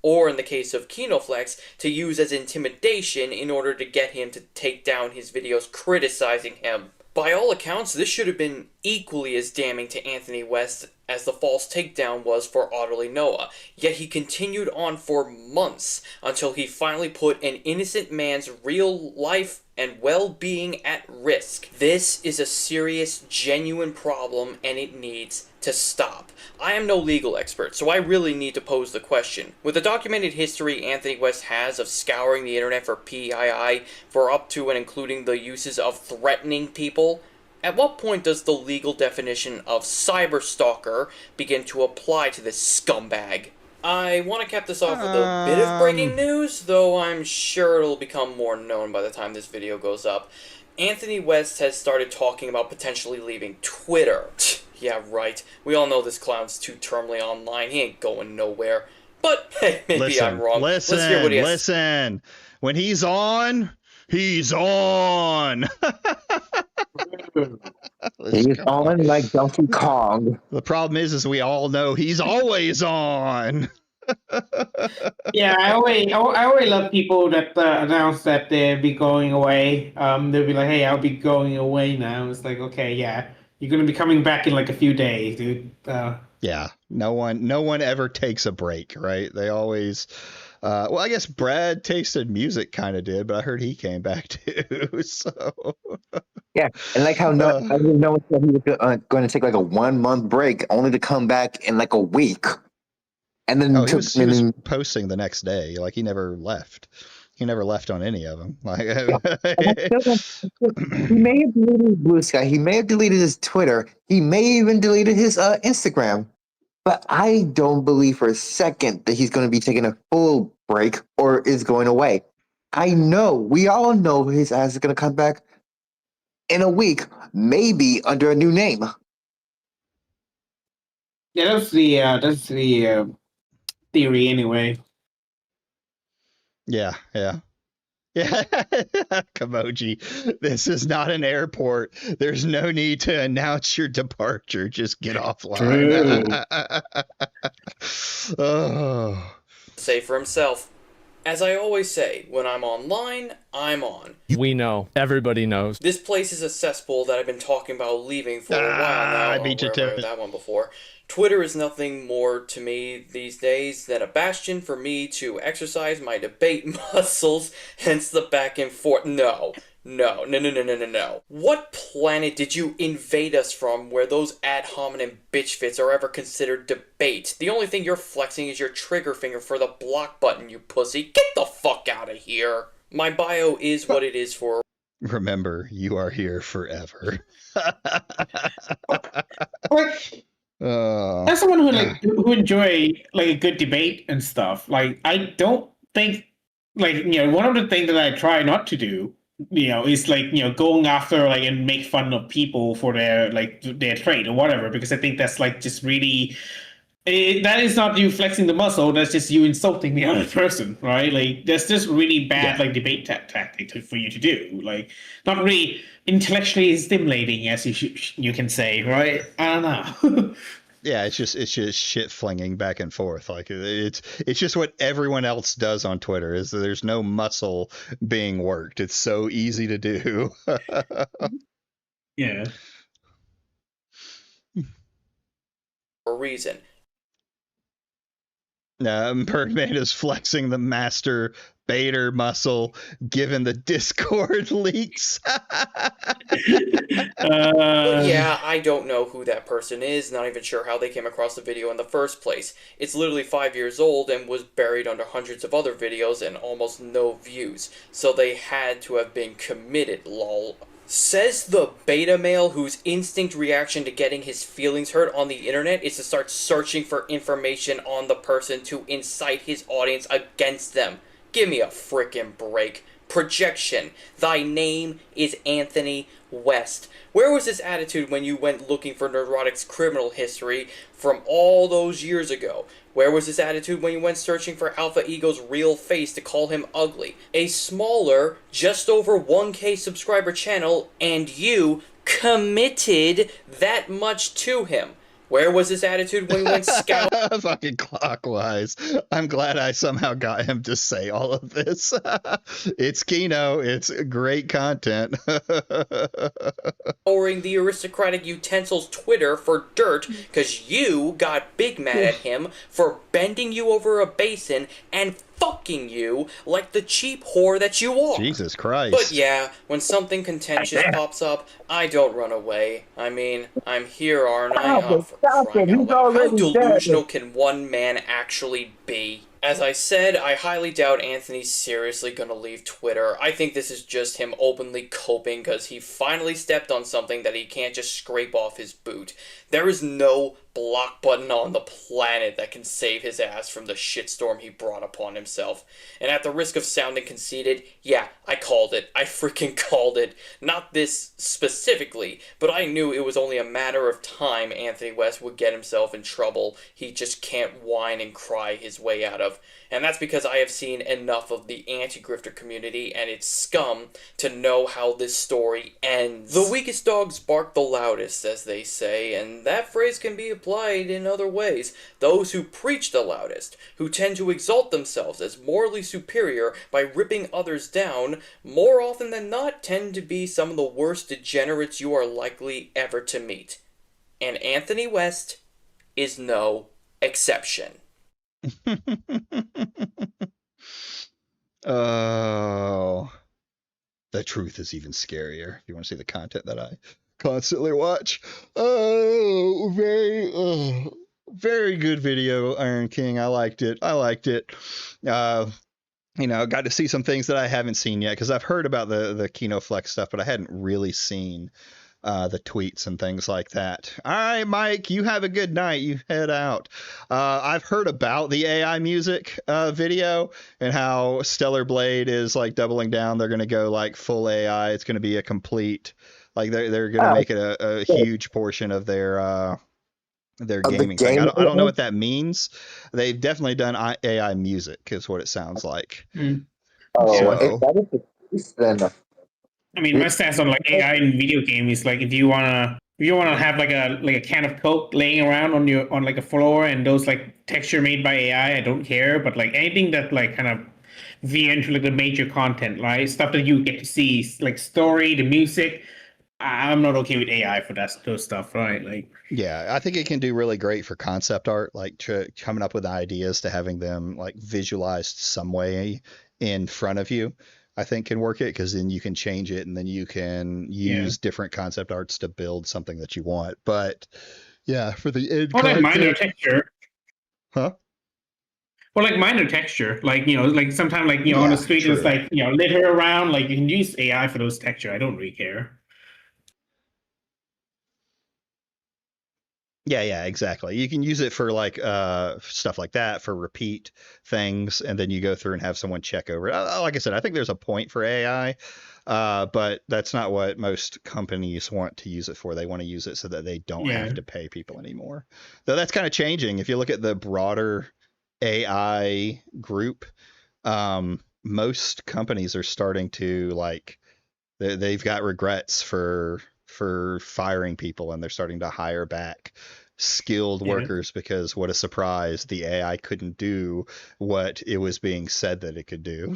Or in the case of Kinoflex, to use as intimidation in order to get him to take down his videos criticizing him. By all accounts, this should have been equally as damning to Anthony West as the false takedown was for Otterly Noah, yet he continued on for months until he finally put an innocent man's real life and well-being at risk. This is a serious, genuine problem, and it needs to stop. I am no legal expert, so I really need to pose the question. With the documented history Anthony West has of scouring the internet for PII for up to and including the uses of threatening people, at what point does the legal definition of cyberstalker begin to apply to this scumbag? I want to cap this off with a bit of breaking news, though I'm sure it'll become more known by the time this video goes up. Anthony West has started talking about potentially leaving Twitter. Yeah, right. We all know this clown's too terminally online. He ain't going nowhere. But hey, maybe I'm wrong. Let's hear what he has. Listen. When he's on, he's on. He's on like Donkey Kong. The problem is we all know he's always on. Yeah, I always love people that announce that they'll be going away. They'll be like, "Hey, I'll be going away now." It's like, okay, yeah, you're gonna be coming back in like a few days, dude. Yeah, no one ever takes a break, right? They always. Well, I guess Brad Tasted Music kind of did, but I heard he came back too. So yeah, and like how no one said he was going to take like a 1 month break, only to come back in like a week, and then he was posting the next day. Like he never left. He never left on any of them. Like he may have deleted his Blue Sky. He may have deleted his Twitter. He may even deleted his Instagram. But I don't believe for a second that he's going to be taking a full break or is going away. We all know his ass is going to come back in a week, maybe under a new name. Yeah, that's the theory anyway. Yeah. Kamoji, this is not an airport. There's no need to announce your departure. Just get offline. Oh. Say for himself. As I always say, when I'm online, I'm on. We know. Everybody knows. This place is a cesspool that I've been talking about leaving for a while now. I beat you to it. That one before. Twitter is nothing more to me these days than a bastion for me to exercise my debate muscles, hence the back and forth. No. What planet did you invade us from where those ad hominem bitch fits are ever considered debate? The only thing you're flexing is your trigger finger for the block button, you pussy. Get the fuck out of here. My bio is what it is for. Remember, you are here forever. As someone who enjoy like a good debate and stuff, like I don't think one of the things that I try not to do, is going after and make fun of people for their trait or whatever, because I think that's just really that is not you flexing the muscle, that's just you insulting the other person, right? That's just really bad debate tactic for you to do, not really intellectually stimulating, as you can say, right? I don't know. Yeah, it's just shit flinging back and forth. It's just what everyone else does on Twitter. Is there's no muscle being worked. It's so easy to do. Yeah. For a reason. Birdman is flexing the master baiter muscle given the Discord leaks. But yeah, I don't know who that person is, not even sure how they came across the video in the first place. It's literally 5 years old and was buried under hundreds of other videos and almost no views, so they had to have been committed, lol. Says the beta male whose instinct reaction to getting his feelings hurt on the internet is to start searching for information on the person to incite his audience against them. Give me a frickin' break. Projection. Thy name is Anthony West. Where was this attitude when you went looking for Neurotic's criminal history from all those years ago? Where was this attitude when you went searching for Alpha Ego's real face to call him ugly? A smaller, just over 1K subscriber channel, and you committed that much to him. Where was his attitude when he went scout? Fucking clockwise. I'm glad I somehow got him to say all of this. It's Kino. It's great content. Scouring the aristocratic utensils Twitter for dirt because you got big mad at him for bending you over a basin and fucking you like the cheap whore that you are. Jesus Christ. But yeah, when something contentious pops up, I don't run away. I mean, I'm here, aren't I? Oh, for crying out loud. How delusional can one man actually be? As I said, I highly doubt Anthony's seriously gonna leave Twitter. I think this is just him openly coping because he finally stepped on something that he can't just scrape off his boot. There is no block button on the planet that can save his ass from the shitstorm he brought upon himself. And at the risk of sounding conceited, yeah, I called it. I freaking called it. Not this specifically, but I knew it was only a matter of time Anthony West would get himself in trouble he just can't whine and cry his way out of. And that's because I have seen enough of the anti-grifter community and its scum to know how this story ends. The weakest dogs bark the loudest, as they say, and that phrase can be applied in other ways. Those who preach the loudest, who tend to exalt themselves as morally superior by ripping others down, more often than not tend to be some of the worst degenerates you are likely ever to meet. And Anthony West is no exception. Oh, the truth is even scarier. If you want to see the content that I constantly watch. Oh, very good video, Iron King. I liked it. You know, got to see some things that I haven't seen yet because I've heard about the Kino Flex stuff, but I hadn't really seen the tweets and things like that. All right, Mike, you have a good night. You head out. I've heard about the AI music video and how Stellar Blade is like doubling down. They're going to go like full AI. It's going to be a complete, like they're going to make it a huge portion of their gaming thing. I don't know what that means. They've definitely done AI music is what it sounds like. I mean, my stance on like AI in video game is like if you wanna have like a can of Coke laying around on like a floor and those like texture made by AI, I don't care. But like anything that like kind of veer into like the major content, right? Stuff that you get to see, like story, the music. I'm not okay with AI for those stuff, right? Like, yeah, I think it can do really great for concept art, like coming up with ideas to having them like visualized some way in front of you. I think can work it because then you can change it and then you can use different concept arts to build something that you want. But yeah, for the end, like minor texture, huh? Or like minor texture, like like sometimes like on the street it's like litter around. Like you can use AI for those texture. I don't really care. Yeah, exactly. You can use it for like stuff like that for repeat things, and then you go through and have someone check over it. Like I said, I think there's a point for AI, but that's not what most companies want to use it for. They want to use it so that they don't have to pay people anymore. Though that's kind of changing. If you look at the broader AI group, most companies are starting to like they've got regrets for firing people, and they're starting to hire back skilled workers because what a surprise, the AI couldn't do what it was being said that it could do.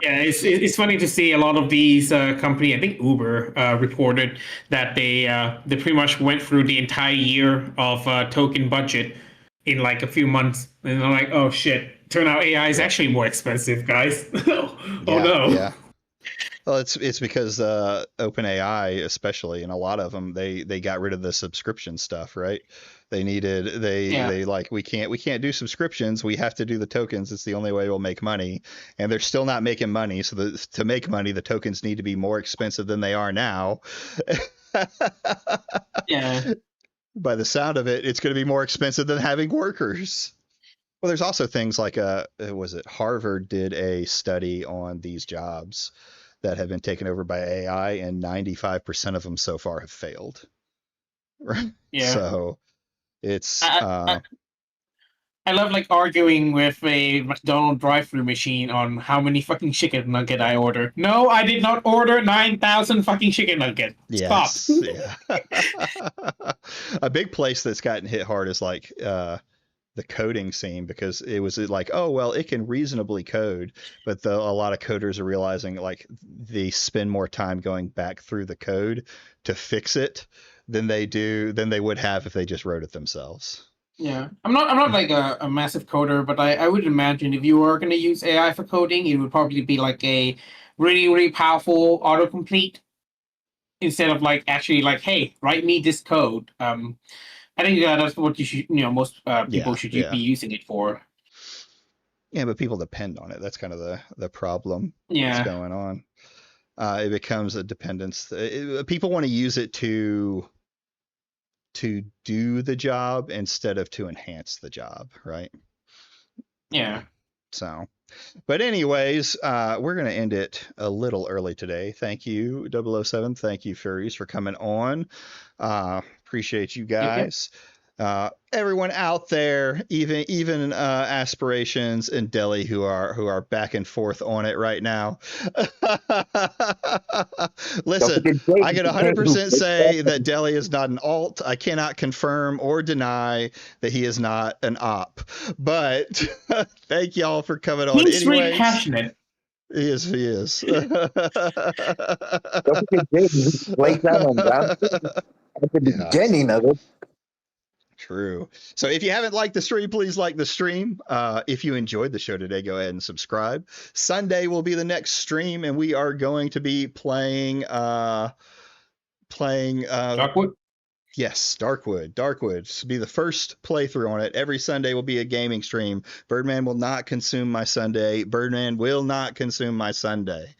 Yeah, it's funny to see a lot of these companies. I think Uber reported that they pretty much went through the entire year of token budget in like a few months, and they're like, oh shit, turn out AI is actually more expensive, guys. No. Well, it's because OpenAI, especially, and a lot of them, they got rid of the subscription stuff, right? They like we can't do subscriptions. We have to do the tokens. It's the only way we'll make money, and they're still not making money. So to make money, the tokens need to be more expensive than they are now. Yeah. By the sound of it, it's going to be more expensive than having workers. Well, there's also things like was it Harvard did a study on these jobs that have been taken over by AI, and 95% of them so far have failed. Right. Yeah. So it's I love like arguing with a McDonald's drive-through machine on how many fucking chicken nugget I ordered. No, I did not order 9,000 fucking chicken nugget. Stop. yes, yeah. A big place that's gotten hit hard is like the coding scene, because it was like, oh well, it can reasonably code, but a lot of coders are realizing like they spend more time going back through the code to fix it than they would have if they just wrote it themselves. Yeah, I'm not like a massive coder, but I would imagine if you were going to use AI for coding, it would probably be like a really, really powerful autocomplete instead of like actually like, hey, write me this code. I think that's what you should, most people should be using it for. Yeah, but people depend on it. That's kind of the problem that's going on. It becomes a dependence. People want to use it to do the job instead of to enhance the job, right? Yeah. So, but anyways, we're going to end it a little early today. Thank you, 007. Thank you, Furries, for coming on. Appreciate you guys. Everyone out there, even aspirations in Delhi who are back and forth on it right now. Listen, I can 100% say that Delhi is not an alt. I cannot confirm or deny that he is not an op. But thank y'all for coming on. He's really passionate. He is. Don't forget James laid down on that at the beginning of it. True. So if you haven't liked the stream, please like the stream. If you enjoyed the show today, go ahead and subscribe. Sunday will be the next stream, and we are going to be playing Darkwood? Yes, Darkwood. This will be the first playthrough on it. Every Sunday will be a gaming stream. Birdman will not consume my Sunday. Birdman will not consume my Sunday.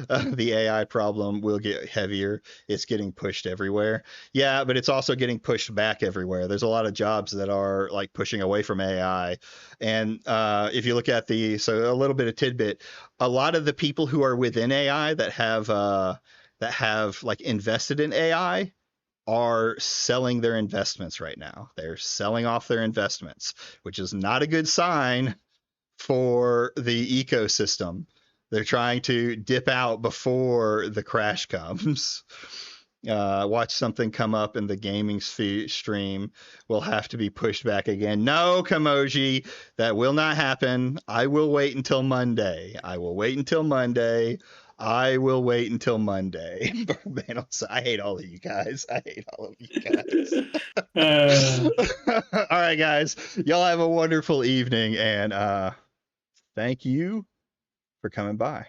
The AI problem will get heavier. It's getting pushed everywhere. Yeah, but it's also getting pushed back everywhere. There's a lot of jobs that are like pushing away from AI. And if you look at so a little bit of tidbit, a lot of the people who are within AI that have like invested in AI are selling their investments right now. They're selling off their investments, which is not a good sign for the ecosystem. They're trying to dip out before the crash comes. Watch something come up in the gaming stream. Will have to be pushed back again. No, Kamoji, that will not happen. I will wait until Monday. I will wait until Monday. I hate all of you guys. All right, guys. Y'all have a wonderful evening, and thank you for coming by.